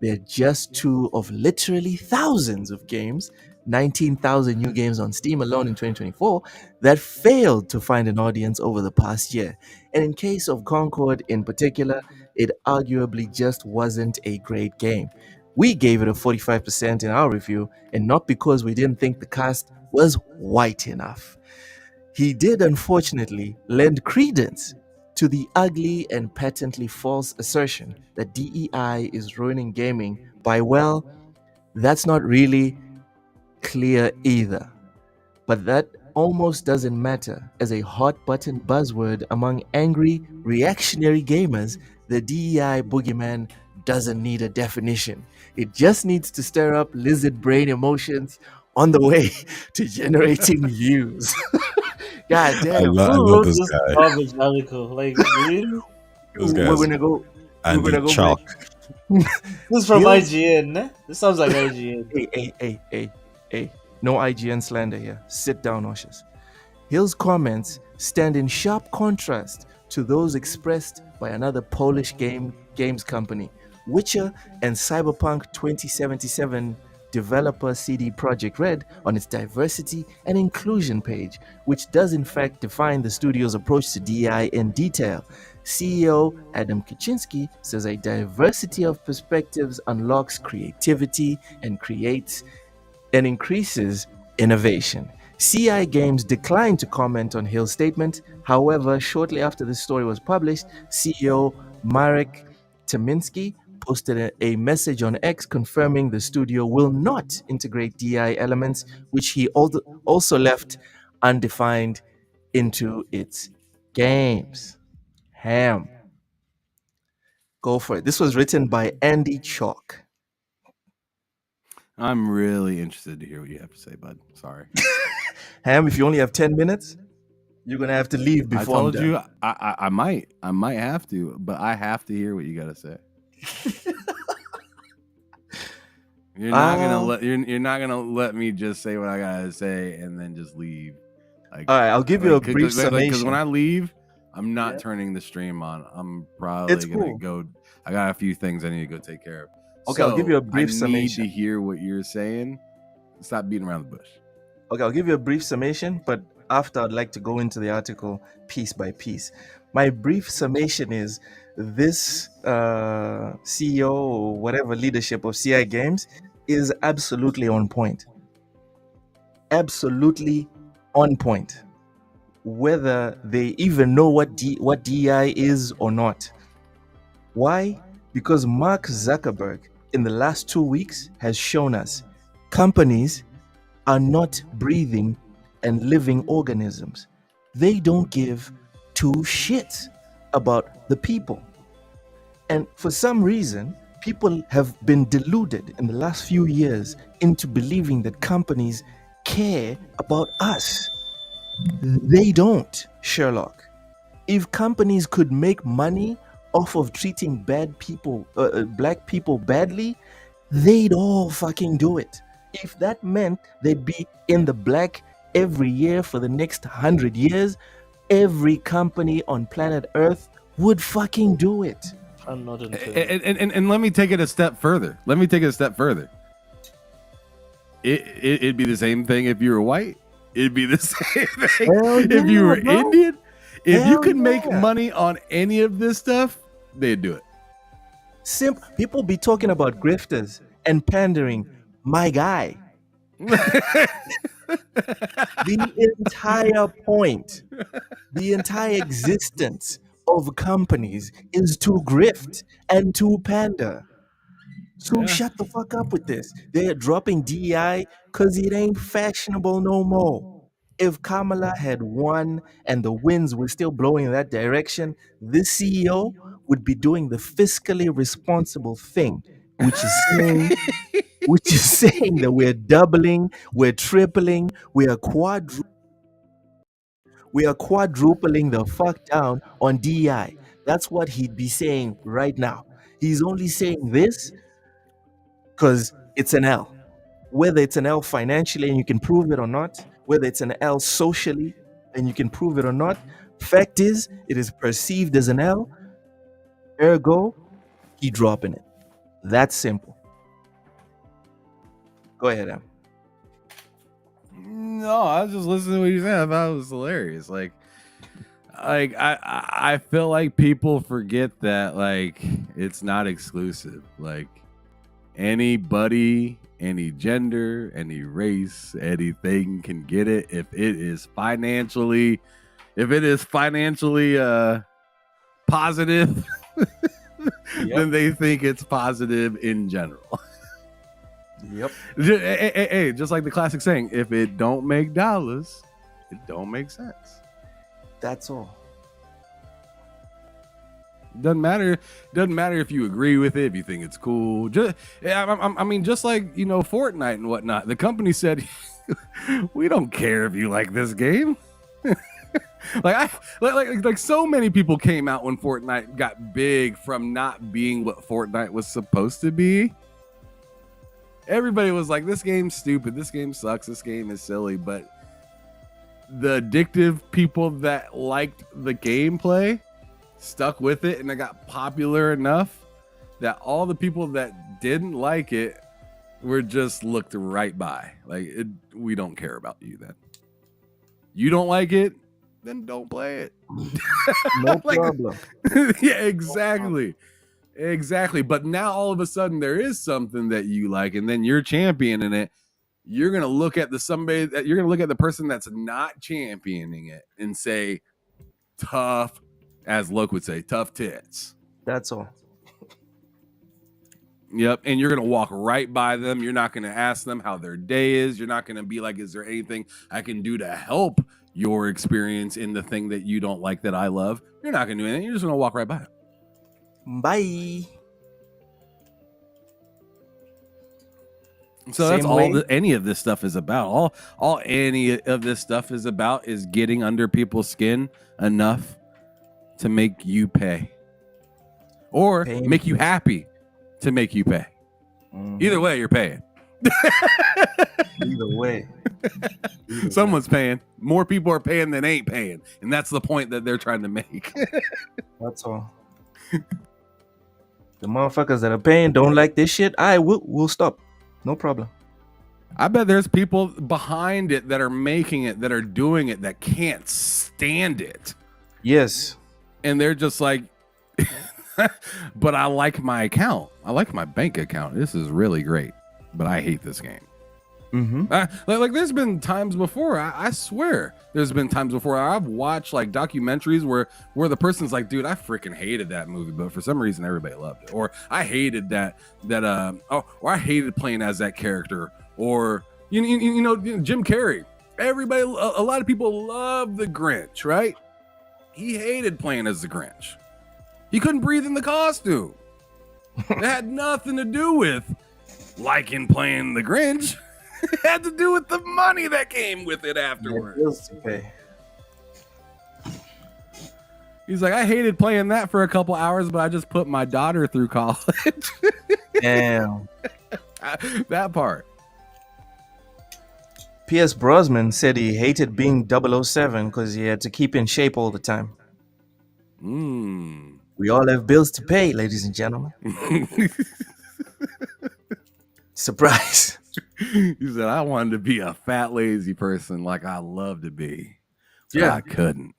they're just two of literally thousands of games, 19,000 new games on Steam alone in 2024, that failed to find an audience over the past year. And in case of Concord in particular, it arguably just wasn't a great game. We gave it a 45% in our review, and not because we didn't think the cast was white enough. He did unfortunately lend credence to the ugly and patently false assertion that DEI is ruining gaming by, well, that's not really clear either. But that almost doesn't matter. As a hot button buzzword among angry, reactionary gamers, the DEI boogeyman doesn't need a definition. It just needs to stir up lizard brain emotions on the way to generating views. God damn. I Who love wrote this this guy. garbage article? Like, really? This We're guy's gonna go. We're Andy gonna go Chalk. This is from Hills- IGN, eh? This sounds like IGN. Hey. No IGN slander here. Sit down, Oshers. Hill's comments stand in sharp contrast to those expressed by another Polish games company, Witcher and Cyberpunk 2077 developer CD Projekt Red, on its diversity and inclusion page, which does in fact define the studio's approach to DEI in detail. CEO Adam Kaczynski says a diversity of perspectives unlocks creativity and increases innovation. CI Games declined to comment on Hill's statement. However, shortly after the story was published, CEO Marek Taminsky posted a message on X confirming the studio will not integrate DI elements, which he also left undefined, into its games. Ham. Go for it. This was written by Andy Chalk. I'm really interested to hear what you have to say, bud. Sorry. Ham, if you only have 10 minutes, you're going to have to leave I before I'm told done. you I might have to, but I have to hear what you got to say. You're not gonna let me just say what I gotta say and then just leave. Like, all right, I'll give you a brief because summation. when I leave, I'm not turning the stream on. I'm probably It's gonna cool. go. I got a few things I need to go take care of. Okay, I'll give you a So brief I summation. need to hear what you're saying. Stop beating around the bush. Okay, I'll give you a brief summation, but after I'd like to go into the article piece by piece. My brief summation is this CEO or whatever leadership of CI Games is absolutely on point. Absolutely on point. Whether they even know what DEI is or not. Why? Because Mark Zuckerberg in the last 2 weeks has shown us companies are not breathing and living organisms. They don't give two shits about the people. And for some reason, people have been deluded in the last few years into believing that companies care about us. They don't, Sherlock. If companies could make money off of treating black people badly, they'd all fucking do it. If that meant they'd be in the black every year for the next 100 years, every company on planet Earth would fucking do it. I'm not in favor. And let me take it a step further. It'd be the same thing if you were white. It'd be the same thing if you were Indian. If you could make money on any of this stuff, they'd do it. People be talking about grifters and pandering. My guy. The entire point, the entire existence of companies is to grift and to pander. So shut the fuck up with this. They're dropping DEI because it ain't fashionable no more. If Kamala had won and the winds were still blowing in that direction, this CEO would be doing the fiscally responsible thing, which is saying that we're doubling, we're tripling, we are quadrupling the fuck down on DEI. That's what he'd be saying right now. He's only saying this because it's an L. Whether it's an L financially and you can prove it or not, whether it's an L socially and you can prove it or not, fact is, it is perceived as an L. Ergo, he dropping it. That's simple. Go ahead, Em. No, I was just listening to what you said. I thought it was hilarious. Like I feel like people forget that like it's not exclusive. Like anybody, any gender, any race, anything can get it if it is financially positive. Then they think it's positive in general. Yep. Hey, just like the classic saying, if it don't make dollars, it don't make sense. That's all. Doesn't matter if you agree with it, if you think it's cool. I mean, just like, Fortnite and whatnot. The company said, we don't care if you like this game. like so many people came out when Fortnite got big from not being what Fortnite was supposed to be. Everybody was like, this game's stupid, this game sucks, this game is silly. But the addictive people that liked the gameplay stuck with it, and it got popular enough that all the people that didn't like it were just looked right by. Like, we don't care about you then. You don't like it, then don't play it. No problem. Yeah, exactly. Exactly. But now all of a sudden there is something that you like, and then you're championing it. You're gonna look at the person that's not championing it and say, tough, as Luke would say, tough tits. That's all. Yep. And you're gonna walk right by them. You're not gonna ask them how their day is. You're not gonna be like, is there anything I can do to help your experience in the thing that you don't like that I love? You're not gonna do anything. You're just gonna walk right by them. Bye. So that's all any of this stuff is about. All any of this stuff is about is getting under people's skin enough to make you pay, or make you happy to make you pay. Either way, you're paying. Either way. Someone's paying. More people are paying than ain't paying. And that's the point that they're trying to make. That's all. The motherfuckers that are paying don't like this shit. We'll stop. No problem. I bet there's people behind it that are making it, that are doing it, that can't stand it. Yes. And they're just like, but I like my account. I like my bank account. This is really great. But I hate this game. Mm-hmm. Like there's been times before, I swear there's been times before I've watched like documentaries where the person's like, dude, I freaking hated that movie, but for some reason everybody loved it. Or I hated or I hated playing as that character. Or you know Jim Carrey. Everybody, a lot of people love the Grinch, right? He hated playing as the Grinch. He couldn't breathe in the costume. It had nothing to do with liking playing the Grinch. It had to do with the money that came with it afterwards. Bills to pay. He's like, I hated playing that for a couple hours, but I just put my daughter through college. Damn. That part. Pierce Brosnan said he hated being 007 because he had to keep in shape all the time. We all have bills to pay, ladies and gentlemen. Surprise. He said, I wanted to be a fat, lazy person like I love to be. But Yeah. I couldn't.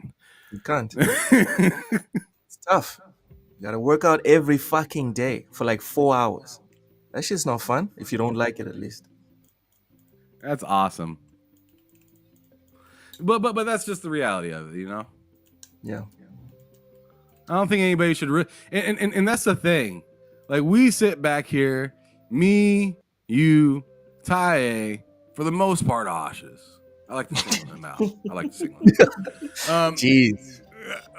You can't. It's tough. You gotta work out every fucking day for like 4 hours. That shit's not fun if you don't like it, at least. That's awesome. But that's just the reality of it, you know? Yeah. I don't think anybody should and that's the thing. Like we sit back here, me, you, Tae, for the most part, Oshes. I like to sing them out. I like to sing them. Jeez.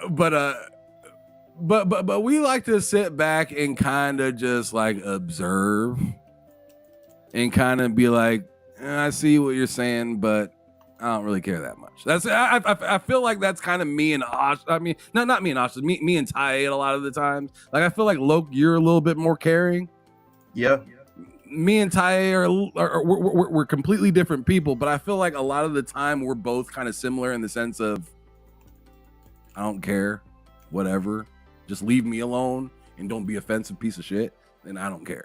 But we like to sit back and kind of just like observe and kind of be like, I see what you're saying, but I don't really care that much. That's I feel like that's kind of me and Osh. I mean, not me and Osh, me and Ty a lot of the times. Like I feel like Loke, you're a little bit more caring. Yeah. Me and Ty we're completely different people, but I feel like a lot of the time we're both kind of similar in the sense of I don't care, whatever. Just leave me alone and don't be offensive piece of shit, and I don't care.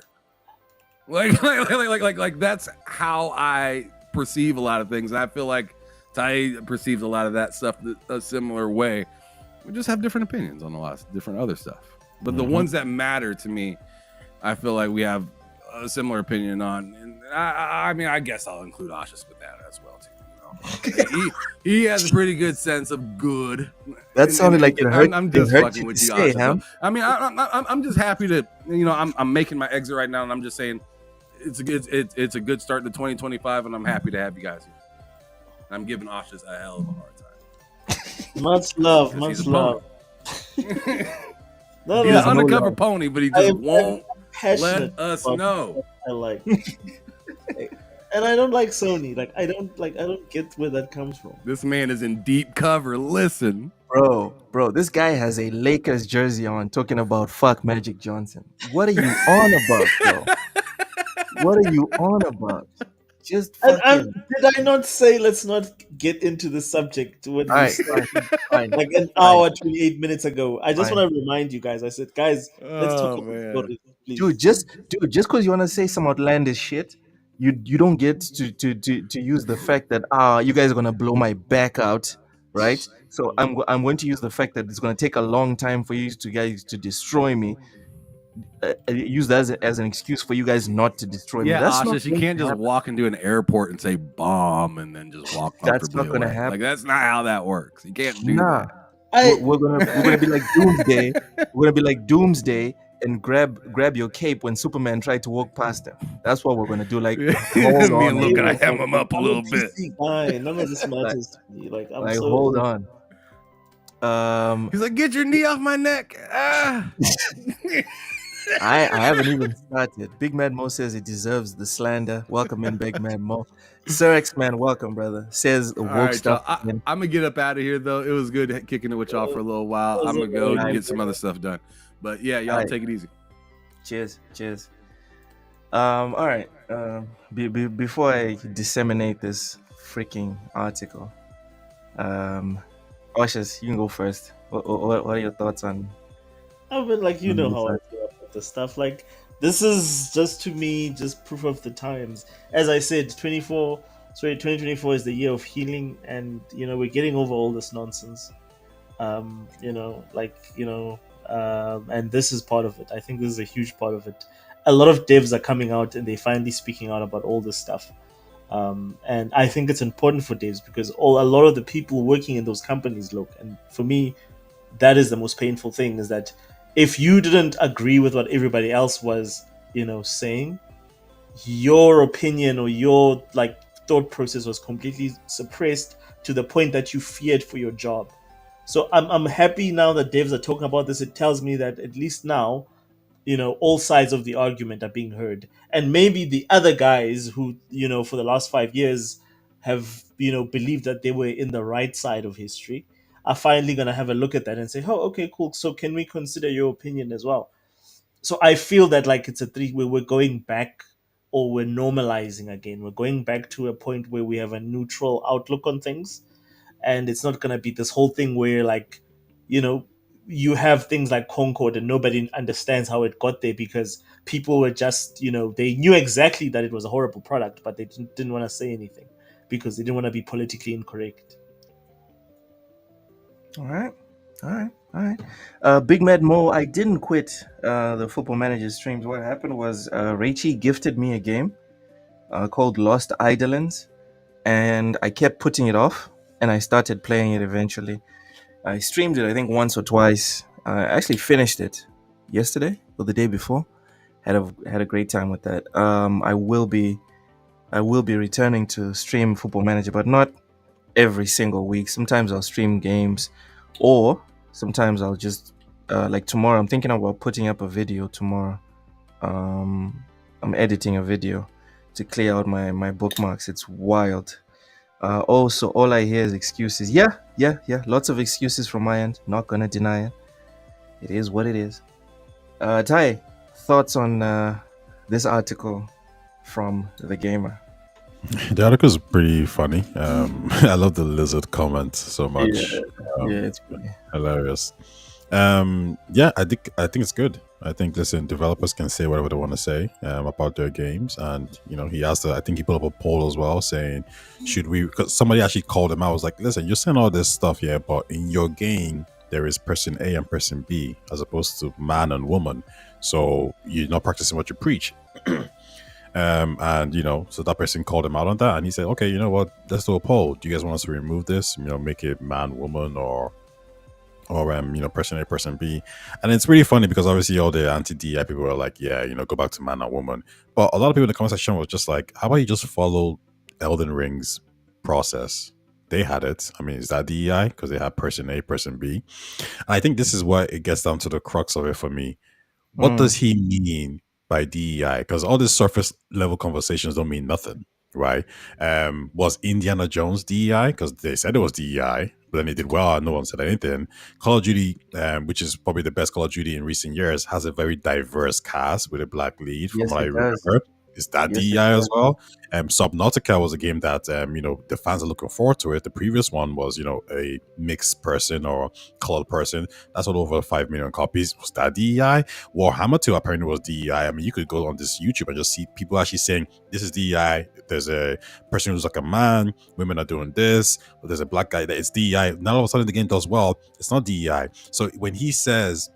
Like that's how I perceive a lot of things. And I feel like Ty perceives a lot of that stuff a similar way. We just have different opinions on a lot of different other stuff. But the ones that matter to me, I feel like we have a similar opinion on. And I mean, I guess I'll include Oshus with that as well, too. You know? he has a pretty good sense of good. That sounded like it hurt. I'm just hurt fucking you with to you, say, Oshus. huh? I mean, I'm just happy to, you know, I'm making my exit right now, and I'm just saying, it's a good start to 2025, and I'm happy to have you guys here. I'm giving Oshus a hell of a hard time. Much love. He's No, He's an undercover pony, but he just won't passionate let us about know. what I like. And I don't like Sony. I don't get where that comes from. This man is in deep cover. Listen, Bro, this guy has a Lakers jersey on talking about fuck Magic Johnson. What are you on about, bro? What are you on about? Just fucking... Did I not say let's not get into the subject when we started Fine. like an hour, 28 minutes ago? I just want to remind you guys. I said, guys, let's talk about this, please. Dude, just because you want to say some outlandish shit, you don't get to use the fact that you guys are gonna blow my back out, right? So I'm going to use the fact that it's gonna take a long time for you guys to destroy me. Use that as an excuse for you guys not to destroy me. yeah, That's Oshus, you can't just walk into an airport and say bomb and then just walk That's comfortably not gonna away. happen. Like that's not how that works. You can't do Nah. that. We're gonna be like Doomsday. We're gonna be like Doomsday and grab your cape when Superman tried to walk past him. That's what we're gonna do. Like, hold Me on, and Luke gotta hem him up a I'm little bit. PC guy. None of this matters to me. Like, I'm so hold on. He's like, get your knee off my neck. Ah. I haven't even started. Big Mad Mo says he deserves the slander. Welcome in, Big Mad Mo. Sir X Man, welcome, brother. Says the woke All right, stuff. I'm gonna get up out of here though. It was good kicking it with y'all for a little while. I'm gonna go get some other stuff done. But yeah, y'all All right. take it easy. Cheers. All right. Before I disseminate this freaking article, um, Oshas, you can go first. What are your thoughts I mean, like, you on know this how I article? feel about this stuff. Like, this is just, to me, just proof of the times. As I said, 2024 is the year of healing, and we're getting over all this nonsense. And this is part of it. I think this is a huge part of it. A lot of devs are coming out and they finally speaking out about all this stuff. And I think it's important for devs because a lot of the people working in those companies look, and for me, that is the most painful thing, is that if you didn't agree with what everybody else was saying, your opinion or your thought process was completely suppressed to the point that you feared for your job. So I'm happy now that devs are talking about this. It tells me that at least now, all sides of the argument are being heard, and maybe the other guys who for the last 5 years have believed that they were in the right side of history are finally going to have a look at that and say, oh, okay, cool, so can we consider your opinion as well? So I feel that like it's a three where we're going back, or we're normalizing again. We're going back to a point where we have a neutral outlook on things, and it's not going to be this whole thing where you know you have things like Concord and nobody understands how it got there because people were just they knew exactly that it was a horrible product, but they didn't want to say anything because they didn't want to be politically incorrect. All right, all right, all right. Big Mad Mo, I didn't quit the Football Manager streams. What happened was Raichi gifted me a game called Lost Idolins, and I kept putting it off, and I started playing it eventually. I streamed it, I think, once or twice. I actually finished it yesterday or the day before. Had a great time with that. I will be returning to stream Football Manager, but not every single week. Sometimes I'll stream games, or sometimes I'll just like tomorrow. I'm thinking about putting up a video tomorrow. Um, I'm editing a video to clear out my bookmarks. It's wild. Also, all I hear is excuses. Yeah, yeah, yeah. Lots of excuses from my end. Not gonna deny it. It is what it is. Ty, thoughts on this article from the gamer? The article is pretty funny. I love the lizard comment so Yeah, much. yeah, Um, it's funny. Hilarious. Yeah, I think it's good. I think, listen, developers can say whatever they want to say about their games, and he asked. I think he put up a poll as well saying, should we? Because somebody actually called him out. I was like, listen, you're saying all this stuff, yeah, but in your game there is person A and person B as opposed to man and woman. So you're not practicing what you preach. And so that person called him out on that, and he said, okay, you know what? Let's do a poll. Do you guys want us to remove this? Make it man, woman, or person A, person B. And it's really funny because obviously all the anti-DI people are like, yeah, go back to man and woman. But a lot of people in the comment section was just like, how about you just follow Elden Ring's process? They had it. I mean, is that DEI? Because they had person A, person B. And I think this is what it gets down to the crux of it for me. What does Mm, he mean by DEI? Because all these surface level conversations don't mean nothing, right? Was Indiana Jones DEI? Because they said it was DEI, but then it did well and no one said anything. Call of Duty, which is probably the best Call of Duty in recent years, has a very diverse cast with a black lead, from yes, what I it does. remember. Is that Yes, it DEI as does. well? Subnautica was a game that the fans are looking forward to it. The previous one was a mixed person or colored person. That's all over 5 million copies. Was that DEI? Warhammer 2 apparently was DEI. I mean, you could go on this YouTube and just see people actually saying this is DEI. There's a person who's like a man. Women are doing this. But there's a black guy that it's DEI. Now all of a sudden the game does well. It's not DEI. So when he says,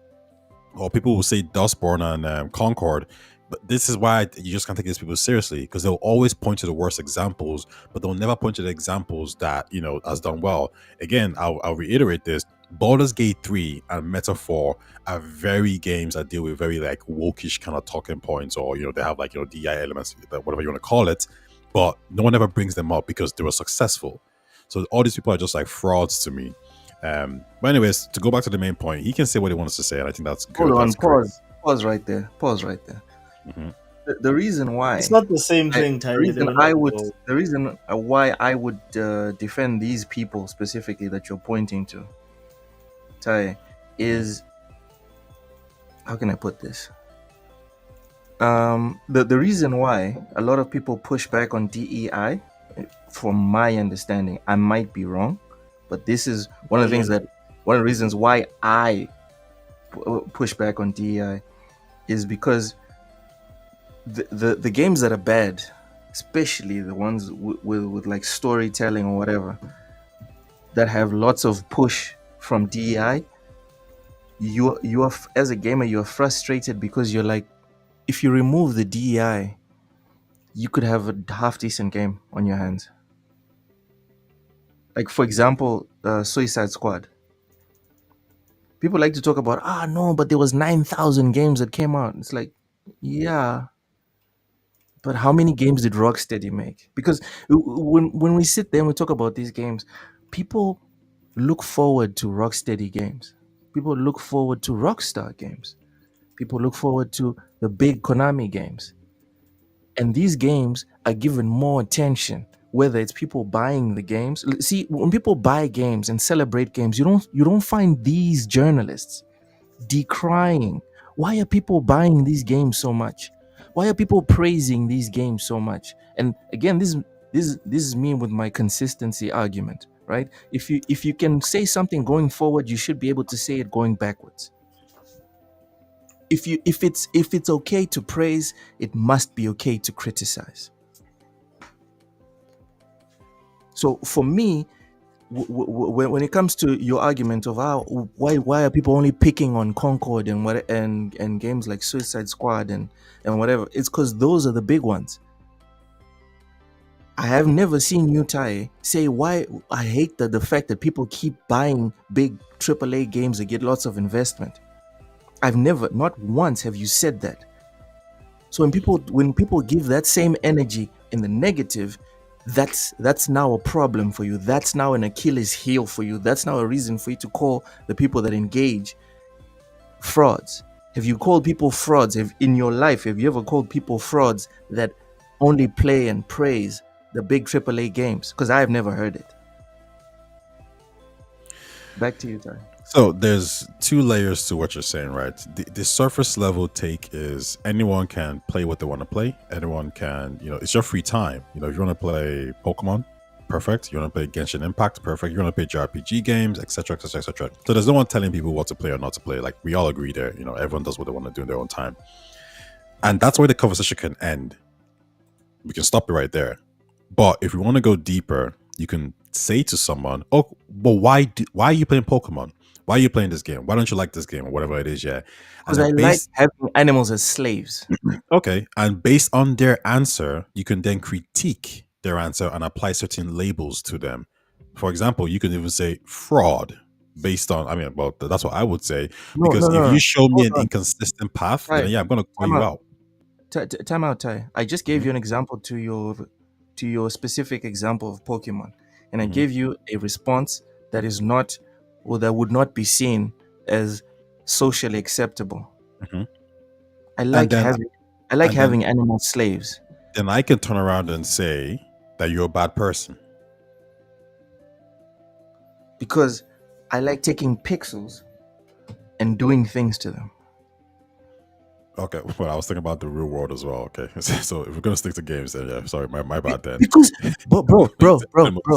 or people will say Dustborn and Concord. But this is why you just can't take these people seriously, because they'll always point to the worst examples, but they'll never point to the examples that has done well. Again, I'll reiterate this: Baldur's Gate 3 and Metaphor are very games that deal with very like wokish kind of talking points, or they have like DI elements, whatever you want to call it, but no one ever brings them up because they were successful. So all these people are just like frauds to me. But anyways, to go back to the main point, he can say what he wants to say, and I think that's Hold good. on, That's great. pause right there. Pause right there. Hmm. The reason It's why not the same thing, the Tyler. They reason were I not would involved. the reason why I would defend these people specifically that you're pointing to, Tai, is, how can I put this? The reason why a lot of people push back on DEI, from my understanding, I might be wrong, but this is one of the things that one of the reasons why I push back on DEI is because the games that are bad, especially the ones with like storytelling or whatever, that have lots of push from DEI, you are as a gamer you're frustrated because you're like, if you remove the DEI, you could have a half decent game on your hands. Like for example, Suicide Squad. People like to talk about, no, but there was 9,000 games that came out. It's like, yeah, but how many games did Rocksteady make? Because when we sit there and we talk about these games, people look forward to Rocksteady games. People look forward to Rockstar games. People look forward to the big Konami games. And these games are given more attention, whether it's people buying the games. See, when people buy games and celebrate games, you don't find these journalists decrying, why are people buying these games so much? Why are people praising these games so much? And again, this is me with my consistency argument, right? If you can say something going forward, you should be able to say it going backwards. If it's okay to praise, it must be okay to criticize. So for me, when it comes to your argument of why are people only picking on Concord and games like Suicide Squad and whatever, it's because those are the big ones. I have never seen you, Tai, say why I hate the fact that people keep buying big AAA games that get lots of investment. I've never, not once have you said that. So when people give that same energy in the negative, that's now a problem for you. That's now an Achilles heel for you. That's now a reason for you to call the people that engage frauds. Have you called people frauds? In your life, have you ever called people frauds that only play and praise the big AAA games? Because I have never heard it. Back to you, Ty. So there's two layers to what you're saying, right? The surface level take is anyone can play what they want to play. Anyone can, it's your free time. If you want to play Pokemon, perfect. You want to play Genshin Impact, perfect. You want to play JRPG games, etc., etc., etc. So there's no one telling people what to play or not to play. Like, we all agree there. Everyone does what they want to do in their own time, and that's where the conversation can end. We can stop it right there. But if we want to go deeper, you can say to someone, "Oh, but why are you playing Pokemon? Why are you playing this game? Why don't you like this game?" Or whatever it is, yeah. Because I like having animals as slaves. Okay. And based on their answer, you can then critique their answer and apply certain labels to them. For example, you can even say fraud based on, that's what I would say. Because if you show me an inconsistent path, then I'm going to call you out. Time out, Ty. I just gave you an example to your specific example of Pokemon. And I gave you a response that is not, or that would not be seen as socially acceptable. I like having animal slaves. Then I can turn around and say that you're a bad person. Because I like taking pixels and doing things to them. Okay, well, I was thinking about the real world as well. Okay, so if we're gonna stick to games, then yeah, sorry, my bad then. Because, bro,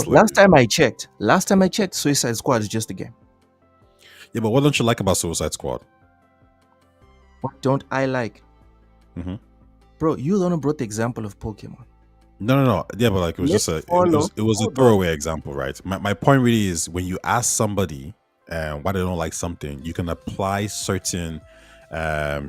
last time I checked, Suicide Squad is just a game. Yeah, but what don't you like about Suicide Squad? What don't I like? Bro, you don't brought the example of Pokemon. No. Yeah, but like it was it was a throwaway example, right? My point really is when you ask somebody why they don't like something, you can apply certain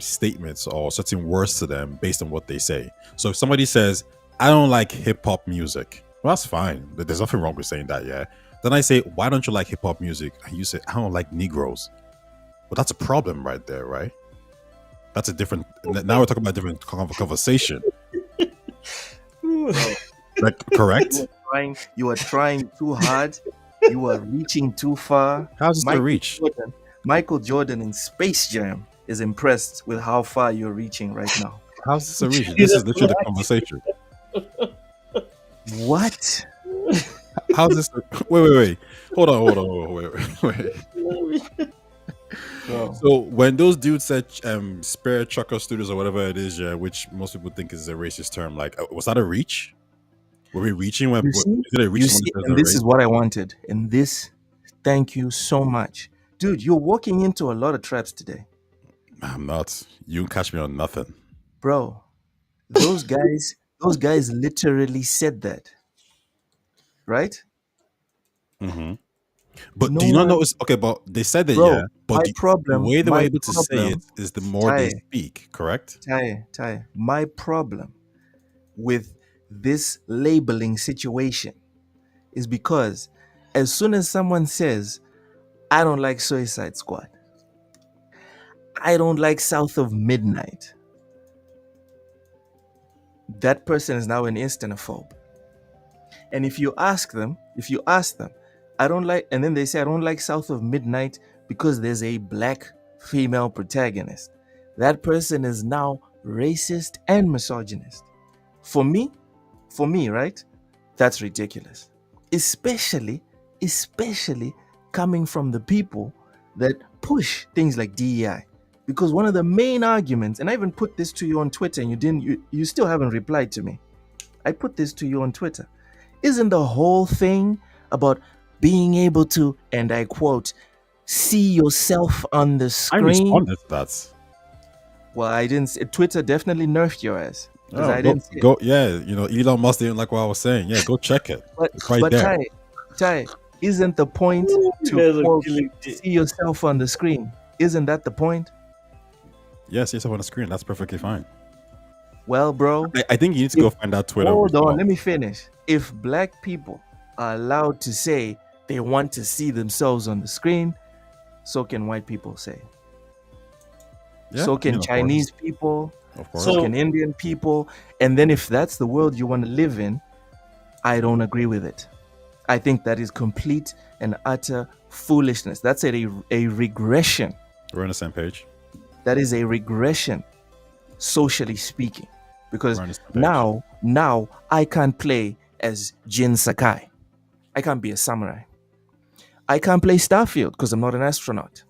statements or certain words to them based on what they say. So if somebody says, "I don't like hip hop music," well, that's fine. There's nothing wrong with saying that, yeah. Then I say, "Why don't you like hip hop music?" And you say, "I don't like Negroes." Well, that's a problem right there, right? That's a different. Now we're talking about a different conversation. Like, correct? You are trying too hard. You are reaching too far. How's this a reach? Michael Jordan in Space Jam is impressed with how far you're reaching right now. How's this a reach? This is literally the conversation. What? How's this? Wait. Hold on. Wait. bro. So when those dudes said spare trucker studios or whatever it is, yeah, which most people think is a racist term, like was that a reach? Were we reaching when You see, is it a reach you when see, it says and a this race? is what I wanted. And this, thank you so much, dude. You're walking into a lot of traps today, I'm not. You can catch me on nothing. bro. Those guys literally said that, right? Hmm. But No do you not one, notice? Okay, but they said that, bro. yeah. But the way they were My able to say it problem, is the more they Ty, speak, correct? Ty. My problem with this labeling situation is because as soon as someone says, "I don't like Suicide Squad," "I don't like South of Midnight," that person is now an instanophobe. And if you ask them, "I don't like," and then they say, "I don't like South of Midnight because there's a black female protagonist," that person is now racist and misogynist. For me, right? That's ridiculous. Especially coming from the people that push things like DEI. Because one of the main arguments, and I even put this to you on Twitter, and you still haven't replied to me. I put this to you on Twitter. Isn't the whole thing about being able to, and I quote, see yourself on the I screen? responded to that. Well, I didn't. Twitter definitely nerfed your ass because Oh, I didn't see it. go, yeah. Elon Musk didn't like what I was saying. Yeah, go check it. But It's right but there. Ty, isn't the point You to guys are quote killing me. see yourself on the screen? Isn't that the point? Yes, yes, up on the screen. That's perfectly fine. Well, bro, I think you need to go find that Twitter. hold on, response. let me finish. If black people are allowed to say they want to see themselves on the screen, so can white people say. Yeah, So can of course. Chinese people, Of course. so can Indian people. And then if that's the world you want to live in, I don't agree with it. I think that is complete and utter foolishness. That's a regression. We're on the same page. That is a regression, socially speaking. Because We're on the same page. now I can't play as Jin Sakai. I can't be a samurai. I can't play Starfield because I'm not an astronaut.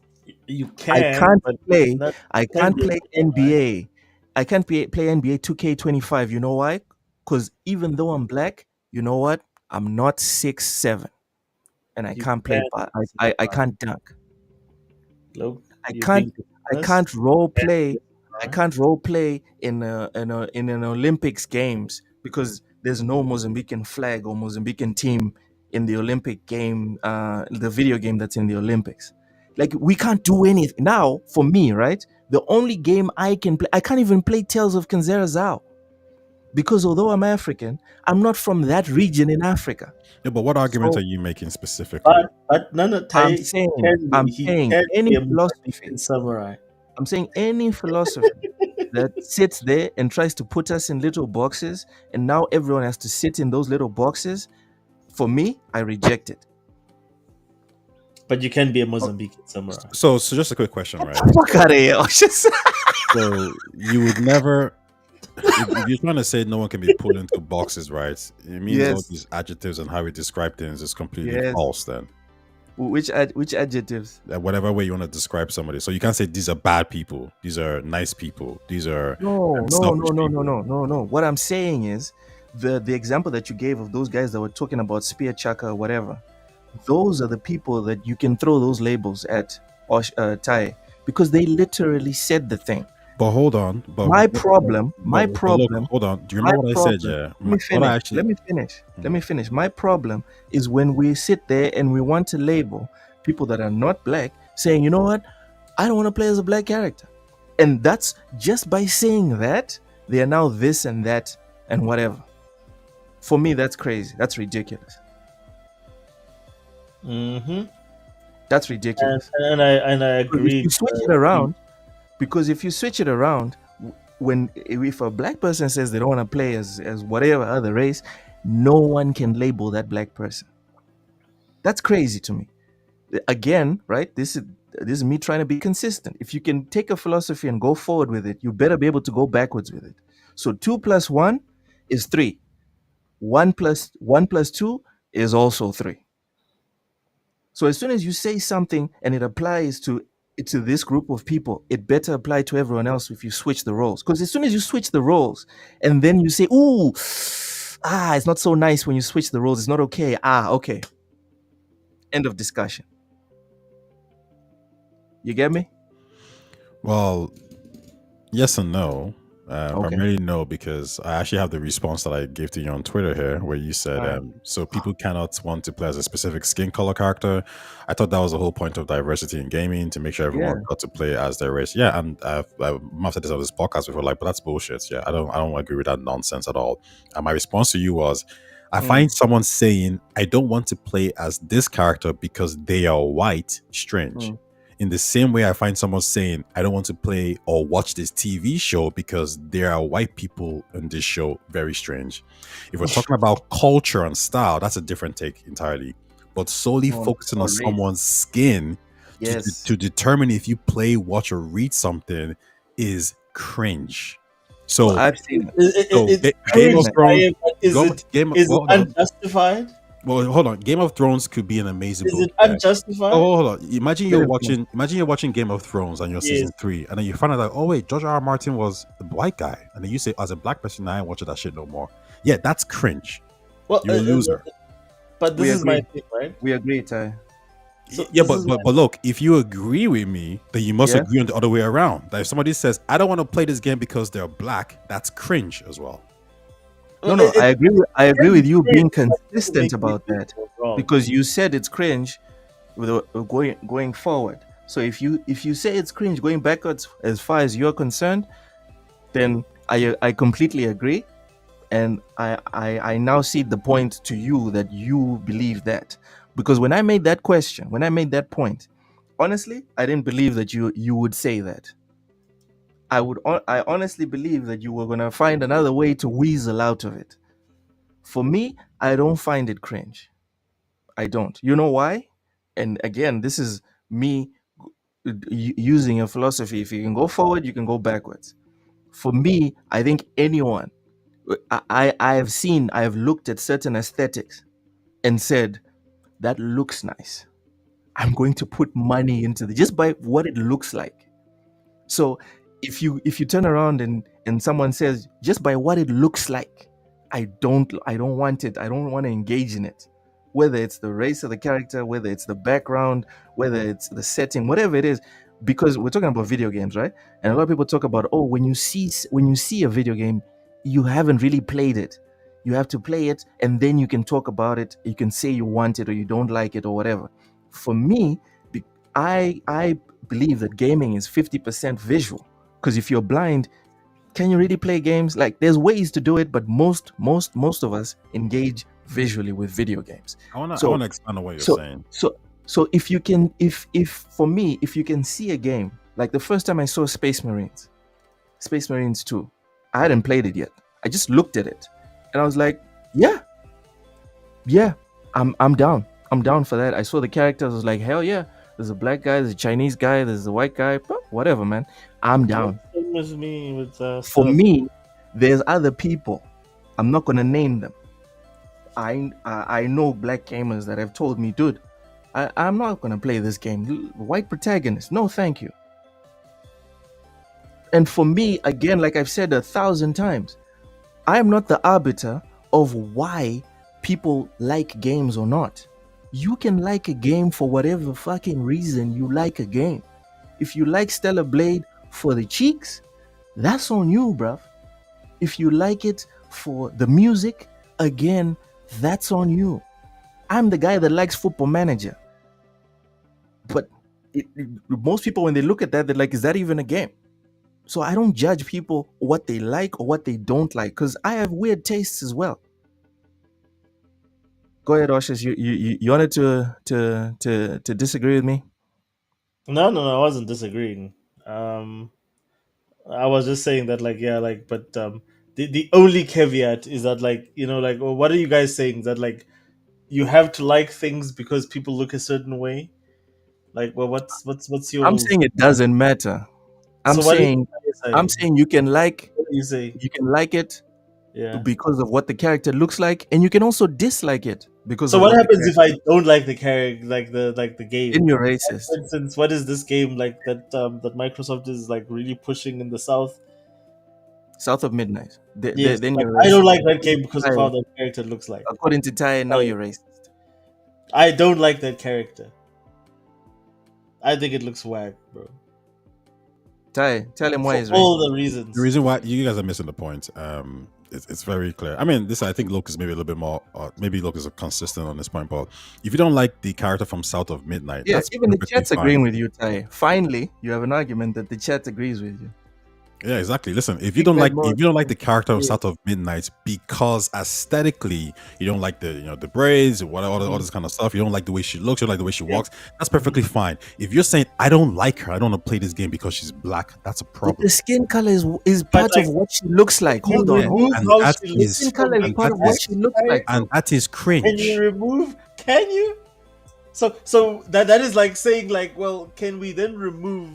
You I can. can't but play. not- I can can't be a play samurai. NBA. I can't play NBA 2K25. You know why? Because even though I'm black, you know what? I'm not 6'7", and I You can't play. can be a I samurai. can't dunk. Look, I you're can't. being I honest. can't role Can be play. a I samurai. can't role play in an Olympics games because there's no Mozambican flag or Mozambican team in the Olympic game, the video game that's in the Olympics. Like we can't do anything now. For me, right? The only game I can play, I can't even play Tales of Kanzera Zao because although I'm African, I'm not from that region in Africa. Yeah, but what argument So are you making specifically? But none of I'm Tai saying, he can any be a philosophy. Mozambican samurai. I'm saying any philosophy that sits there and tries to put us in little boxes, and now everyone has to sit in those little boxes. For me, I reject it. But you can be a Mozambican samurai. So just a quick question, right? Fuck out of here. So you would never, if you're trying to say no one can be put into boxes, right? It means all Yes. these adjectives and how we describe things is completely Yes. false. Then, Which adjectives? whatever way you want to describe somebody, so you can't say these are bad people, these are nice people, these are No. selfish people. No. What I'm saying is the example that you gave of those guys that were talking about spear chaka or whatever. Those are the people that you can throw those labels at, or Tai, because they literally said the thing. But hold on, but My problem. look, hold on. Do you remember what I said? Yeah, Let me finish. Let me finish. My problem is when we sit there and we want to label people that are not black, saying, you know what, I don't want to play as a black character, and that's just by saying that they are now this and that and whatever. For me, that's crazy. That's ridiculous. Mm-hmm. That's ridiculous. And I agree. If you switch it around, because if you switch it around, when if a black person says they don't want to play as whatever other race, no one can label that black person. That's crazy to me. Again, right? This is me trying to be consistent. If you can take a philosophy and go forward with it, you better be able to go backwards with it. So 2 + 1 is 3. 1 + 2 is also 3. So as soon as you say something and it applies to to this group of people, it better apply to everyone else if you switch the roles. Because as soon as you switch the roles and then you say, ooh, it's not so nice when you switch the roles, it's not okay. Okay. End of discussion. You get me? Well, yes and no. Okay. Primarily no, because I actually have the response that I gave to you on Twitter here, where you said, Alright. so people cannot want to play as a specific skin color character. I thought that was the whole point of diversity in gaming, to make sure everyone Yeah. got to play as their race. Yeah, and I've said this on this podcast before, like, but that's bullshit. Yeah, I don't agree with that nonsense at all. And my response to you was, I find someone saying, I don't want to play as this character because they are white, strange. In the same way, I find someone saying, I don't want to play or watch this TV show because there are white people in this show, very strange. If we're talking about culture and style, that's a different take entirely. But solely focusing on race. someone's skin Yes. to determine if you play, watch, or read something is cringe. So, Well, I've seen it. Game of Thrones, Is it unjustified? well, hold on. Game of Thrones could be an amazing Is book. it unjustified? Oh, hold on. Imagine you're watching Game of Thrones and you're Yes. season 3, and then you find out that, oh wait, George R.R. Martin was a white guy, and then you say, as a black person, I ain't watching that shit no more. Yeah, that's cringe. Well, You're a loser. But We this is my agree. thing, right? We agree, Ty. So Yeah, this is but look, if you agree with me, then you must Yeah. agree on the other way around. That if somebody says, I don't want to play this game because they're black, that's cringe as well. No, I agree. I agree with you being consistent Make about me that, wrong. because you said it's cringe with going forward. So if you say it's cringe going backwards as far as you're concerned, then I completely agree, and I now see the point to you that you believe that, because when I made that point, honestly, I didn't believe that you would say that. I honestly believe that you were gonna find another way to weasel out of it. For me, I don't find it cringe. I don't. You know why? And again, this is me using a philosophy. If you can go forward, you can go backwards. For me, I think anyone, I have looked at certain aesthetics and said, that looks nice. I'm going to put money into the just by what it looks like. So if you turn around and someone says, just by what it looks like, I don't want it. I don't want to engage in it. Whether it's the race of the character, whether it's the background, whether it's the setting, whatever it is, because we're talking about video games, right? And a lot of people talk about, oh, when you see a video game, you haven't really played it. You have to play it, and then you can talk about it. You can say you want it or you don't like it or whatever. For me, I believe that gaming is 50% visual, because if you're blind, can you really play games? Like, there's ways to do it, but most of us engage visually with video games. I want to expand on what you're saying. So if you can, if for me, if you can see a game, like the first time I saw Space Marines 2, I hadn't played it yet. I just looked at it and I was like, yeah, I'm down. I'm down for that. I saw the characters. I was like, hell yeah. There's a black guy, there's a Chinese guy, there's a white guy. Whatever, man. I'm down. Same with me with For stuff. me, there's other people. I'm not gonna name them. I know black gamers that have told me, dude, I'm not gonna play this game. White protagonist, no, thank you. And for me, again, like I've said 1,000 times, I am not the arbiter of why people like games or not. You can like a game for whatever fucking reason you like a game. If you like Stellar Blade for the cheeks, that's on you, bruv. If you like it for the music, again, that's on you. I'm the guy that likes Football Manager. But most people, when they look at that, they're like, is that even a game? So I don't judge people what they like or what they don't like, because I have weird tastes as well. Go ahead, Oshis. You wanted to disagree with me? No, I wasn't disagreeing. I was just saying that, like, yeah, like, but the only caveat is that, like, like, well, what are you guys saying? That, like, you have to like things because people look a certain way? Like, well, what's your? I'm saying it doesn't matter. I'm So what saying you can like What do you say? it Yeah. because of what the character looks like, and you can also dislike it because So of what what the happens if character. I don't like the character, like the game? Then you're Like, racist. for instance, what is this game like that Microsoft is like really pushing in the South? South of midnight. Yes, Then like, you're I don't racist. like that game because of how Ty, that character looks like. according to Ty, now you're racist. I don't like that character. I think it looks whack, bro. Ty, tell him why For he's all racist. the reasons. The reason why you guys are missing the point, it's very clear. I mean, this I think Luke is maybe a little bit more, maybe Luke is consistent on this point. But if you don't like the character from South of Midnight, Yeah, that's even the perfectly chat's fine. agreeing with you, Ty. Finally, you have an argument that the chat agrees with you. Yeah, exactly. Listen, if you Big don't man like mode. if you don't like the character of Yeah. South of Midnight because aesthetically you don't like the the braids, all this kind of stuff, you don't like the way she looks, you don't like the way she walks, that's perfectly fine. If you're saying I don't like her, I don't want to play this game because she's black, that's a But problem. the skin color is part like, of what she looks like. Hold on, You hold on. remove And how that she looks is- Skin from color is the part of that what is- she looks like. and that is Can you cringe. remove? Can you? So that is like saying like, well, can we then remove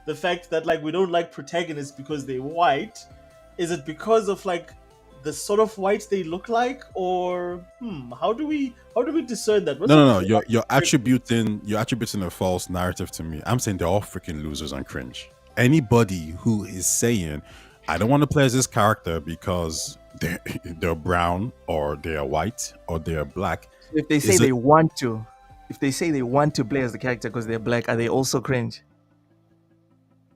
the fact that like we don't like protagonists because they're white? Is it because of like the sort of white they look like, or how do we discern that? What's No, the no, no. difference? You're attributing a false narrative to me. I'm saying they're all freaking losers and cringe. Anybody who is saying I don't want to play as this character because they're brown or they're white or they're black. So if they say Is it- they want to, play as the character because they're black, are they also cringe?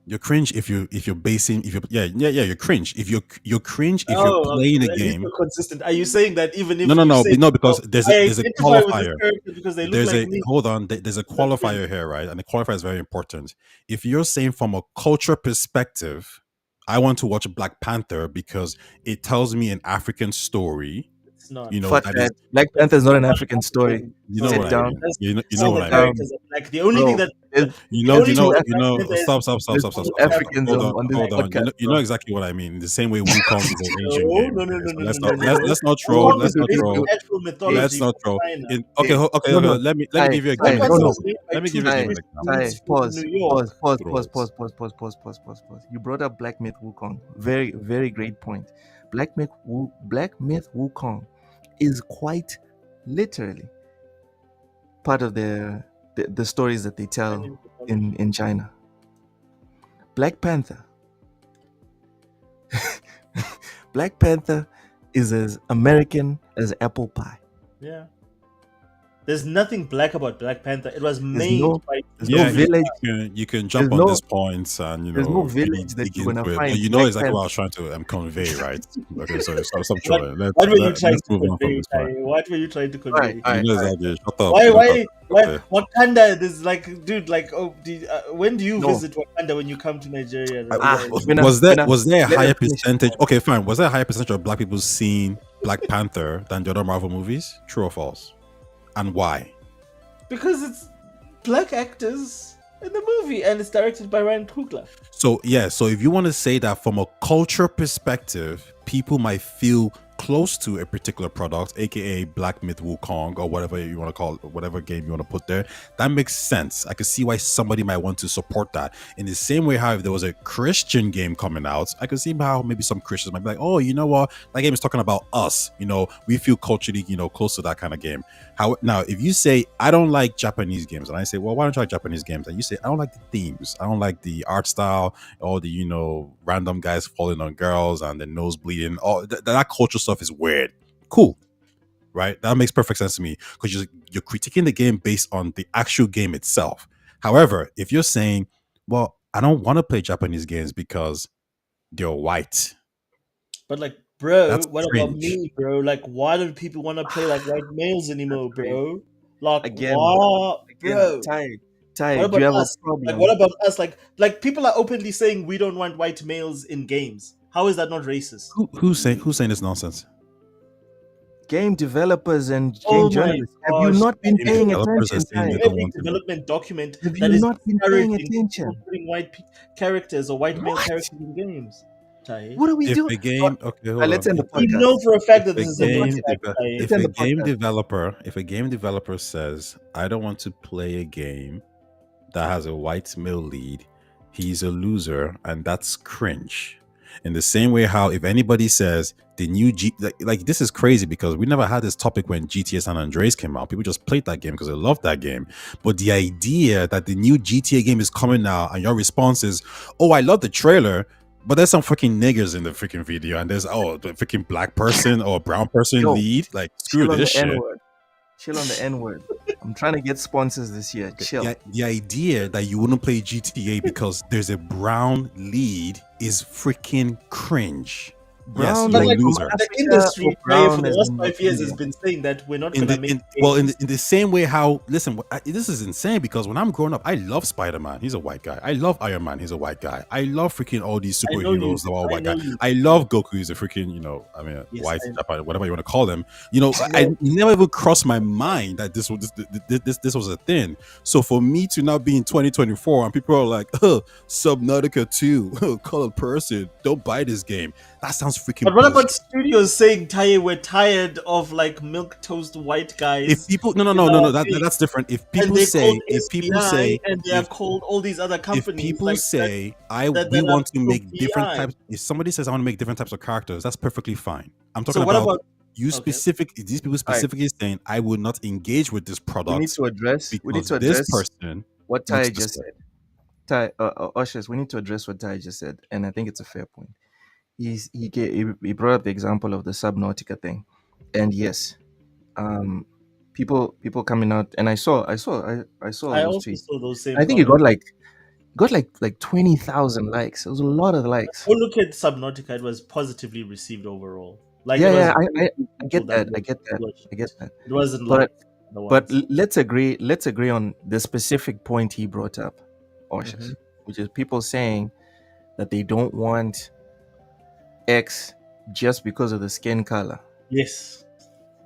You're cringe if you're basing you're cringe if you're cringe if Oh, you're playing okay. a At least game. you're consistent. Are you saying that even if No, you say, because there's a I there's a identify with this qualifier. character because they look There's like a me? hold on. There's a qualifier here, right? And the qualifier is very important. If you're saying from a culture perspective, I want to watch Black Panther because it tells me an African story. It's not. You know Fuck that that. is, Black Panther is not an African story. you know Sit what I down. mean. You know All what the I mean. characters are black. The only Bro, thing that there's- You the know, only you thing know, that you know. Black Panther is- Stop. Africans Hold on this on. podcast, You know exactly what I mean. The same way Wukong is an Asian No, game. no, Okay, no, so no, let's no, not no, let's no. let's not troll. Wukong Let's is not based troll. on actual mythology Let's not from troll. China. Okay, No, no. let me Ty, give you a Ty, game no, example. no. Let me give you a game Ty, example. Ty, pause, New York. pause. You brought up Black Myth Wukong. Very, very great point. Black Myth Wukong is quite literally part of the stories that they tell in China. Black Panther. Black Panther is as American as apple pie. Yeah. There's nothing black about Black Panther. It was made no- by There's Yeah, no village. you can jump There's on no- these points and there's no maybe village that dig you're gonna into it. find But you know Black exactly what I Panther. was trying to convey, right? Okay, so stop What, trolling. what were you trying Let's to move on from convey? this point. What were you trying to convey? Alright, You know exactly. Shut up. Why? Shut Why? up. Why? Okay. Wakanda is like, dude. Like, when do you No. visit Wakanda when you come to Nigeria? Was there a let higher me finish. percentage? Okay, fine. Was there a higher percentage of black people seeing Black Panther than the other Marvel movies? True or false? And why? Because it's black actors in the movie and it's directed by Ryan Coogler. So yeah, so if you want to say that from a culture perspective, people might feel close to a particular product, aka Black Myth Wukong or whatever you want to call it, whatever game you want to put there, that makes sense. I can see why somebody might want to support that. In the same way, how if there was a Christian game coming out, I could see how maybe some Christians might be like, oh, you know what, that game is talking about us. We feel culturally, close to that kind of game. Now, if you say I don't like Japanese games, and I say, well, why don't you like Japanese games? And you say I don't like the themes, I don't like the art style, all the random guys falling on girls and the nose bleeding, all that culture stuff is weird. Cool, right? That makes perfect sense to me because you're critiquing the game based on the actual game itself. However, if you're saying, well, I don't want to play Japanese games because they're white, But like, bro, That's what about cringe. me, bro? Like, why don't people want to play like white males anymore, bro? Like, Again, what, bro? Ty, What do you about have us? a problem? Like, what about us? Like people are openly saying we don't want white males in games. How is that not racist? Who's saying this nonsense? Game developers and game Oh my journalists, have you gosh. not been Game paying developers attention, are saying Ty? they don't Every want to. development document Have that you is not been paying discouraging attention? people putting white characters or white male What? characters in games. Tai. What are we If doing? a game, okay, hold Let's on. end the We podcast. know for a fact that If this is a a game, black deve- Tai. if end a the game podcast. developer says, I don't want to play a game that has a white male lead, he's a loser, and that's cringe. In the same way, how if anybody says the new like this is crazy because we never had this topic when GTA San Andreas came out. People just played that game because they loved that game. But the idea that the new GTA game is coming now and your response is, "Oh, I love the trailer." But there's some freaking niggers in the freaking video, and there's the freaking black person or brown person Yo, lead. Like, screw chill on this the shit. N-word. Chill on the N-word. I'm trying to get sponsors this year. Chill. The idea that you wouldn't play GTA because there's a brown lead is freaking cringe. Brown, yes, you're like, a loser. The industry, or brown for the as last in 5 years, India. has been saying that we're not In going to the, make. in the same way how listen, this is insane because when I'm growing up, I love Spider-Man. He's a white guy. I love Iron Man. He's a white guy. I love freaking all these I know you. superheroes. They're all white I know guy. you. I love Goku. He's a freaking Yes, white I know. Japan, whatever you want to call them. I never even crossed my mind that this was a thing. So for me to now be in 2024 and people are like, oh, Subnautica 2, colored person, don't buy this game. That sounds freaking. But what about bullshit. studios saying, "Taye, we're tired of like milk toast white guys"? If people no, that's different. If people say and they are called all these other companies, if people like say that we are want to make PI. different types, if somebody says I want to make different types of characters, that's perfectly fine. I'm talking So what about about you specific. These people specifically saying I will not engage with this product. We need to address this person what wants Ty to just say. said. Ty, Ushers, we need to address what Ty just said, and I think it's a fair point. He brought up the example of the Subnautica thing, and yes, people coming out, and I saw I those also tweets. saw those same. I think it comments. got like 20,000 likes. It was a lot of likes. Well, look at Subnautica; it was positively received overall. Like, Yeah, it was I get that. I get that. I get that. It wasn't But like the But ones. let's agree on the specific point he brought up, Orshas, which is people saying that they don't want X just because of the skin color. Yes,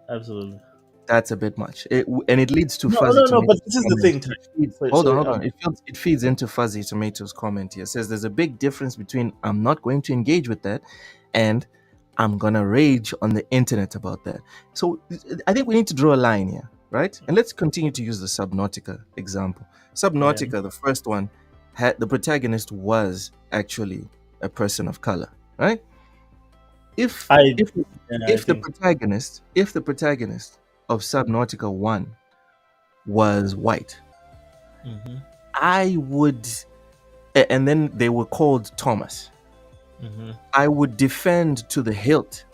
absolutely. That's a bit much, and it leads to No, Fuzzy no, no. Tomatoes. But this is the thing. It feeds- Sorry, hold sorry, on. It feeds into Fuzzy Tomatoes' comment here. It says there's a big difference between I'm not going to engage with that and I'm gonna rage on the internet about that. So I think we need to draw a line here, right? And let's continue to use the Subnautica example. Subnautica, the first one, had the protagonist was actually a person of color, right? If the protagonist of Subnautica 1 was white, I would, and then they were called Thomas. I would defend to the hilt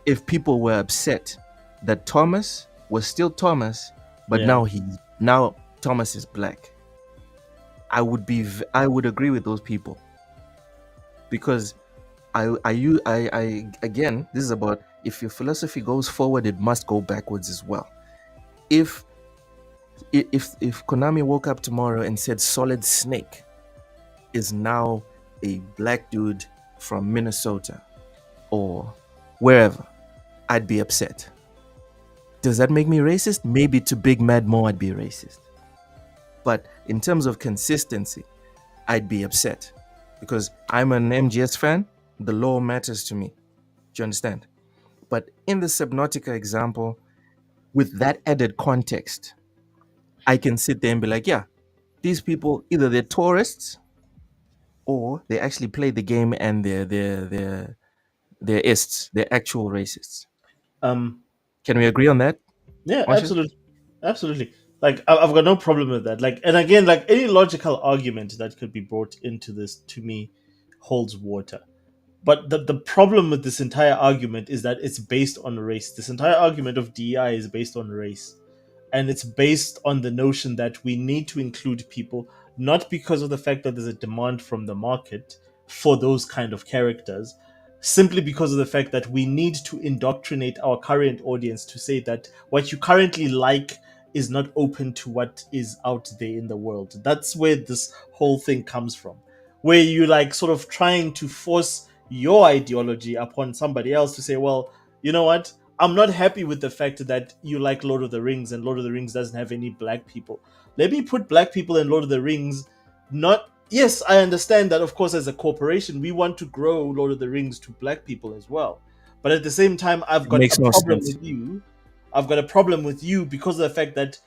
if people were upset that Thomas was still Thomas, but now Thomas is black. I would agree with those people because I again, this is about if your philosophy goes forward, it must go backwards as well. If Konami woke up tomorrow and said Solid Snake is now a black dude from Minnesota or wherever, I'd be upset. Does that make me racist? Maybe to Big Mad Mo I'd be racist. But in terms of consistency, I'd be upset because I'm an MGS fan. The law matters to me. Do you understand? But in the Subnautica example, with that added context, I can sit there and be like, yeah, these people, either they're tourists or they actually play the game and they're ists, they're actual racists. Can we agree on that? Yeah, Marshall? absolutely. Like, I've got no problem with that. Like, and again, like any logical argument that could be brought into this to me holds water. But the problem with this entire argument is that it's based on race. This entire argument of DEI is based on race. And it's based on the notion that we need to include people, not because of the fact that there's a demand from the market for those kind of characters, simply because of the fact that we need to indoctrinate our current audience to say that what you currently like is not open to what is out there in the world. That's where this whole thing comes from, where you like sort of trying to force your ideology upon somebody else to say, well, you know what? I'm not happy with the fact that you like Lord of the Rings and Lord of the Rings doesn't have any black people. Let me put black people in Lord of the Rings. Yes, I understand that, of course, as a corporation, we want to grow Lord of the Rings to black people as well. But at the same time, I've got a problem with you. I've got a problem with you because of the fact that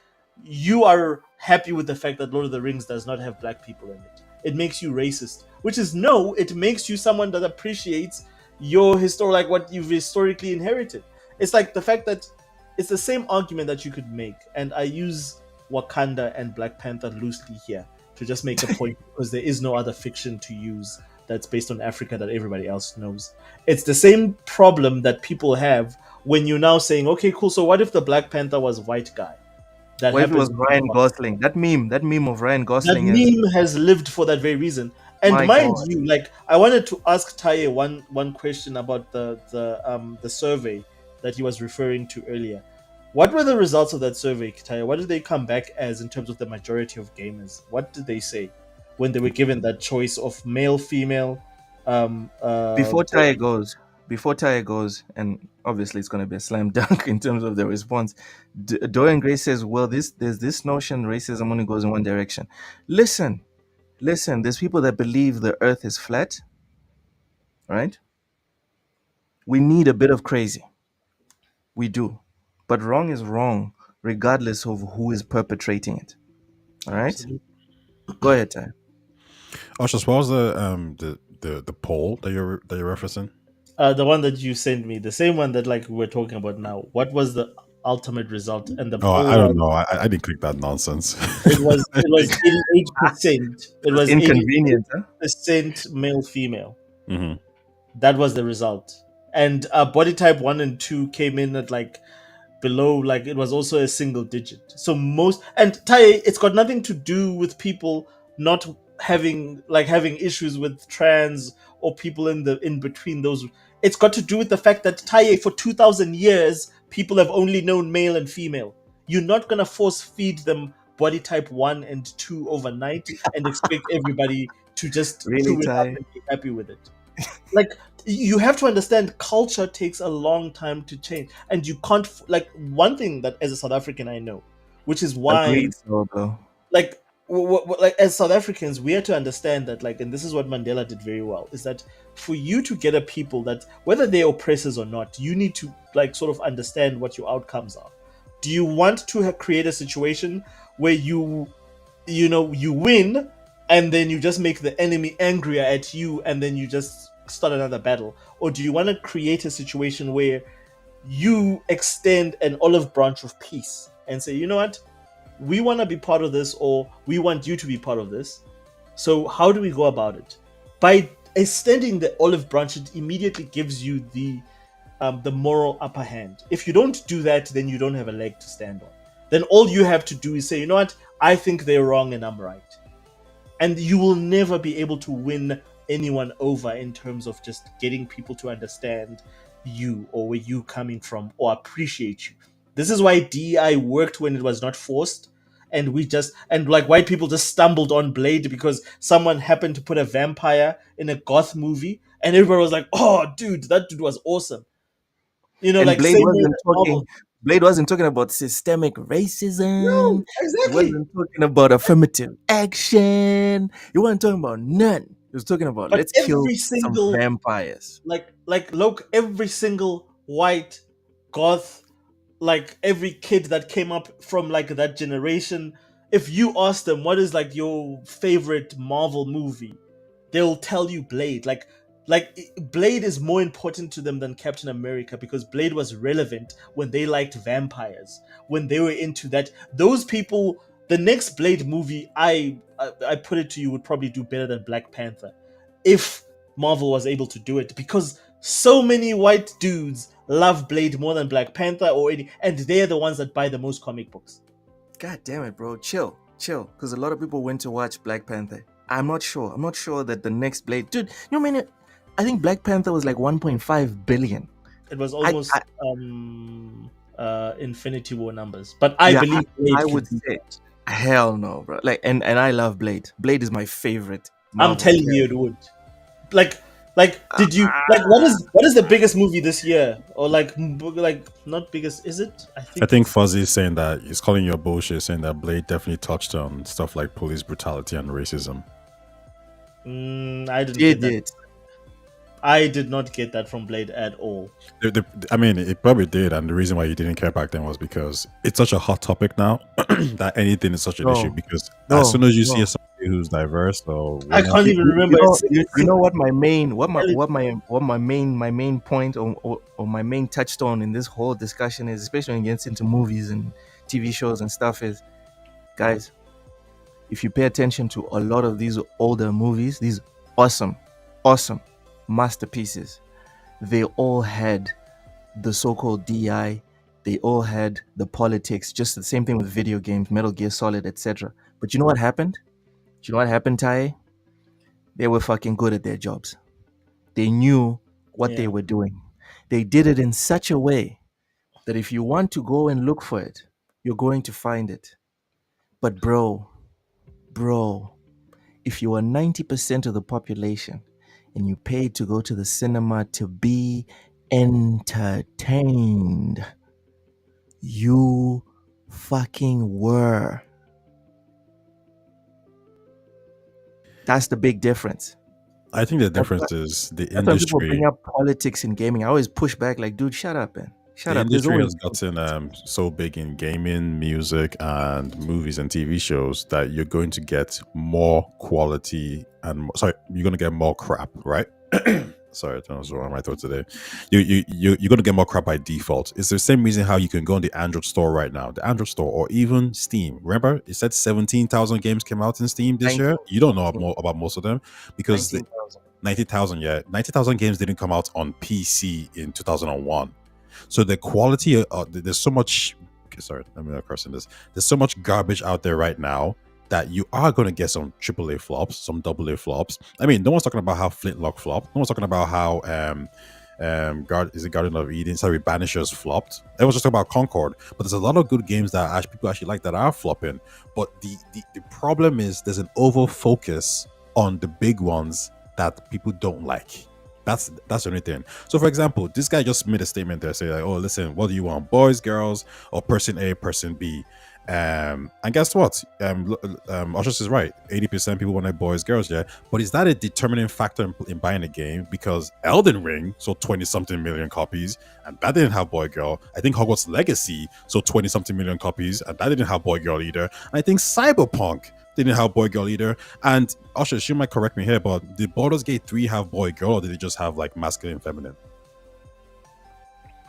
you are happy with the fact that Lord of the Rings does not have black people in it. it makes you racist. Which is no, it makes you someone that appreciates your like what you've historically inherited. It's like the fact that it's the same argument that you could make, and I use Wakanda and Black Panther loosely here to just make a point because there is no other fiction to use that's based on Africa that everybody else knows. It's the same problem that people have when you're now saying, okay, cool, so what if the Black Panther was a white guy? That What if it was happens. Ryan Gosling? That meme of Ryan That Gosling is meme has lived for that very reason. And my mind God. you, like I wanted to ask Taye one question about the survey that he was referring to earlier. What were the results of that survey, Taye? What did they come back as in terms of the majority of gamers? What did they say when they were given that choice of male, female? Before Taya goes, and obviously it's going to be a slam dunk in terms of the response. Dorian Gray says, "Well, there's this notion racism only goes in one direction." Listen, there's people that believe the Earth is flat, right? We need a bit of crazy. We do, but wrong is wrong, regardless of who is perpetrating it. All right, Absolutely. go ahead, Taya. Just what was the poll that you're referencing? The one that you sent me, the same one that like we're talking about now. What was the ultimate result? And the Oh, I poll don't was know. I didn't click that nonsense. it was 88%. It It's was inconvenient, huh? 88% male female. Hmm. That was the result. And body type 1 and 2 came in at like below, like it was also a single digit. So most, and Tai, it's got nothing to do with people not having issues with trans or people in between those. It's got to do with the fact that Tai, for 2000 years people have only known male and female. You're not going to force feed them body type 1 and 2 overnight and expect everybody to just Really, chew it up Ty? and be happy with it. Like, you have to understand, culture takes a long time to change, and you can't like, one thing that as a South African I know, which is why Agreed, so, bro. like like as South Africans we have to understand that, like, and this is what Mandela did very well, is that for you to get a people that, whether they're oppressors or not, you need to like sort of understand what your outcomes are. Do you want to create a situation where you win and then you just make the enemy angrier at you and then you just start another battle? Or do you want to create a situation where you extend an olive branch of peace and say, you know what, we want to be part of this, or we want you to be part of this, so how do we go about it? By extending the olive branch, it immediately gives you the moral upper hand. If you don't do that, then you don't have a leg to stand on. Then all you have to do is say, you know what, I think they're wrong and I'm right. And you will never be able to win anyone over in terms of just getting people to understand you or where you coming from or appreciate you. This is why DEI worked when it was not forced. And like white people just stumbled on Blade because someone happened to put a vampire in a goth movie and everybody was like, oh dude, that dude was awesome. And Like, same way that Marvel. Blade wasn't talking about systemic No, racism. He exactly. wasn't talking about affirmative action. He wasn't talking about none. He was talking about But let's kill every some single, vampires. look, every single white goth, like every kid that came up from like that generation, if you ask them what is like your favorite Marvel movie, they'll tell you Blade. Blade is more important to them than Captain America because Blade was relevant when they liked vampires, when they were into that. Those people, the next Blade movie, I put it to you, would probably do better than Black Panther if Marvel was able to do it, because so many white dudes love Blade more than Black Panther or any, and they're the ones that buy the most comic books. God damn it, bro. Chill. Because a lot of people went to watch Black Panther. I'm not sure that the next Blade, dude. You know, man, I think Black Panther was like 1.5 billion. It was almost Infinity War numbers, but I Yeah, believe Blade I can would do say, that. hell no, bro. Like, and I love Blade. Blade is my favorite I'm Marvel telling you, it would. Like, did you like what is the biggest movie this year? Or like not biggest? Is it? I think Fuzzy is saying that he's calling you a bullshit, saying that Blade definitely touched on stuff like police brutality and racism. I didn't Did get that. it? I did not get that from Blade at all. I mean, it probably did, and the reason why you didn't care back then was because it's such a hot topic now that anything is such an issue. Because as soon as you see who's diverse. So I can't even remember. You know what my main my main point or my main touchstone in this whole discussion is, especially when it gets into movies and TV shows and stuff, is, guys, if you pay attention to a lot of these older movies, these awesome masterpieces, they all had the so-called DI, they all had the politics, just the same thing with video games, Metal Gear Solid, etc. But you know what happened? Do you know what happened, Tai? They were fucking good at their jobs. They knew what they were doing. They did it in such a way that if you want to go and look for it, you're going to find it. But bro, if you are 90% of the population and you paid to go to the cinema to be entertained, you fucking were. That's the big difference. I think the difference is the That's when people industry. bring up politics in gaming. I always push back like, dude, shut up, man. Shut The up. There's industry always has gotten so big in gaming, music, and movies and TV shows that you're going to get more quality and you're going to get more crap, right? Sorry, I don't know what's wrong with my throat today. You're going to get more crap by default. It's the same reason how you can go on the Android store right now, the Android store, or even Steam. Remember, it said 17,000 games came out in Steam this year. You don't know about most of them because 90,000, 90,000 games didn't come out on PC in 2001. So the quality, there's so much. Sorry, I'm not cursing this. There's so much garbage out there right now that you are going to get some AAA flops, some AA flops. I mean, no one's talking about how Flintlock flopped. No one's talking about how Garden of Eden? Sorry, Banishers flopped. Everyone's just talking about Concord, but there's a lot of good games that people actually like that are flopping. But the problem is there's an over focus on the big ones that people don't like. That's the only thing. So, for example, this guy just made a statement there, say like, "Oh, listen, what do you want? Boys, girls, or person A, person B?" And guess what? Oshus is right. 80% people want boys, girls, yeah. But is that a determining factor in buying a game? Because Elden Ring sold 20-something million copies, and that didn't have boy, girl. I think Hogwarts Legacy sold 20-something million copies, and that didn't have boy, girl either. And I think Cyberpunk didn't have boy, girl either. And Oshus, you might correct me here, but did Baldur's Gate 3 have boy, girl, or did it just have like masculine and feminine?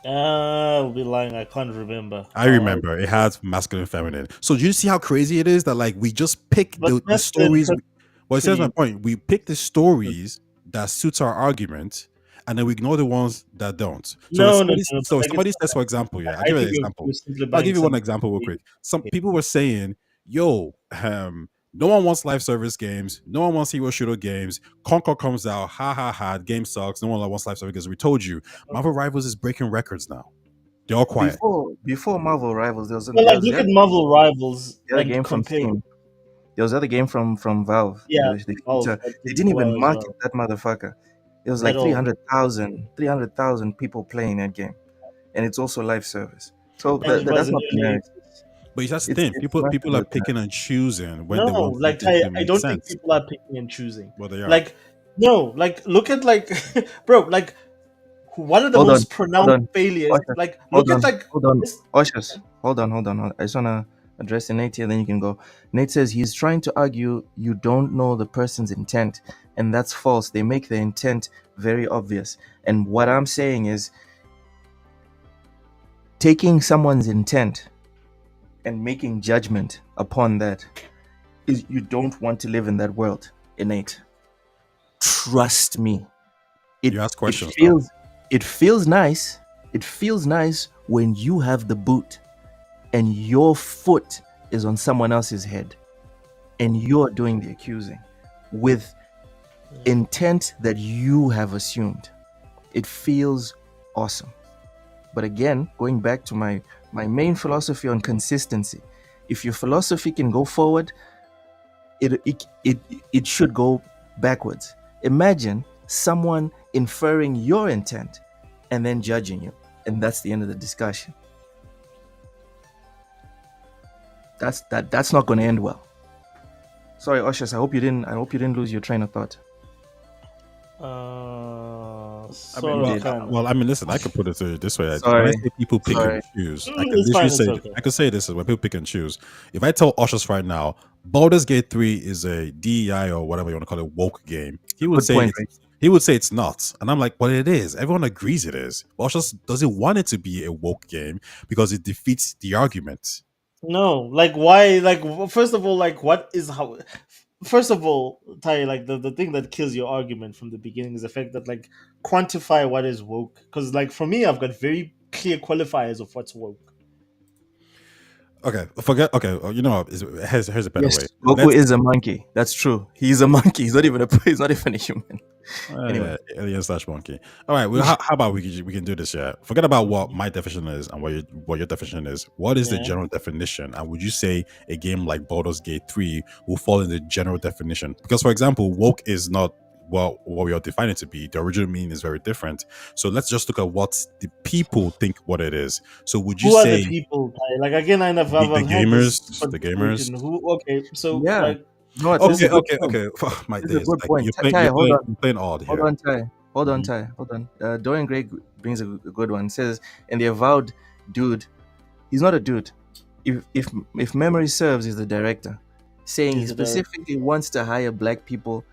I'll be lying. I can't remember. I remember it had masculine and feminine. So do you see how crazy it is that like we just pick the stories? Well, it says my point. We pick the stories that suits our argument, and then we ignore the ones that don't. So somebody says, for example, I'll give you an example. I'll give you one example real quick. Some people were saying, "Yo, no one wants live service games. No one wants hero shooter games. Concord comes out. Ha ha ha. Game sucks. No one wants live service games." We told you, Marvel Rivals is breaking records now. They're all quiet. Before Marvel Rivals, there was look at Marvel Rivals. The other game from Steam. There was other game from Valve. Yeah, they didn't even market that motherfucker. It was like 300,000 people playing that game, and it's also live service. So that's not the. But that's the thing. People are picking and choosing when they want. Like I don't think people are picking and choosing. Well, they are. Like no, like look at like bro, like one of the most pronounced failures. Like look at like hold on, Oshus. Hold on. I just wanna address Nate here, then you can go. Nate says he's trying to argue you don't know the person's intent, and that's false. They make the intent very obvious. And what I'm saying is taking someone's intent and making judgment upon that is you don't want to live in that world, Innate. Trust me. You ask questions. It feels nice. It feels nice when you have the boot and your foot is on someone else's head and you're doing the accusing with intent that you have assumed. It feels awesome. But again, going back to my main philosophy on consistency, if your philosophy can go forward, it should go backwards. Imagine someone inferring your intent and then judging you, and that's the end of the discussion. That's not going to end well. Sorry, Oshus, I hope you didn't lose your train of thought. Listen, I could put it this way. When I say people pick and choose, I could say this is when people pick and choose. If I tell Oshus right now, Baldur's Gate 3 is a DEI or whatever you want to call it woke game. Good point, Ray. He would say it's not. And I'm like, well, it is. Everyone agrees it is. But just doesn't want it to be a woke game because it defeats the argument. No, like why? Like first of all, like what is how? First of all, Tai, like the thing that kills your argument from the beginning is the fact that like quantify what is woke. Because like for me, I've got very clear qualifiers of what's woke. Okay, forget. Okay, you know, here's a better Yes, way. Goku is a monkey. That's true. He's a monkey. He's not even a. He's not even a human. Anyway, alien slash monkey. All right. Well, how about we can do this? Yeah. Forget about what my definition is and what your definition is. What is the Yeah. general definition? And would you say a game like Baldur's Gate 3 will fall in the general definition? Because, for example, woke is not what we are defining it to be. The original meaning is very different. So let's just look at what the people think what it is. So would you Who are say the people, Tai? Like again, I've the had this gamers, the gamers? conversation. Who? Okay, so yeah. like No, this is Okay, a good okay, point. okay. My This is a days. good Like, point. you're Tai, hold on. you're playing odd Hold here. on, Ty. Hold on, Mhm. Ty. Hold on. Dorian Gray brings a good one. Says, and the avowed dude, he's not a dude. If memory serves, he's the director, saying he He's the director. specifically wants to hire black people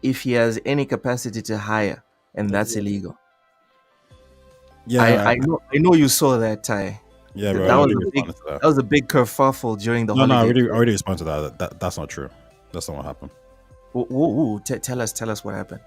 if he has any capacity to hire, and that's Exactly. illegal. Yeah, I know you saw that, Ty. yeah, bro. That I was already a big responded to that. that was a big kerfuffle during the No, I holiday. already responded to that. That's not true. That's not what happened. Tell us what happened.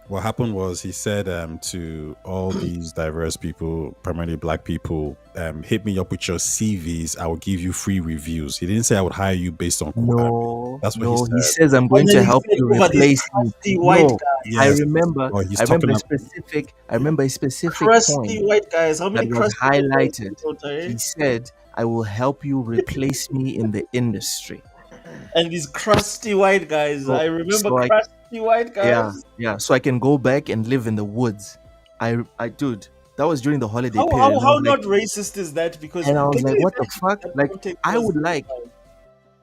What happened was he said to all these diverse people, primarily black people, hit me up with your CVs. I will give you free reviews. He didn't say I would hire you based on No, That's what no, he he said. says I'm going And to then he help said you over this replace me. crusty white No, guy. I Yes. remember. Oh, he's I remember talking a about specific. I remember a specific Crusty point white guys. How that many was crusty white guys highlighted. you know, Tai? He said, "I will help you replace me in the industry." And these crusty white guys. So- I remember so I- crusty white guys. Yeah. So I can go back and live in the woods. Dude, that was during the holiday period. How, and I how was like- not racist is that? Because And I was can like, you what the imagine fuck? that Like, context I was would this like, time?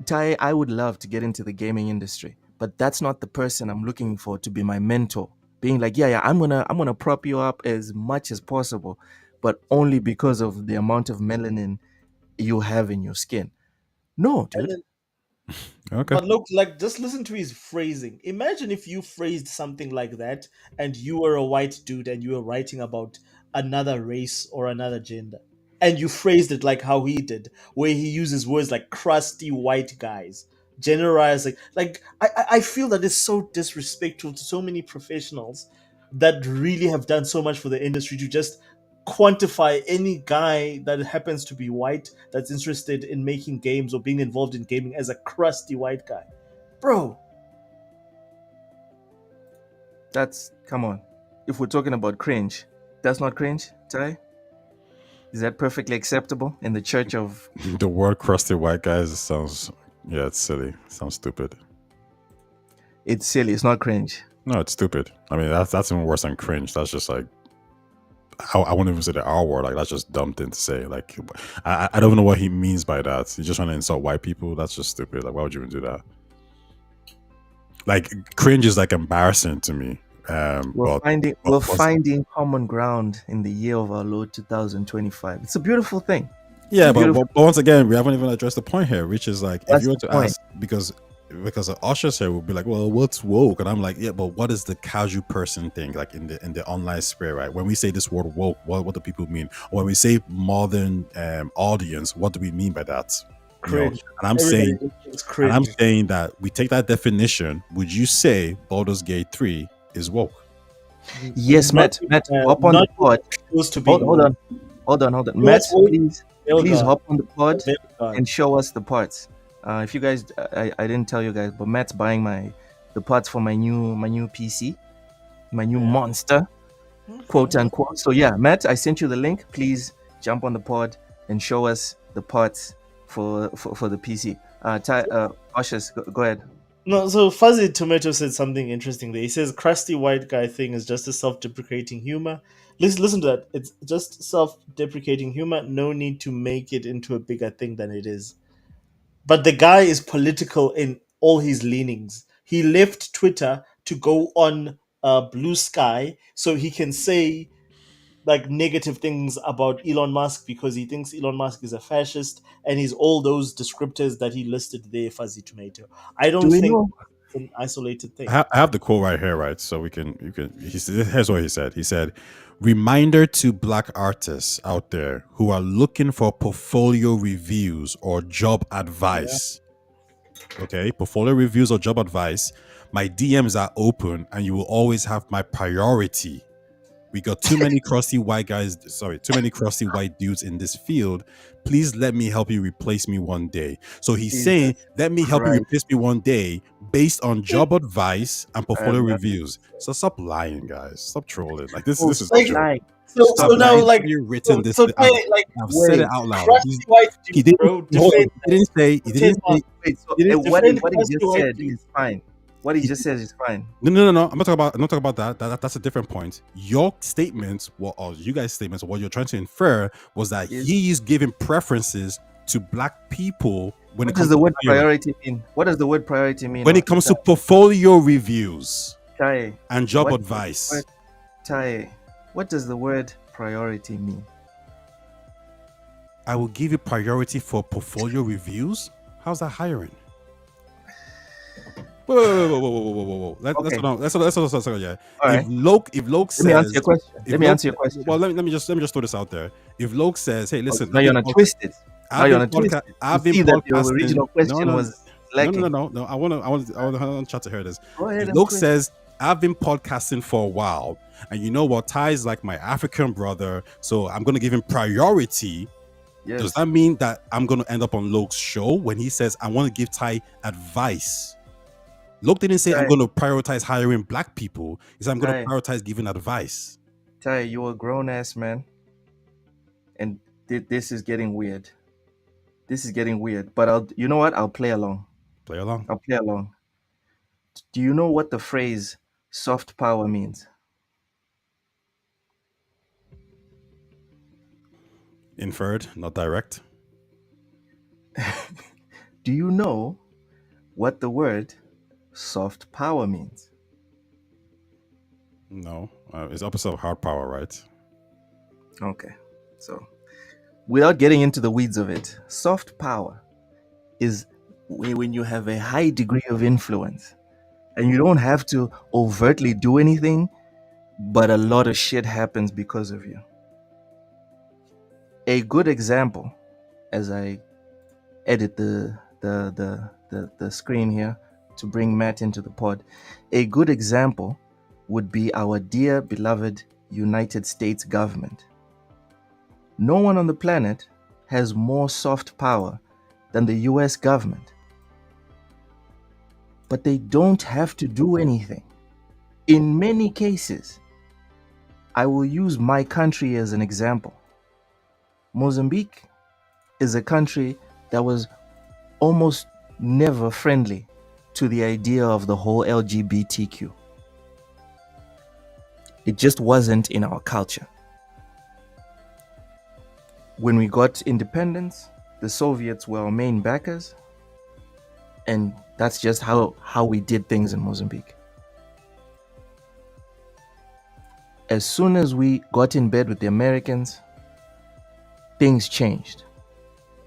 Ty, I would love to get into the gaming industry, but that's not the person I'm looking for to be my mentor. Being like, yeah, I'm gonna prop you up as much as possible, but only because of the amount of melanin you have in your skin. No, And dude. then- okay. But look, like, just listen to his phrasing. Imagine if you phrased something like that, and you were a white dude, and you were writing about another race or another gender, and you phrased it like how he did, where he uses words like crusty white guys, generalizing. Like, I feel that is so disrespectful to so many professionals that really have done so much for the industry to just quantify any guy that happens to be white that's interested in making games or being involved in gaming as a crusty white guy. Bro, That's come on. If we're talking about cringe, that's not cringe, Ty. Is that perfectly acceptable in the church of? The word crusty white guys sounds it's silly. Sounds stupid. It's silly. It's not cringe. No, it's stupid. I mean, that's even worse than cringe. That's just like I wouldn't even say the R word. Like that's just dumb thing to say. Like I don't know what he means by that. He's just trying to insult white people. That's just stupid. Like why would you even do that? Like cringe is like embarrassing to me. We're but finding common ground in the year of our Lord 2025. It's a beautiful thing. yeah, but, beautiful- but once again, we haven't even addressed the point here, which is like if That's you were the to point. ask because the ushers here would be like, well, what's woke? And I'm like, yeah, but what is the casual person thing like in the online sphere, right? When we say this word woke, what do people mean? Or when we say modern audience, what do we mean by that? You know? cringe. And I'm Everybody saying thinks cringe. and I'm saying that we take that definition. Would you say Baldur's Gate 3 is woke? Yes, Matt. Matt, hop on the not pod. supposed to be. Hold on. Matt, please Belgar. hop on the pod Belgar. and show us the parts. If you guys, I didn't tell you guys, but Matt's buying the parts for my new PC, my new monster, quote unquote. So yeah, Matt, I sent you the link. Please jump on the pod and show us the parts for the PC. Cautious, go ahead. No, so Fuzzy Tomato said something interesting there. He says crusty white guy thing is just a self-deprecating humor. Listen to that. It's just self-deprecating humor. No need to make it into a bigger thing than it is. But the guy is political in all his leanings. He left Twitter to go on Blue Sky so he can say like negative things about Elon Musk because he thinks Elon Musk is a fascist, and he's all those descriptors that he listed there, Fuzzy Tomato. I Do don't we think know? it's an isolated I thing. I have the quote right here, right? So we can, you can. Here's what he said. He said, "Reminder to black artists out there who are looking for portfolio reviews or job advice. Okay, portfolio reviews or job advice. My DMs are open, and you will always have my priority. We got too many crusty white guys. Sorry, too many crusty white dudes in this field. Please let me help you replace me one day." So he's saying, Jesus "Let me help you Christ. replace me one day based on job advice and portfolio Man. reviews." So stop lying, guys. Stop trolling. Like this. Oh, This is a stop joke. lying. So Stop so it. now He's like already written this. so I've, like I've said it Wait. out loud. crusty white He dude, didn't. bro. Hold on. Defend He didn't say. He didn't say. Wait, so You didn't what defend he crusty just white said dude. is fine. What he just said is fine. No. I'm not talking about. I'm not talking about that. That's a different point. Your statements, or you guys' statements, what you're trying to infer was that Yes. he's giving preferences to black people when What it does comes the to word hiring. priority mean? What does the word priority mean? When it comes to portfolio reviews Chai, and job what advice. word- Chai, what does the word priority mean? I will give you priority for portfolio reviews. How's that hiring? Whoa. Let's Okay. yeah. All right. If Loke Let me answer says, your question. if Let me Loke- answer your question. Well, let me just throw this out there. If Loke says, "Hey, listen, Now you're gonna twist it. Now I've you're been gonna twist it. I've You been see that your podcasting." original question was lacking. No. I want to chat to hear this. Go ahead If and Luke twist. says, "I've been podcasting for a while, and you know what? Ty is like my African brother, so I'm going to give him priority." Yes. Does that mean that I'm going to end up on Luke's show when he says, "I want to give Ty advice"? Luke didn't say, "I'm Ty, going to prioritize hiring black people." He said, "I'm going to Ty, prioritize giving advice." Ty, you're a grown ass man, and this is getting weird. This is getting weird. But you know what? I'll play along. Play along. I'll play along. Do you know what the phrase "soft power" means? Inferred, not direct. Do you know what the word "soft power" means? No, it's opposite of hard power, right? Okay. So, without getting into the weeds of it, soft power is when you have a high degree of influence and you don't have to overtly do anything, but a lot of shit happens because of you. A good example, as I edit the screen here to bring Matt into the pod, a good example would be our dear beloved United States government. No one on the planet has more soft power than the US government. But they don't have to do anything. In many cases, I will use my country as an example. Mozambique is a country that was almost never friendly to the idea of the whole LGBTQ. It just wasn't in our culture. When we got independence, the Soviets were our main backers, and that's just how we did things in Mozambique. As soon as we got in bed with the Americans, things changed.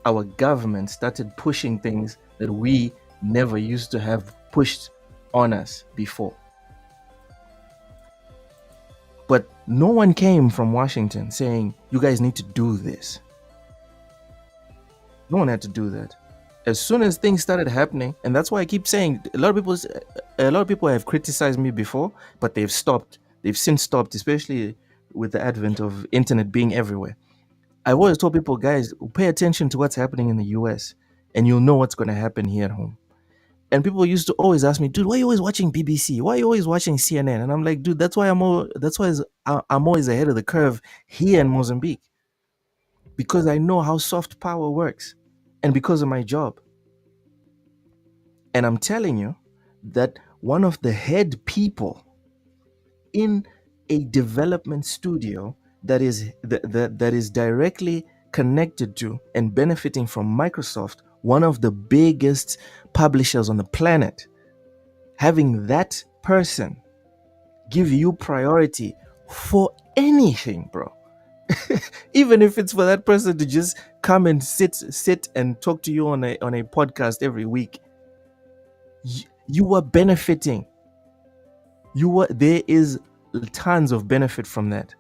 Our government started pushing things that we never used to have pushed on us before. But no one came from Washington saying, "You guys need to do this." No one had to do that. As soon as things started happening, and that's why I keep saying a lot of people have criticized me before, but they've stopped. They've since stopped, especially with the advent of internet being everywhere. I've always told people, guys, pay attention to what's happening in the US and you'll know what's going to happen here at home. And people used to always ask me, "Dude, why are you always watching BBC? Why are you always watching CNN?" And I'm like, "Dude, that's why I'm always ahead of the curve here in Mozambique, because I know how soft power works and because of my job." And I'm telling you that one of the head people in a development studio that is directly connected to and benefiting from Microsoft, one of the biggest publishers on the planet, having that person give you priority for anything, bro. Even if it's for that person to just come and sit and talk to you on a podcast every week, you are benefiting. There is tons of benefit from that.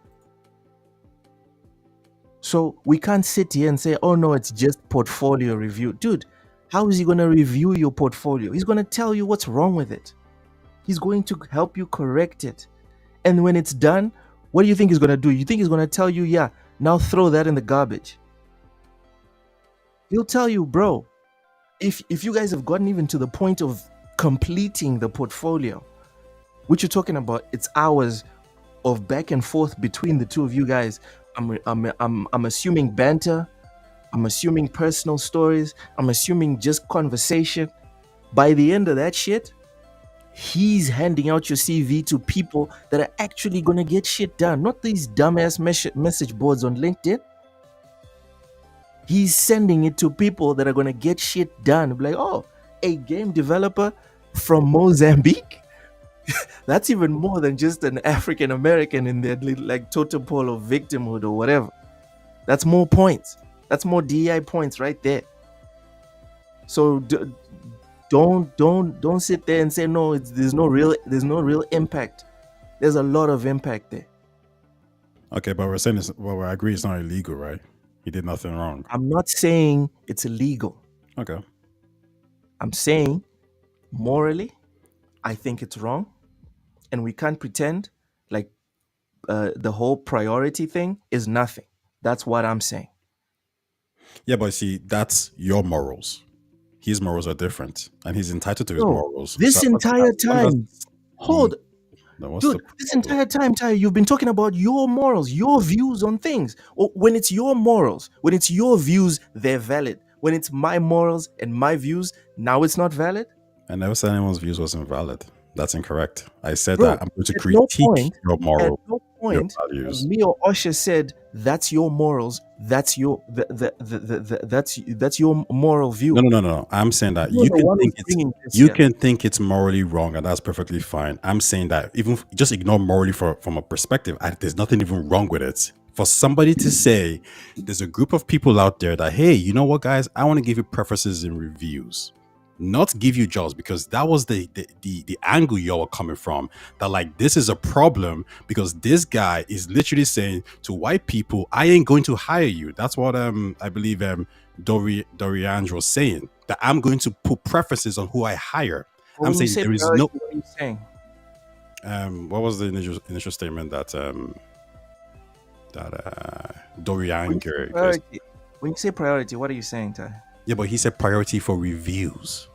So we can't sit here and say, oh no, it's just portfolio review. Dude, how is he going to review your portfolio? He's going to tell you what's wrong with it. He's going to help you correct it. And when it's done, what do you think he's going to do? You think he's going to tell you, yeah, now throw that in the garbage? He'll tell you, bro, if you guys have gotten even to the point of completing the portfolio, which you're talking about, it's hours of back and forth between the two of you guys. I'm assuming banter. I'm assuming personal stories. I'm assuming just conversation. By the end of that shit, he's handing out your CV to people that are actually gonna get shit done, not these dumbass message boards on LinkedIn. He's sending it to people that are gonna get shit done. Be like, oh, a game developer from Mozambique. That's even more than just an African American in their like totem pole of victimhood or whatever. That's more points. That's more DEI points right there. So don't sit there and say no. There's no real impact. There's a lot of impact there. Okay, but we're saying this. Well, I agree it's not illegal, right? He did nothing wrong. I'm not saying it's illegal. Okay. I'm saying morally, I think it's wrong, and we can't pretend like the whole priority thing is nothing. That's what I'm saying. Yeah, but see, that's your morals. His morals are different, and he's entitled to his No, morals. this So entire time, hold, no, what's dude, the this problem? entire time, Ty, you've been talking about your morals, your views on things. Or when it's your morals, when it's your views, they're valid. When it's my morals and my views, now it's not valid. I never said anyone's views wasn't valid. That's incorrect. I said Bro, that I'm going to at no critique point, your at moral, no your point, values. me or Osha said that's your morals, that's your that's your moral view. No. I'm saying that You're you the can one think who's it's bringing this you here. can think it's morally wrong, and that's perfectly fine. I'm saying that even just ignore morally from a perspective. There's nothing even wrong with it. For somebody to say there's a group of people out there that, hey, you know what, guys, I want to give you preferences in reviews, not give you jobs, because that was the angle y'all were coming from. That like this is a problem because this guy is literally saying to white people, I ain't going to hire you. That's what I believe Dorian was saying, that I'm going to put preferences on who I hire. When I'm you saying say there is priority, no what are you saying? what was the initial statement that Dorian When you say priority, when you say priority, what are you saying, Ty? yeah, but he said priority for reviews.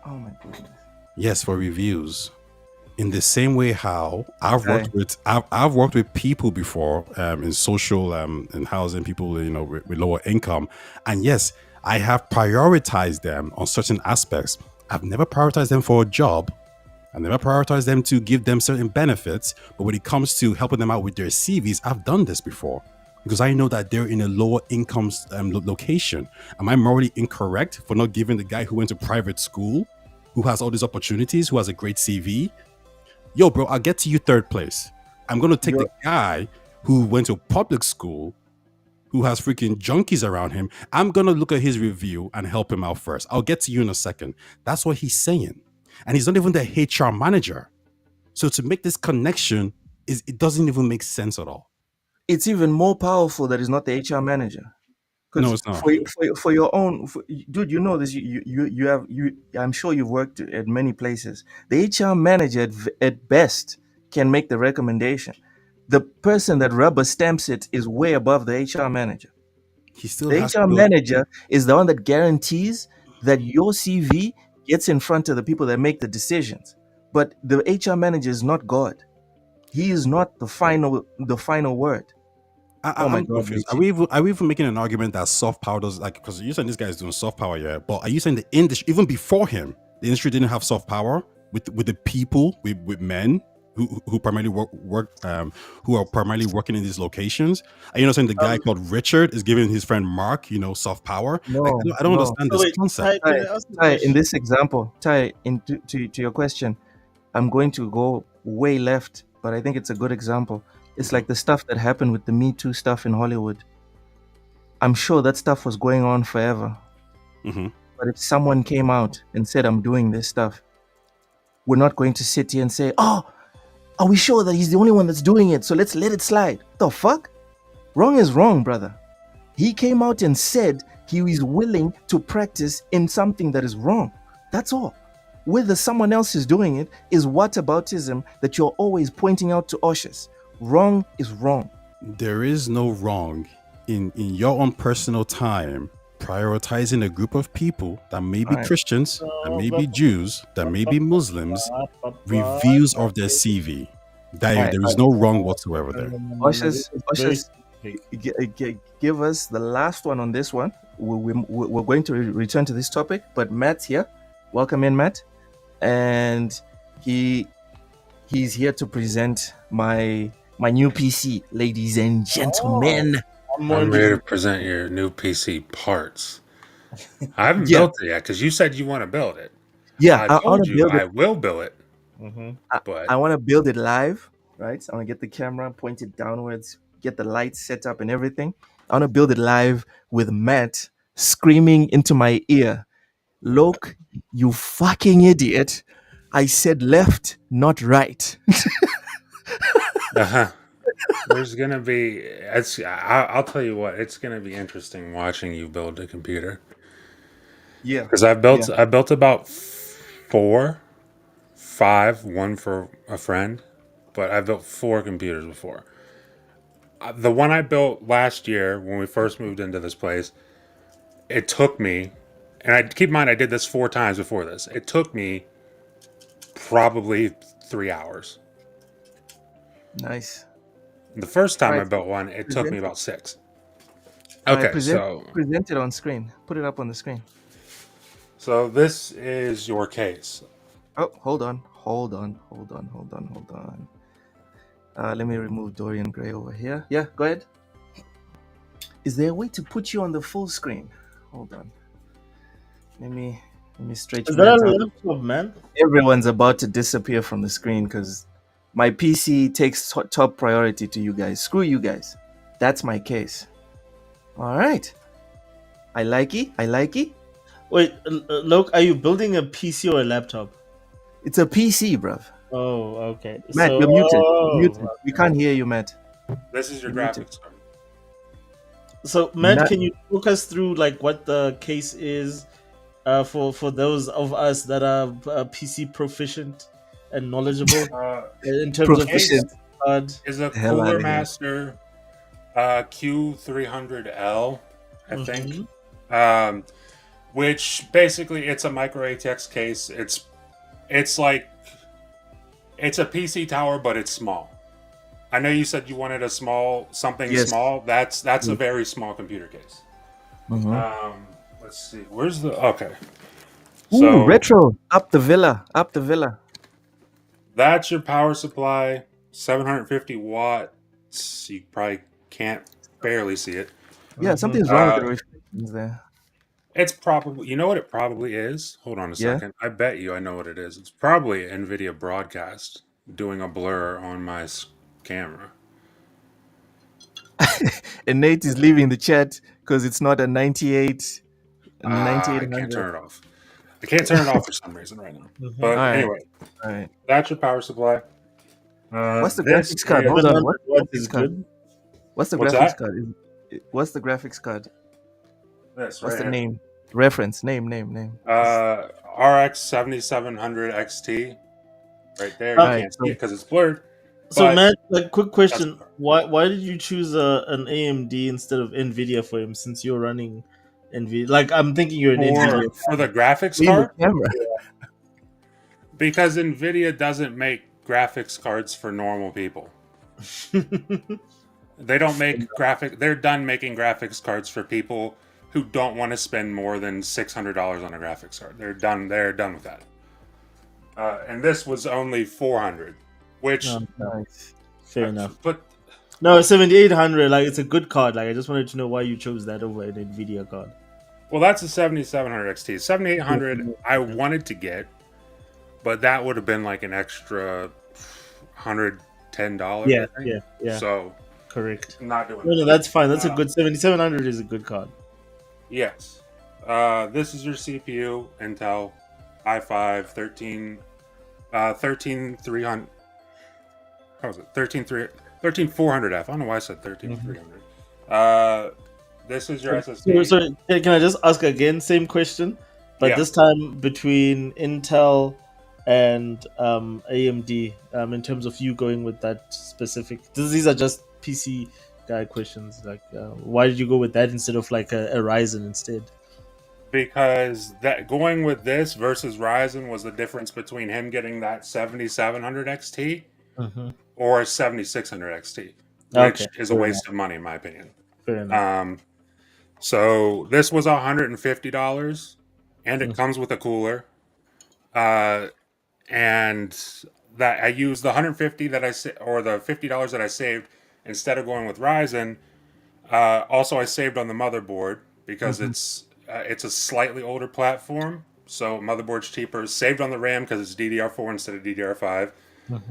Oh my goodness. Yes, for reviews. In the same way how I've Okay. worked with people before in social in housing, people with lower income, and yes, I have prioritized them on certain aspects. I've never prioritized them for a job. I never prioritized them to give them certain benefits. But when it comes to helping them out with their CVs, I've done this before because I know that they're in a lower income location. Am I morally incorrect for not giving the guy who went to private school, who has all these opportunities, who has a great CV? Yo, bro, I'll get to you third place. I'm going to take the guy who went to public school, who has freaking junkies around him. I'm going to look at his review and help him out first. I'll get to you in a second. That's what he's saying. And he's not even the HR manager. So to make this connection, it doesn't even make sense at all. It's even more powerful that he's not the HR manager. No, it's not. For your own, dude, you know this. You have. I'm sure you've worked at many places. The HR manager at best can make the recommendation. The person that rubber stamps it is way above the HR manager. He still The has HR to. manager is the one that guarantees that your CV gets in front of the people that make the decisions. But the HR manager is not God. He is not the final word. Oh my I'm God, confused. Richie. Are we even making an argument that soft power does, like, because you're saying this guy is doing soft power, yeah? But are you saying the industry, even before him, the industry didn't have soft power with the people, with men who primarily who are primarily working in these locations? Are you not saying the guy called Richard is giving his friend Mark, soft power? Like, No, I don't no. understand So this wait, concept. Ty, can I ask a Ty, in question? this example, Ty, to your question, I'm going to go way left, but I think it's a good example. It's like the stuff that happened with the Me Too stuff in Hollywood. I'm sure that stuff was going on forever. Mm-hmm. But if someone came out and said, I'm doing this stuff, we're not going to sit here and say, oh, are we sure that he's the only one that's doing it? So let's let it slide. The fuck? Wrong is wrong, brother. He came out and said he is willing to practice in something that is wrong. That's all. Whether someone else is doing it is whataboutism that you're always pointing out to Oshus. Wrong is wrong. There is no wrong in your own personal time prioritizing a group of people that may be Right. Christians, that may be Jews, that may be Muslims, reviews of their CV. There is no wrong whatsoever there. Oshus, give us the last one on this one. We're going to return to this topic, but Matt's here. Welcome in, Matt. And he's here to present my new PC, ladies and gentlemen. I'm ready to present your new PC parts. I haven't built it yet because you said you want to build it. Yeah, I told you build it. I will build it. I want to build it live, right? I want to get the camera pointed downwards, get the lights set up and everything. I want to build it live with Matt screaming into my ear, "Look, you fucking idiot. I said left, not right." There's gonna be. I'll tell you what. It's gonna be interesting watching you build a computer. Yeah, Because I built about 4, 5, one for a friend, but I built 4 computers before. The one I built last year when we first moved into this place, it took me, and I keep in mind I did this 4 times before this. It took me probably 3 hours. Nice. The first time Right. I built one, it took me about 6. Alright, Okay, present it on screen. Put it up on the screen. so this is your case. Oh, hold on. Let me remove Dorian Gray over here. Yeah, go ahead. Is there a way to put you on the full screen? Hold on. Let me stretch. Is that a laptop, man? Everyone's about to disappear from the screen because my PC takes top priority to you guys. Screw you guys. That's my case. All right. I like it. Wait, Loke, are you building a PC or a laptop? It's a PC, bruv. Oh, okay. Matt, you're muted. We can't hear you, Matt. This is your graphics card. So, Matt, can you walk us through like what the case is for those of us that are PC proficient and knowledgeable in terms Proficient. of is a hell Cooler outta here. Master Q300L, I think. Which basically it's a micro ATX case. It's like it's a PC tower, but it's small. I know you said you wanted small. Small. That's a very small computer case. Let's see. Where's the okay? Ooh, retro. Up the villa. That's your power supply, 750 watts. You probably can't barely see it. Yeah, something's wrong with the reflections there. It's probably, you know what it probably is? Hold on a second. I bet you I know what it is. It's probably NVIDIA broadcast doing a blur on my camera. And Nate is leaving the chat because it's not a 98. I can't turn it off. I can't turn it off for some reason right now. But anyway, all right. That's your power supply. What's the graphics card? Hold on. What's the graphics card? What's the graphics card? What's the name? Reference. Name. RX 7700 XT. Right there. You can't see it because it's blurred. So, Matt, like, quick question: Why did you choose an AMD instead of NVIDIA for him? Since you're running NVIDIA, like I'm thinking you're an NVIDIA for the graphics card. Because NVIDIA doesn't make graphics cards for normal people. They don't make They're done making graphics cards for people who don't want to spend more than $600 on a graphics card. They're done with that. And this was only $400, which nice. Fair enough. But no, 7800, like it's a good card. Like I just wanted to know why you chose that over an NVIDIA card. Well, that's a 7700 XT. 7800 I wanted to get, but that would have been like an extra $100 $10. Yeah, I think. yeah. So Correct. I'm not doing No, that. that's fine. That's a good 7700 is a good card. Yes. This is your CPU, Intel i5 13300. How was it? 13400F. I don't know why I said 13300. This is your SSD. So can I just ask again, same question, but Yeah. this time between Intel and AMD, in terms of you going with that specific. These are just PC guy questions. Like, why did you go with that instead of like a Ryzen instead? Because that going with this versus Ryzen was the difference between him getting that 7700 XT or 7600 XT, which Okay, is a fair waste of money in my opinion. Fair enough. So this was $150, and it comes with a cooler. And that I used the 150 that or the $50 that I saved instead of going with Ryzen. Also, I saved on the motherboard because it's a slightly older platform, so motherboard's cheaper. Saved on the RAM because it's DDR4 instead of DDR5.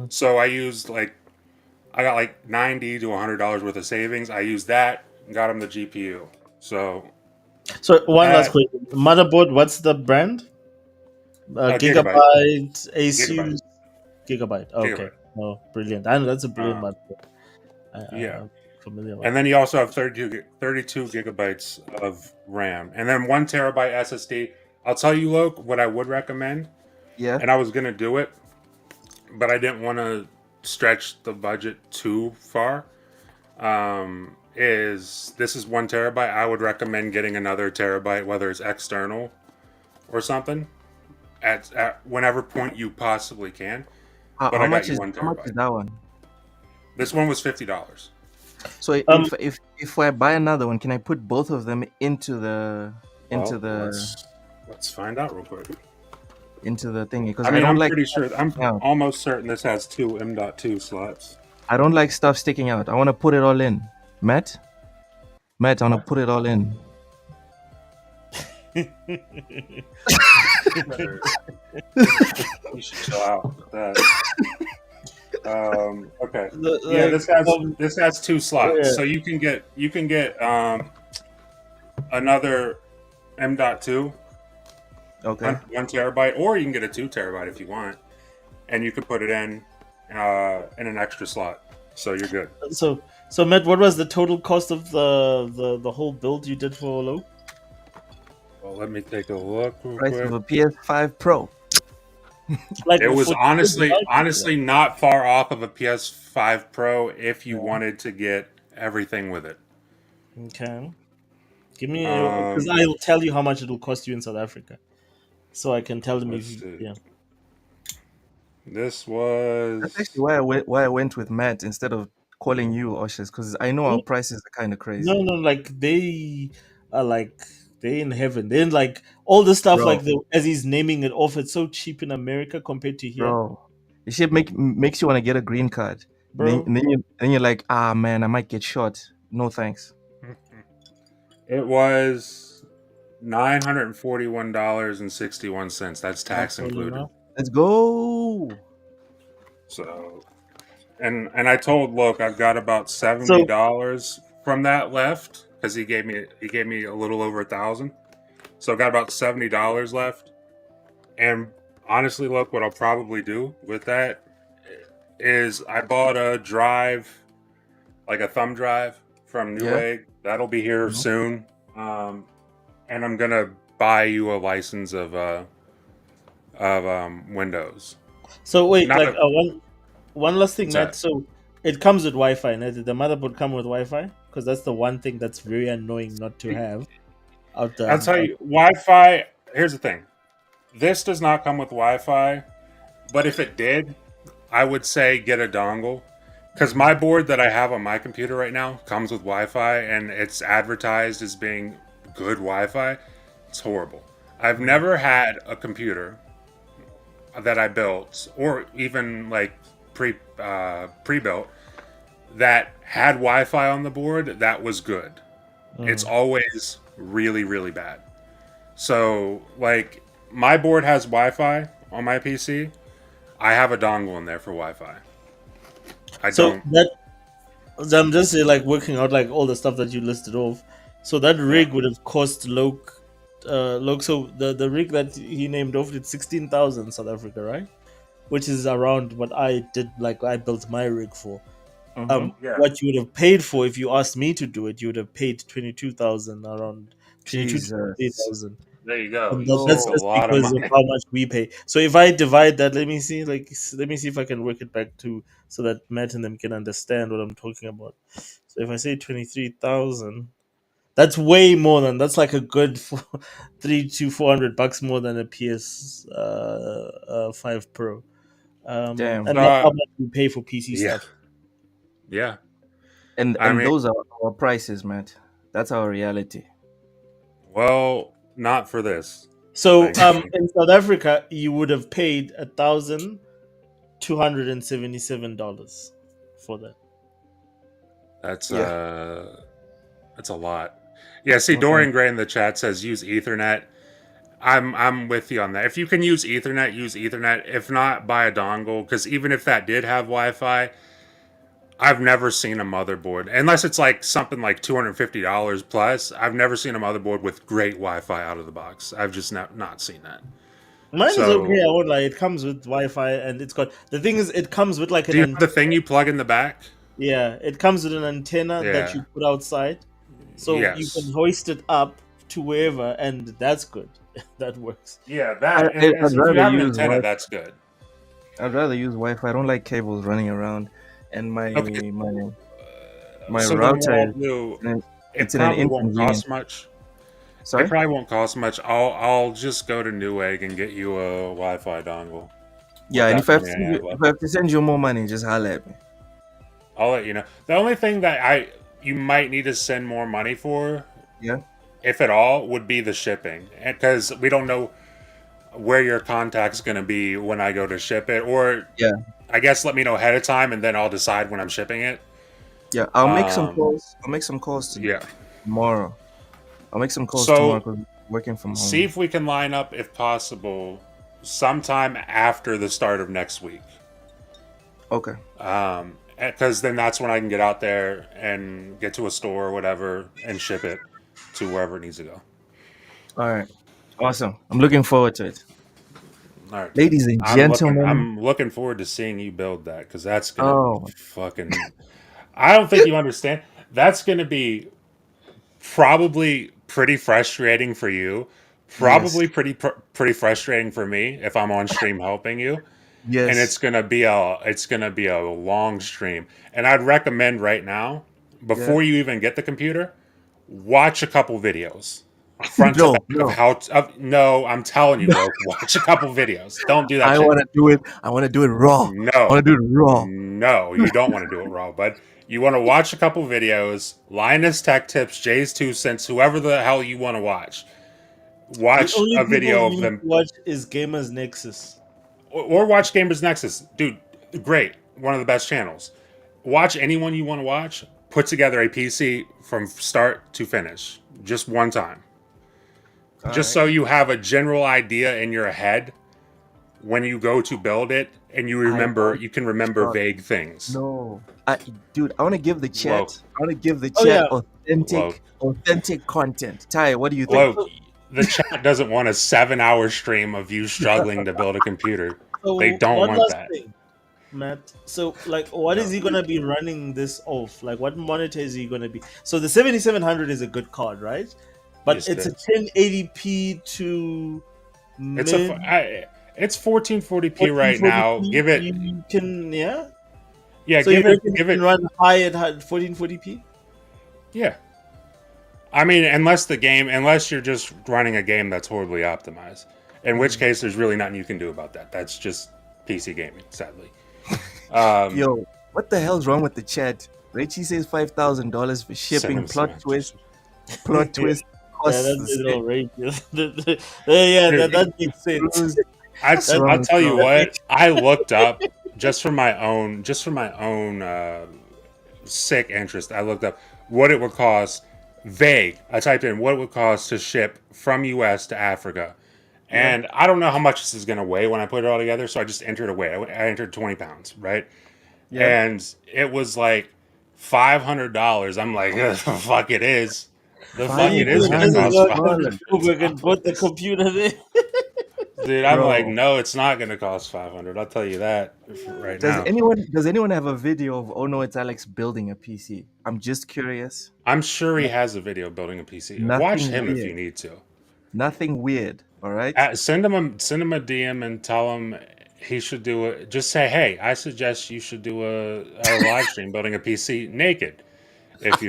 So I got like $90 to $100 worth of savings. I used that and got him the GPU. So One last question: motherboard. What's the brand? Gigabyte, ASUS, Gigabyte. Okay, Gigabyte. oh, brilliant! I know that's a brilliant motherboard. Yeah. I'm familiar with. And then you also have 32 gigabytes of RAM, and then 1 terabyte SSD. I'll tell you, Loke, what I would recommend. Yeah. And I was gonna do it, but I didn't want to stretch the budget too far. This is 1 terabyte. I would recommend getting another terabyte, whether it's external or something, at whenever point you possibly can. But How I much got you is 1 how much is terabyte. that one? This one was $50. So if I buy another one, can I put both of them into the Let's find out real quick. into the thingy? Because I mean, don't I'm like pretty sure. I'm out. almost certain this has two M.2 slots. I don't like stuff sticking out. I want to put it all in. Matt, I want to put it all in. You should chill out with that. Okay. Yeah, this has two slots, Yeah. so you can get another M.2, Okay. 1 terabyte, or you can get a 2 terabyte if you want, and you can put it in an extra slot, so you're good. So Matt, what was the total cost of the whole build you did for Low? Well, let me take a look real Price quick. of a PS5 Pro. Like It was for- honestly not far off of a PS5 Pro if you wanted to get everything with it. Okay. Give me because I'll tell you how much it will cost you in South Africa, so I can tell them if Let's you, see. yeah. This was That's actually why I went with Matt instead of calling you, Oshes, because I know our prices are kind of crazy. No, like they are like they in heaven. They're in like all the stuff Bro. like as he's naming it off. It's so cheap in America compared to here, Bro, this shit makes you want to get a green card. bro. Then you're like, ah man, I might get shot. No thanks. It was $941.61. That's tax included. Let's go. So, and I told, look, I've got about $70 from that left because he gave me a little over 1,000. So I got about $70 left. And honestly, look, what I'll probably do with that is I bought a drive, like a thumb drive from Newegg. That'll be here soon. And I'm gonna buy you a license of Windows. So wait, Not like one last thing, What's Matt. that? So it comes with Wi-Fi. And did the motherboard come with Wi-Fi? Because that's the one thing that's very annoying not to have out there. I'll tell you, Wi-Fi. Here's the thing: this does not come with Wi-Fi, but if it did, I would say get a dongle. Because my board that I have on my computer right now comes with Wi-Fi, and it's advertised as being good Wi-Fi. It's horrible. I've never had a computer that I built, or even like pre-built, that had Wi-Fi on the board that was good. It's always really, really bad. So, like, my board has Wi-Fi on my PC. I have a dongle in there for Wi-Fi. I So don't. that I'm just like working out like all the stuff that you listed off. So that rig would have cost Loke. So the rig that he named off it's 16,000 South Africa, right? Which is around what I did. Like I built my rig for. Mm-hmm. Yeah. What you would have paid for if you asked me to do it, you would have paid 22,000, around 22 to Jesus. 23,000. There you go. And It's that's a Yo. just lot of because of money. how much we pay. So if I divide that, let me see if I can work it back to so that Matt and them can understand what I'm talking about. So if I say 23,000, that's way more than that's like a good three to 400 bucks more than a PS 5 Pro. Damn. And that's how Uh, much we pay for PC yeah, stuff. yeah. I And mean, those are our prices, Matt. That's our reality. well, not for this, So thankfully. in South Africa, you would have paid $1,277 for that. That's Yeah. uh, that's a lot. Yeah. See, Mm-mm. Dorian Gray in the chat says use Ethernet. I'm with you on that. If you can use Ethernet, use Ethernet. If not, buy a dongle. Because even if that did have Wi-Fi, I've never seen a motherboard unless it's like something like $250 plus. I've never seen a motherboard with great Wi-Fi out of the box. I've just not seen that. Mine is okay. So, I won't lie. It comes with Wi-Fi, and it's got the thing is, it comes with like do an you have the thing you plug in the back? yeah, it comes with an antenna that Yeah. you put outside, so you can Yes. hoist it up to wherever, and that's good. That works. Yeah, I, that I- I'd if you rather have an use antenna, Wi. that's good. I'd rather use Wi-Fi. I don't like cables running around, and Okay, my so then what router I'll do, it's it in an probably won't inconvenience. cost much. It Sorry. probably won't cost much. I'll just go to Newegg and get you a Wi-Fi dongle with Yeah, and that if I have many to I send you, have left. if I have to send you more money, just holler at me. I'll let you know. The only thing that you might need to send more money for, Yeah. if at all, would be the shipping, because we don't know where your contact's going to be when I go to ship it. Or Yeah. I guess let me know ahead of time, and then I'll decide when I'm shipping it. Yeah. I'll make some Um, calls. I'll make some calls yeah. tomorrow. I'll make some calls tomorrow So because I'm working from see home. if we can line up, if possible, sometime after the start of next week. Okay. Because then that's when I can get out there and get to a store or whatever and ship it to wherever it needs to go. All right. Awesome. I'm looking forward to it, All right, ladies and gentlemen. I'm looking forward to seeing you build that because that's gonna be Oh, fucking. I don't think you understand. That's gonna be probably pretty frustrating for you. yes. Probably pretty frustrating for me if I'm on stream helping you. And Yes. it's gonna be a long stream. And I'd recommend right now, Yeah. before you even get the computer, watch a couple videos, front to No, back of no. how. No, I'm telling you, Loke, watch a couple videos. Don't do that I shit. want to do it. I want to do it raw. I No, want to do it raw. no, you don't want to do it raw, bud. You want to watch a couple videos. Linus Tech Tips, Jay's 2 Cents, whoever the hell you want to watch. The Watch only a people video you of need to them, watch is Gamers Nexus. or watch Gamers Nexus, dude. Great, one of the best channels. Watch anyone you want to watch. Put together a PC from start to finish, just one time, All just right. so you have a general idea in your head when you go to build it, and I want you can to remember start. vague things. No, dude, I want to give the chat. Loke, I want to give the Oh chat yeah. Loke, authentic content. Ty, what do you think? Loke. The chat doesn't want a 7-hour stream of you struggling to build a computer. They So don't one want last that. thing, Matt. So like, what is he gonna be running this off? Like, what monitor is he gonna be? So the 7700 is a good card, right? But Yes, it it's a is. 1080p to It's mid it's 1440p right now. 1440p. Give it, You can, yeah. yeah, So you reckon you give it, can run high at 1440p? yeah. I mean, unless you're just running a game that's horribly optimized, in which case there's really nothing you can do about that. That's just PC gaming, sadly. Yo, what the hell's wrong with the chat? Richie says $5,000 for Send shipping. him some answers. Plot twist Yeah, costs that's the a same. little outrageous. Yeah, Dude, that makes sense. Bruce, what's That- wrong I'll with tell you y'all? what. I looked up just for my own sick interest. I looked up what it would cost. Vague. I typed in what it would cost to ship from US to Africa. Yeah. And I don't know how much this is going to weigh when I put it all together, so I just entered a weight. I entered 20 pounds, right? Yeah. and it was like $500. I'm like, fuck, it is. The fuck, You it is could have gonna just cost gone to $500. Uber and put the computer there. Dude, I'm like, Bro, no, it's not gonna cost 500. I'll tell you that right now. does anyone have a video of, oh no, it's Alex building a PC? I'm just curious. I'm sure he has a video building a PC. Watch Nothing him if you weird. need to. Nothing weird. All right. Send him a DM and tell him he should do it. Just say, hey, I suggest you should do a live stream building a PC naked, if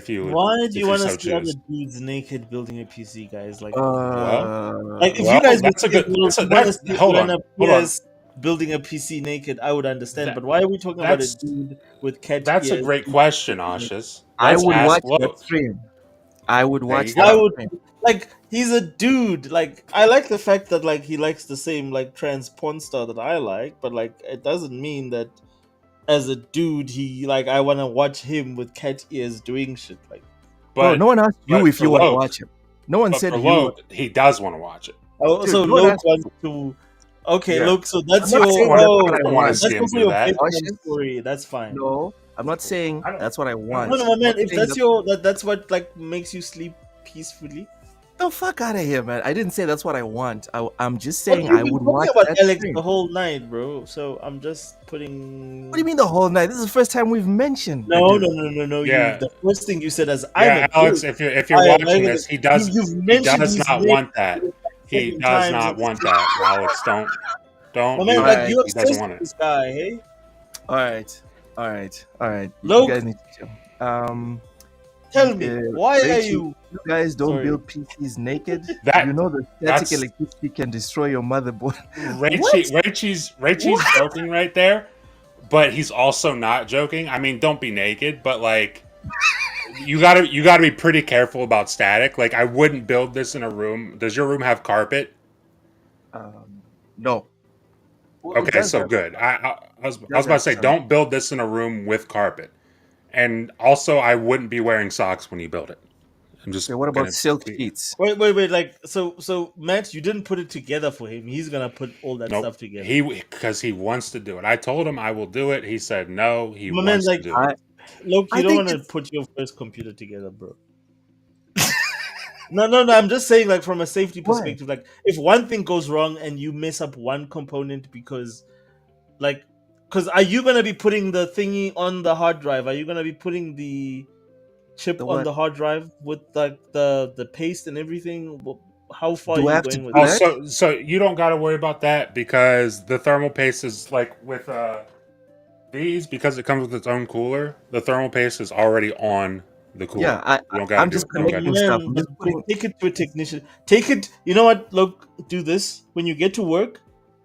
you Why do you want to so see other choose. dudes naked building a PC, guys? Like, Well, like if well, you guys would that's a say, good. well, That's a, you want to that. see Hold Lena on, hold on. Pierce building a PC naked, I would understand. That But why are we talking about a that's dude with cat that's a ears? great question, Ashis. I Let's would ask watch that Loke. stream. I would There watch you that I go. would stream. like he's a dude. Like I like the fact that like he likes the same like trans porn star that I like, but like it doesn't mean that as a dude he like I want to watch him with cat ears doing shit. Like Bro, But no one asked you but if for you want to Loke, watch him. No one but said for you. Loke, he does want to watch it. oh, Dude, so no one Luke asked. wants to. Okay, Yeah. look, so that's I'm your not saying wanna- that's oh, what I I want to want. see that's him also do your that. bedtime Cautious? story. That's fine. No, I'm not saying I don't- that's what I want. No, no, my man. I'm If saying that's your that's what like makes you sleep peacefully. the fuck out of here, man. I didn't say that's what I want. I'm just But saying you've I been would talking watch about that Alex stream. the whole night, bro. So I'm just putting. What do you mean the whole night? This is the first time we've mentioned. the No, dude. no, no, no, no. Yeah. The first thing you said is I'm Yeah, a Alex, dude. if you're I am watching not this, he gonna- does You've mentioned does his not name want that. He 7 does times not in want this- that, Alex. Don't My man, do like that. Alright. you're He doesn't obsessed want with it. this guy, hey? All right, all right, all right. You Loke, guys need to chill. tell me, why are Rachel, you? you guys don't Sorry. build PCs naked? That- You know the that's- static electricity can destroy your motherboard. Rachel's joking right there, but he's also not joking. I mean, don't be naked, but like you gotta be pretty careful about static. Like I wouldn't build this in a room. Does your room have carpet? No. Well, it Okay, does so have- good. I was does about to say, have some. don't build this in a room with carpet. And also, I wouldn't be wearing socks when you build it. I'm just. Okay, what gonna about silk be- sheets? Wait. Like, so Matt, you didn't put it together for him. He's gonna put all that Nope. stuff together. Because he wants to do it. I told him I will do it. He said no. He My man, wants like, to do it. Look, I you don't think want to it's- put your first computer together, bro. No. I'm just saying, like, from a safety Why? perspective, like, if one thing goes wrong and you mess up one component because are you gonna be putting the thingy on the hard drive? Are you gonna be putting the chip The on what? the hard drive with like the paste and everything? How far Do I are you have to going with do that? that? So you don't got to worry about that because the thermal paste is like with these, because it comes with its own cooler. The thermal paste is already on the cooler. Yeah, You don't gotta I'm do just it. You don't gotta connecting do it. stuff. Man, I'm just putting. take it to a technician. Take it. You know what? Look, do this when you get to work.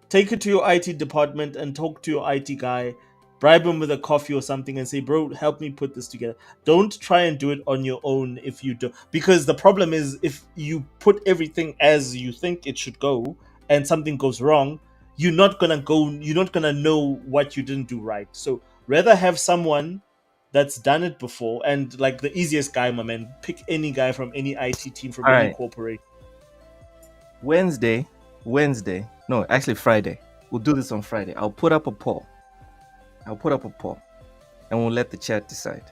Take it to your IT department and talk to your IT guy. Bribe him with a coffee or something and say, "Bro, help me put this together." Don't try and do it on your own if you do, because the problem is if you put everything as you think it should go and something goes wrong, you're not gonna know what you didn't do right. So rather have someone that's done it before, and like the easiest guy, my man, pick any guy from any IT team from any Alright. corporation. Wednesday. No, actually Friday. We'll do this on Friday. I'll put up a poll. And we'll let the chat decide.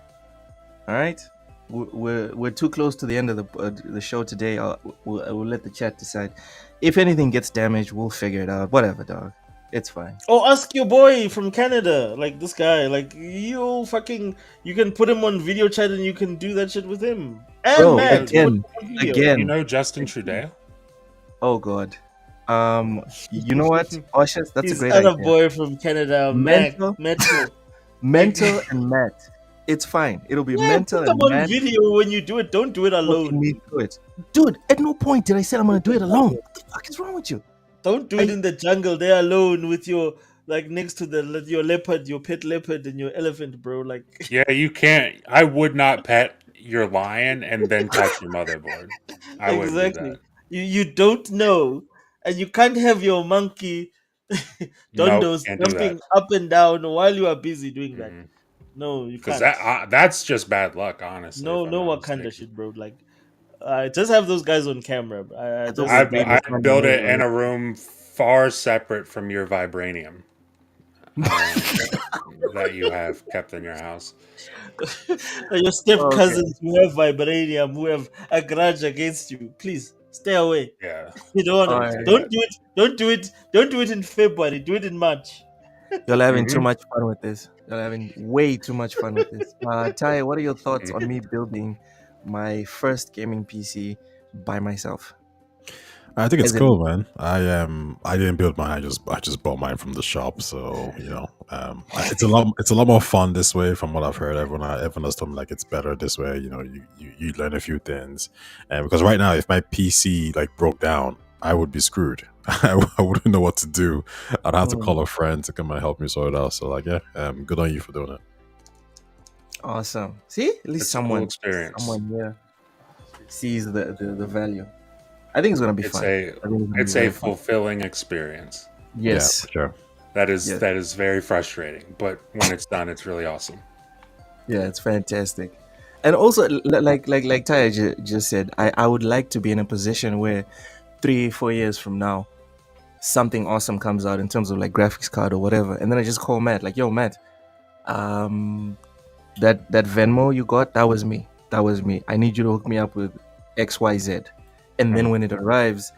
All right. We're too close to the end of the show today. We'll let the chat decide. If anything gets damaged, we'll figure it out. Whatever, dog. It's fine. Oh, ask your boy from Canada, like this guy, like you can put him on video chat and you can do that shit with him. And Bro, Matt, again, put him on video. again. You know Justin Trudeau? Oh God. You know what, Oshas? That's He's a great other idea. boy from Canada, Mental. Mental. Mental and Matt. It's fine. It'll be Yeah, mental put them and on Matt. video when you do it. Don't do it Fucking alone. me through it. Dude, at no point did I say I'm gonna do it alone. What the fuck is wrong with you? Don't do it in the jungle there alone with your like next to your leopard, your pet leopard, and your elephant, bro. Like Yeah, you can't. I would not pet your lion and then touch your motherboard. I wouldn't do exactly. that. You don't know, and you can't have your monkey Nope, Dondos can't do that. jumping up and down while you are busy doing that. Mhm. No, you Because can't. that's just bad luck, honestly. No, if I'm no not Wakanda mistaken. shit, bro. Like, just have those guys on camera. I Those just, are I great I Wakanda built it movies. in a room far separate from your vibranium. that you have kept in your house. Your step Okay. cousins who have vibranium, who have a grudge against you. Please stay away. Yeah. You don't All want Don't to. do right. Don't that. do it. Don't do it. Don't do it in February. Do it in March. You're having too Hmm. much fun with this. You're having way too much fun with this. Tai, what are your thoughts on me building my first gaming PC by myself? I think it's As in, cool, man. I didn't build mine. I just bought mine from the shop. So it's a lot more fun this way. From what I've heard, everyone has told me like it's better this way. You learn a few things, and because right now, if my PC like broke down, I would be screwed. I wouldn't know what to do. I'd have to mm, call a friend to come and help me sort it out. So like, yeah, good on you for doing it. awesome. See, at least It's a cool experience. someone here sees the value. I think it's gonna be It's fun. a I think it's gonna be it's a very fun. fulfilling experience. Yeah, Yes, for sure. yes, That is very frustrating, but when it's done, it's really awesome. yeah, it's fantastic. And also, like Taya just said, I would like to be in a position where 3-4 years from now, something awesome comes out in terms of like graphics card or whatever, and then I just call Matt, like, yo, Matt, um, that Venmo you got, that was me. That was me. I need you to hook me up with XYZ. And then when it arrives,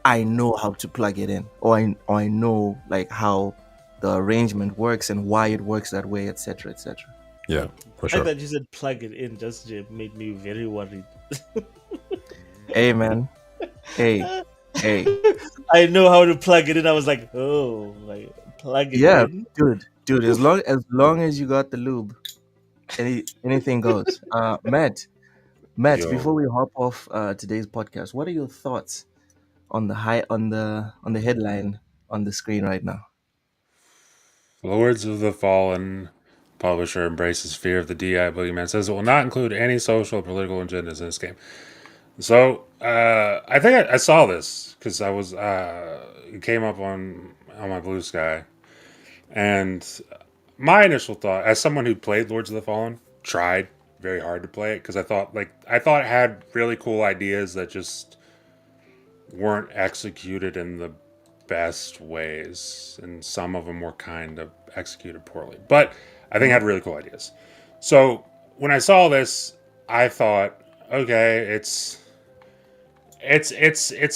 I know how to plug it in, or I know like how the arrangement works and why it works that way, etc., etc. Yeah, for I sure. that you said plug it in just made me very worried. Hey, man. Hey, hey. I know how to plug it in. I was like, oh, like plug it Yeah, in. dude. As long as you got the lube, anything goes. Matt. Before Yo, we hop off today's podcast, what are your thoughts on the headline on the screen right now? Lords of the Fallen publisher embraces fear of the DI boogeyman. Says it will not include any social or political agendas in this game. So I think I saw this because I was it came up on my Blue Sky, and my initial thought, as someone who played Lords of the Fallen, tried very hard to play it because I thought it had really cool ideas that just weren't executed in the best ways, and some of them were kind of executed poorly. But I think it had really cool ideas. So when I saw this, I thought, okay, it's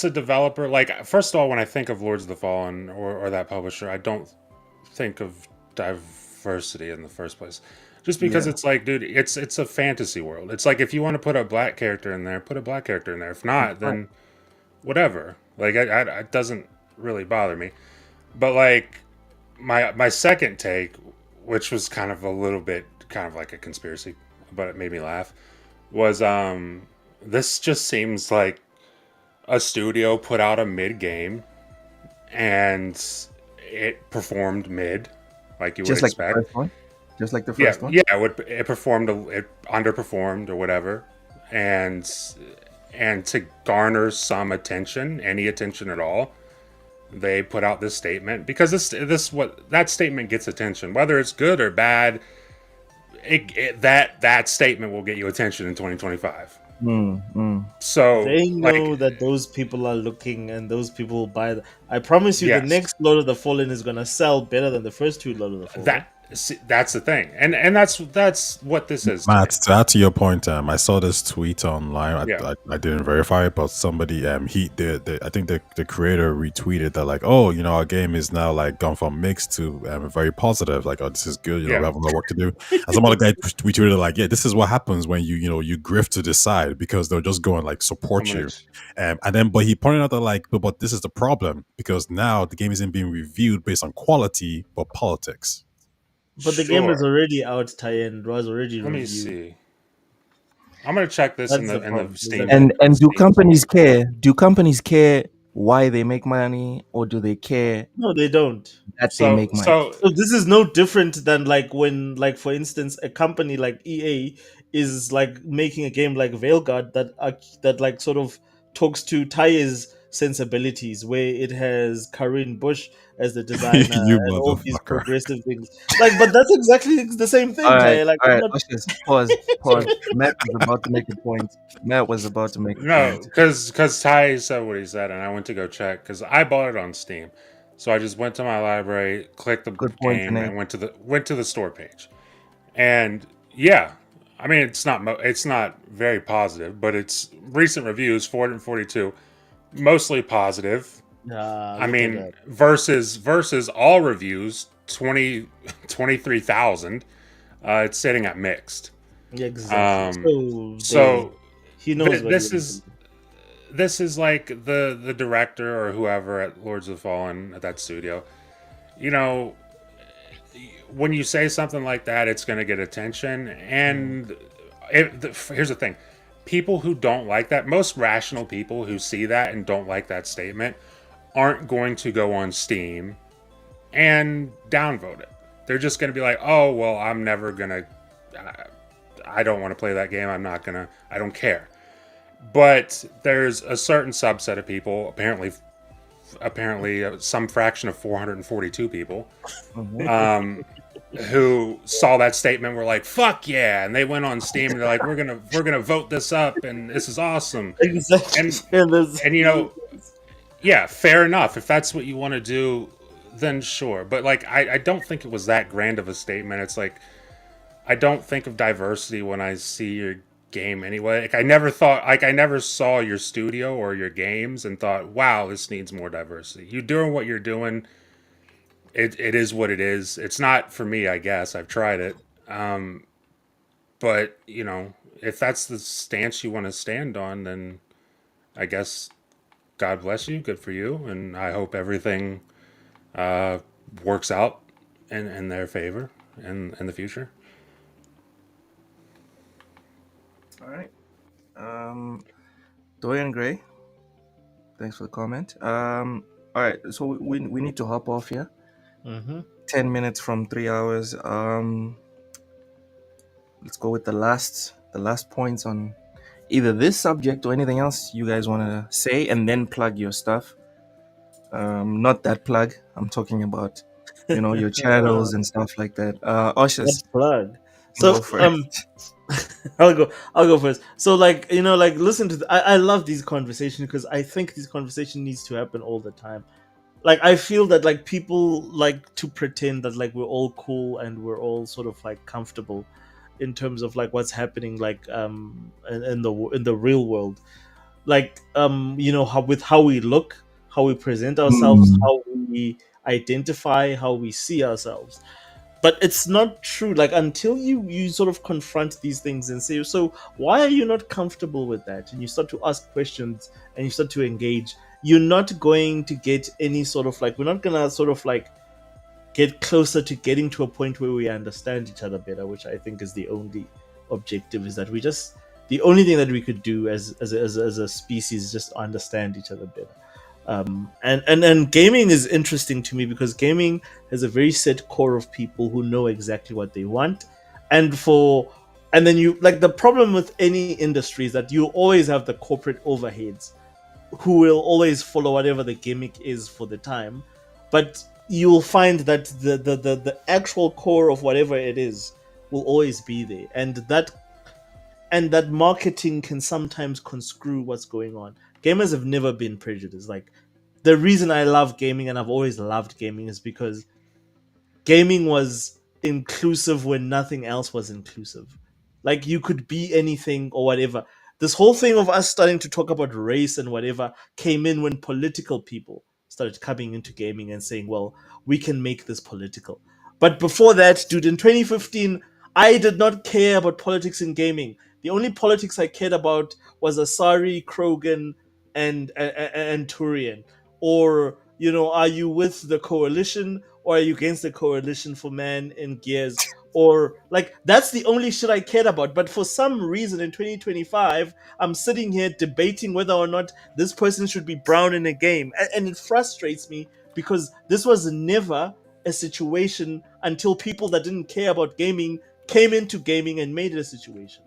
a developer. Like, first of all, when I think of Lords of the Fallen or that publisher, I don't think of diversity in the first place. Just because Yeah, it's like, dude, it's a fantasy world. It's like if you want to put a black character in there, put a black character in there. If not, right. then whatever. Like, it doesn't really bother me. But like my second take, which was kind of a little bit kind of like a conspiracy, but it made me laugh, was this just seems like a studio put out a mid game and it performed mid, like you would Just like the expect. first one. Just like the Yeah, first one. yeah, it performed, it underperformed or whatever, and to garner some attention, any attention at all, they put out this statement because this what that statement gets attention, whether it's good or bad. That statement will get you attention in 2025. So They like, know that those people are looking and those people will buy. I promise you, the yes, next Lord of the Fallen is gonna sell better than the first two Lord of the Fallen. that's the thing, and that's what this is to me. Matt, to add to your point, I saw this tweet online. Yeah, I didn't verify it, but somebody, I think the creator retweeted that, like, oh, our game is now like gone from mixed to very positive. Like, oh, this is good. We yeah, have more work to do. And some other guy retweeted like, yeah, this is what happens when you grift to the side because they'll just go and like I'm support gonna. you. And then, but he pointed out that like, but this is the problem because now the game isn't being reviewed based on quality but politics. But the game is Sure. already out, Tie-in. It was already Let me reviewed. see. I'm gonna check this That's the in the problem. Steam. And do Steam. companies care? Do companies care why they make money, or do they care No, they don't. that they So make money? so So this is no different than like when, like for instance, a company like EA is like making a game like Veilguard that like sort of talks to Tyre's sensibilities, where it has Corinne Bush as the designer You and all these motherfucker. progressive things. Like, but that's exactly the same thing, Tyre. Like, All I'm right. not. Ushers, pause. Matt was about to make a point. Matt was about to make a no, point. because Ty said what he said, and I went to go check because I bought it on Steam. So I just went to my library, clicked the Good point, game, Nate. and went to the store page. And yeah, I mean it's not very positive, but it's recent reviews 442, mostly positive. I Look at mean that. versus all reviews 23,000. It's sitting at mixed. Exactly. So there, So he knows what he this wants. is like the director or whoever at Lords of the Fallen at that studio. You know, when you say something like that, it's going to get attention. And here's the thing: people who don't like that, most rational people who see that and don't like that statement, aren't going to go on Steam and downvote it. They're just going to be like, "Oh, well, I'm never gonna. I don't want to play that game. I'm not gonna. I don't care." But there's a certain subset of people, apparently some fraction of 442 people, who saw that statement were like, "Fuck yeah!" and they went on Steam and they're like, "We're gonna vote this up, and this is awesome." Exactly. And yeah, fair enough. If that's what you want to do, then sure. But like, I don't think it was that grand of a statement. It's like, I don't think of diversity when I see your game anyway. Like, I never saw your studio or your games and thought, wow, this needs more diversity. You doing what you're doing. It is what it is. It's not for me, I guess. I've tried it. But, if that's the stance you want to stand on, then I guess God bless you. Good for you. And I hope everything works out in their favor in the future. All right. Dorian Gray, thanks for the comment. All right, so we need to hop off here. 10 minutes from 3 hours. Let's go with the last points on either this subject or anything else you guys want to say, and then plug your stuff. Not that plug. I'm talking about, your channels and stuff like that. Ushers, Let's plug. So go for it. I'll go first. So listen to I love these conversations because I think this conversation needs to happen all the time. Like, I feel that like people like to pretend that like we're all cool and we're all sort of like comfortable in terms of like what's happening like in the real world. Like how we look, how we present ourselves, how we identify, how we see ourselves. But it's not true. Like, until you sort of confront these things and say, so why are you not comfortable with that, and you start to ask questions and you start to engage, you're not going to get any sort of like, we're not gonna sort of like get closer to getting to a point where we understand each other better, which I think is the only objective. Is that we just, the only thing that we could do as a species is just understand each other better. And gaming is interesting to me because gaming has a very set core of people who know exactly what they want, and then you, like, the problem with any industry is that you always have the corporate overheads who will always follow whatever the gimmick is for the time, but you'll find that the actual core of whatever it is will always be there, and that marketing can sometimes conscrew what's going on. Gamers have never been prejudiced. Like, the reason I love gaming, and I've always loved gaming, is because gaming was inclusive when nothing else was inclusive. Like, you could be anything or whatever. This whole thing of us starting to talk about race and whatever came in when political people started coming into gaming and saying, well, we can make this political. But before that, dude, in 2015, I did not care about politics in gaming. The only politics I cared about was Asari, Krogan, and Turian. Or, are you with the coalition or are you against the coalition for man in gears? Or, like, that's the only shit I cared about. But for some reason in 2025, I'm sitting here debating whether or not this person should be brown in a game. And it frustrates me because this was never a situation until people that didn't care about gaming came into gaming and made it a situation.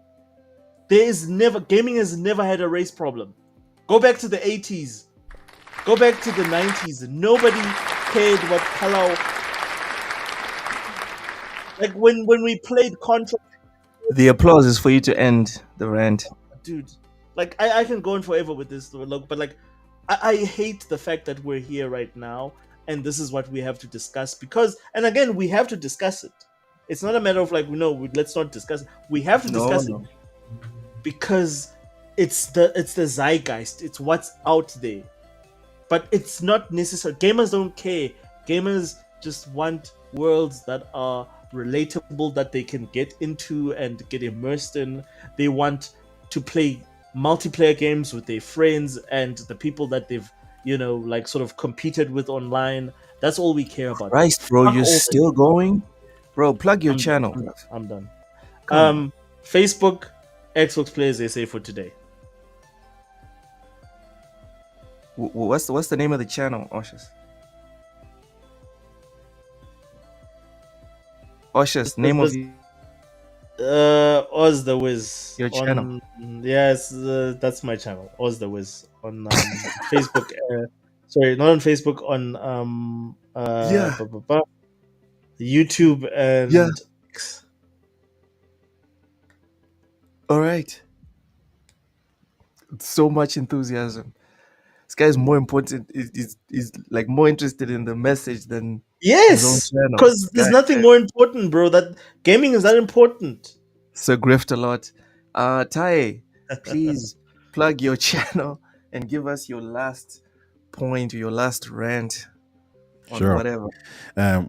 Gaming has never had a race problem. Go back to the 80s. Go back to the 90s. Nobody cared what color. Like, when we played Contra. The applause is for you to end the rant. Dude, like, I can go on forever with this, but like, I hate the fact that we're here right now and this is what we have to discuss. Because, and again, we have to discuss it. It's not a matter of like, no, let's not discuss it. We have to No, discuss no. it because it's the zeitgeist. It's what's out there. But it's not necessary. Gamers don't care. Gamers just want worlds that are relatable, that they can get into and get immersed in. They want to play multiplayer games with their friends and the people that they've, like sort of competed with online. That's all we care about. Christ, bro, Fuck you're all the- still going? Bro, plug your channel. I'm done. Come on. Facebook, Xbox Players SA for today. What's the name of the channel, Oshus? Oshus, name of the Oz the Wiz. Your channel. Yes, that's my channel. Oz the Wiz on Facebook. Sorry, not on Facebook. On Yeah. YouTube and Yeah. All right. So much enthusiasm. This guy's more important. Is like more interested in the message than his own Yes, channel. because there's nothing more important, bro. That gaming is that important. So grift a lot. Tai, please plug your channel and give us your last point or your last rant on Sure. whatever.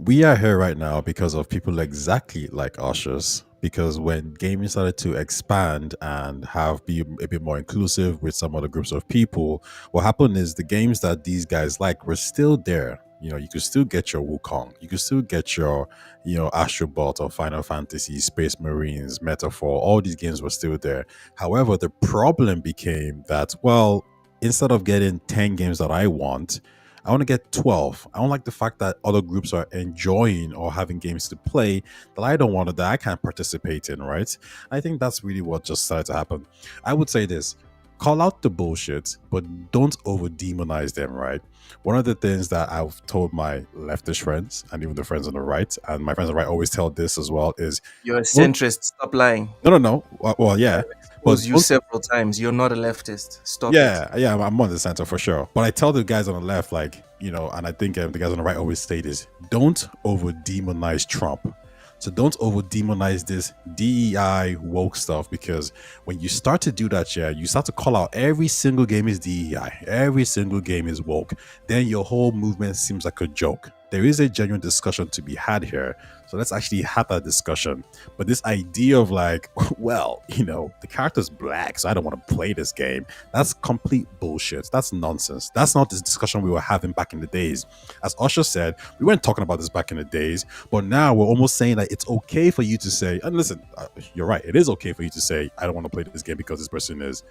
We are here right now because of people exactly like Ushers. Because when gaming started to expand and be a bit more inclusive with some other groups of people, what happened is the games that these guys like were still there. You could still get your Wukong, you could still get your, Astrobot or Final Fantasy, Space Marines, Metaphor. All these games were still there. However, the problem became that, well, instead of getting 10 games that I want to get 12. I don't like the fact that other groups are enjoying or having games to play that I don't want to, that I can't participate in, right? I think that's really what just started to happen. I would say this: call out the bullshit, but don't over demonize them, right? One of the things that I've told my leftist friends and even the friends on the right, and my friends on the right always tell this as well, is You're a centrist. Stop lying. no. Well, yeah. Was you several times. You're not a leftist. Stop it. Yeah, I'm on the center for sure. But I tell the guys on the left, like, and I think the guys on the right always say this: don't over demonize Trump. So don't over demonize this DEI woke stuff, because when you start to do that, you start to call out every single game is DEI, every single game is woke. Then your whole movement seems like a joke. There is a genuine discussion to be had here. So let's actually have that discussion. But this idea of like, well, the character's black, so I don't want to play this game. That's complete bullshit. That's nonsense. That's not the discussion we were having back in the days. As Usher said, we weren't talking about this back in the days, but now we're almost saying that it's okay for you to say, and listen, you're right. It is okay for you to say, I don't want to play this game because this person is,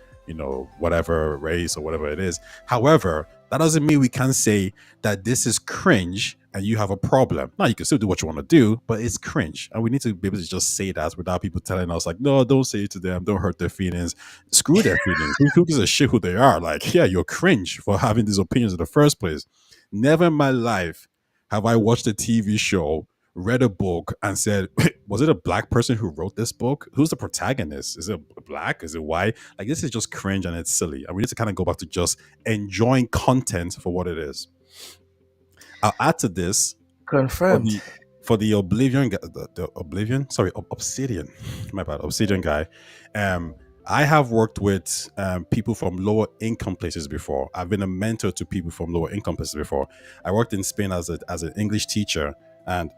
whatever race or whatever it is. However, that doesn't mean we can say that this is cringe and you have a problem. Now, you can still do what you want to do, but it's cringe. And we need to be able to just say that without people telling us, like, no, don't say it to them. Don't hurt their feelings. Screw their feelings. Who gives a shit who they are? Like, yeah, you're cringe for having these opinions in the first place. Never in my life have I watched a TV show, read a book, and said, was it a black person who wrote this book? Who's the protagonist? Is it black? Is it white? Like, this is just cringe and it's silly. And we need to kind of go back to just enjoying content for what it is. I'll add to this Confirmed. for the Oblivion, Obsidian. My bad, Obsidian guy. I have worked with people from lower income places before. I've been a mentor to people from lower income places before. I worked in Spain as an English teacher, and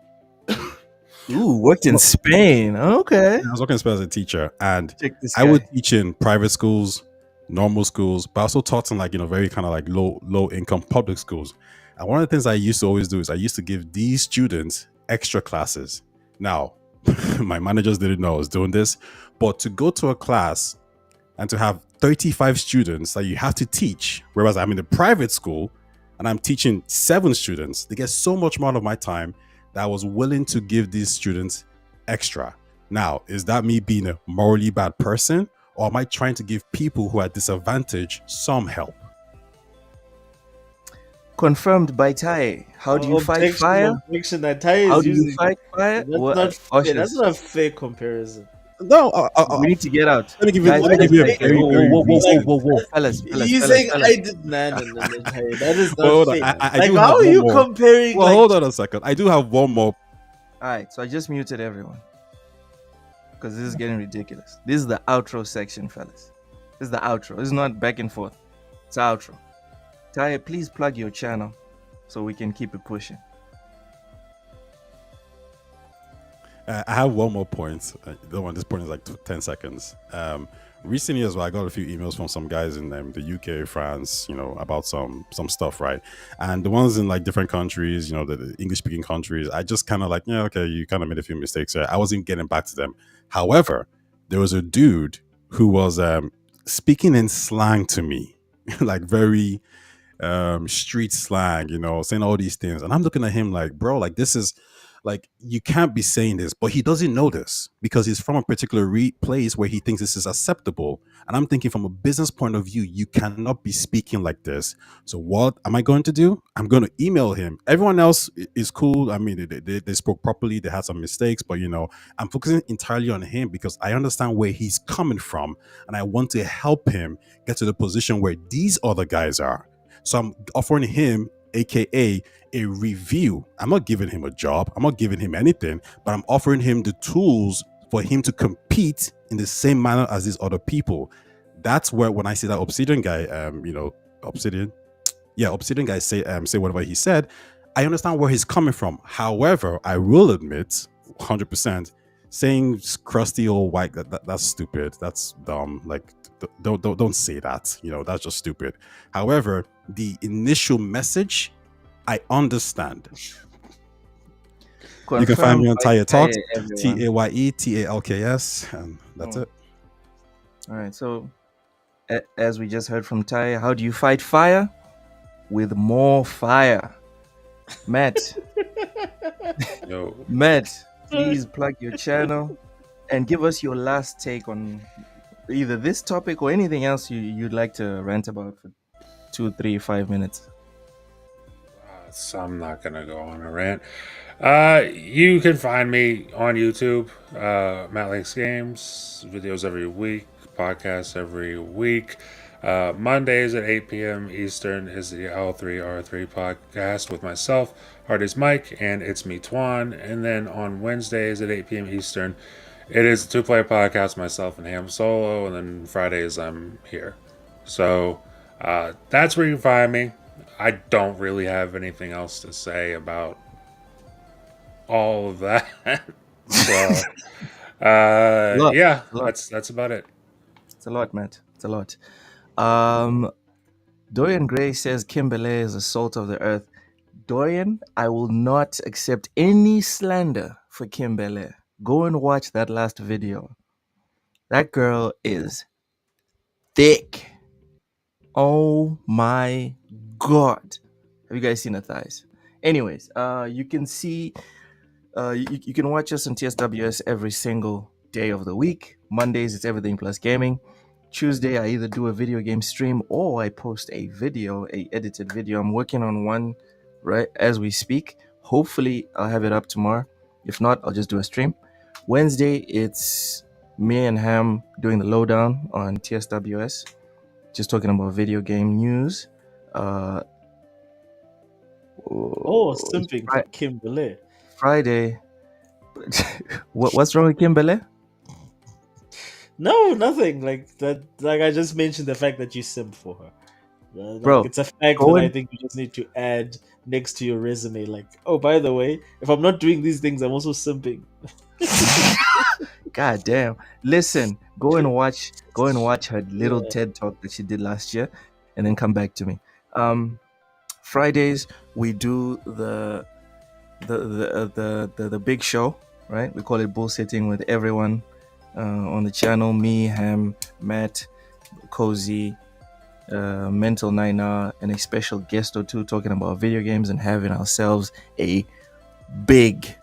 Ooh, worked in Spain. Okay. I was working in Spain as a teacher, and Check this I guy. would teach in private schools, normal schools, but I also taught in very kind of like low income public schools. And one of the things I used to always do is I used to give these students extra classes. Now, my managers didn't know I was doing this, but to go to a class and to have 35 students that you have to teach, whereas I'm in a private school and I'm teaching 7 students, they get so much more of my time that I was willing to give these students extra. Now, is that me being a morally bad person, or am I trying to give people who are disadvantaged some help? Confirmed by Tai. How do you fight fire? Objection that Tai is How do you using. fight fire? That's What- not fair. Ushers. That's not a fair comparison. No, We need to get out. let me give you. Guys, Let me That give is you a fake. very, whoa, whoa, very whoa, whoa, whoa, recent. whoa, whoa, fellas, You fellas, saying fellas. I did man and then that is not Well, hold on. fake. I Like do how have are one you more. comparing Well, like hold on a second. I do have one more. All right, so I just muted everyone because this is getting ridiculous. This is the outro section, fellas. This is the outro. This is not back and forth. It's outro. Ty, please plug your channel so we can keep it pushing. I have one more point. The one. This point is like 10 seconds. Recently as well, I got a few emails from some guys in the UK, France, about some stuff, right? And the ones in like different countries, the English speaking countries, I just kind of like, yeah, okay, you kind of made a few mistakes. I wasn't getting back to them. However, there was a dude who was speaking in slang to me, like very street slang, saying all these things. And I'm looking at him like, bro, like this is like you can't be saying this, but he doesn't know this because he's from a particular place where he thinks this is acceptable. And I'm thinking from a business point of view, you cannot be speaking like this. So what am I going to do? I'm going to email him. Everyone else is cool. I mean, they spoke properly. They had some mistakes, but I'm focusing entirely on him because I understand where he's coming from, and I want to help him get to the position where these other guys are. So I'm offering him, aka a review. I'm not giving him a job. I'm not giving him anything, but I'm offering him the tools for him to compete in the same manner as these other people. That's where when I see that Obsidian guy, Obsidian guy say whatever he said, I understand where he's coming from. However, I will admit, 100%, saying crusty old white that's stupid. That's dumb. Like don't say that. That's just stupid. However, the initial message, I understand. You can find me on Taye Talks, TAYETALKS, and that's it. All right, so as we just heard from Taye, how do you fight fire? With more fire. Matt, Yo, Matt, please plug your channel and give us your last take on either this topic or anything else you'd like to rant about for 2, 3, 5 minutes. so I'm not gonna go on a rant. You can find me on YouTube, Matt Links Games, videos every week, podcasts every week. Mondays at 8 p.m. Eastern is the L3R3 podcast with myself, Hardest Mike, and it's me, Twan. And then on Wednesdays at 8 p.m. Eastern, it is a two-player podcast, myself and Ham Solo. And then Fridays, I'm here. So that's where you can find me. I don't really have anything else to say about all of that. So, yeah, that's about it. It's a lot, Matt. It's a lot. Dorian Gray says Kimberley is the salt of the earth. Dorian, I will not accept any slander for Kimberley. Go and watch that last video. That girl is thick. Oh my god. Have you guys seen her thighs? Anyways, you can see you can watch us on TSWS every single day of the week. Mondays it's everything plus gaming. Tuesday I either do a video game stream or I post a edited video. I'm working on one right as we speak. Hopefully I'll have it up tomorrow. If not, I'll just do a stream. Wednesday it's me and Ham doing the lowdown on TSWS, just talking about video game news. Simping for Kimberley. Friday. What's wrong with Kimberley? No, nothing. Like that. Like I just mentioned the fact that you simp for her. Bro, it's a fact that I think you just need to add next to your resume. Like, oh, by the way, if I'm not doing these things, I'm also simping. God damn. Listen, go and watch her little TED talk that she did last year, and then come back to me. Fridays we do the big show, right? We call it bullshitting with everyone on the channel. Me, Ham, Matt, Cozy, Mental Nina, and a special guest or two talking about video games and having ourselves a big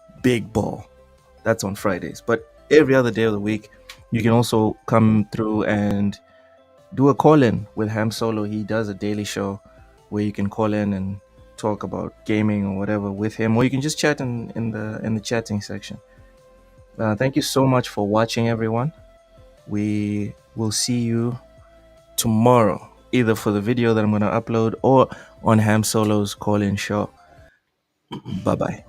ball. That's on Fridays. But every other day of the week, you can also come through and do a call-in with Ham Solo. He does a daily show where you can call in and talk about gaming or whatever with him, or you can just chat in the chatting section. Thank you so much for watching, everyone. We will see you tomorrow, either for the video that I'm going to upload or on Ham Solo's call-in show. Bye-bye.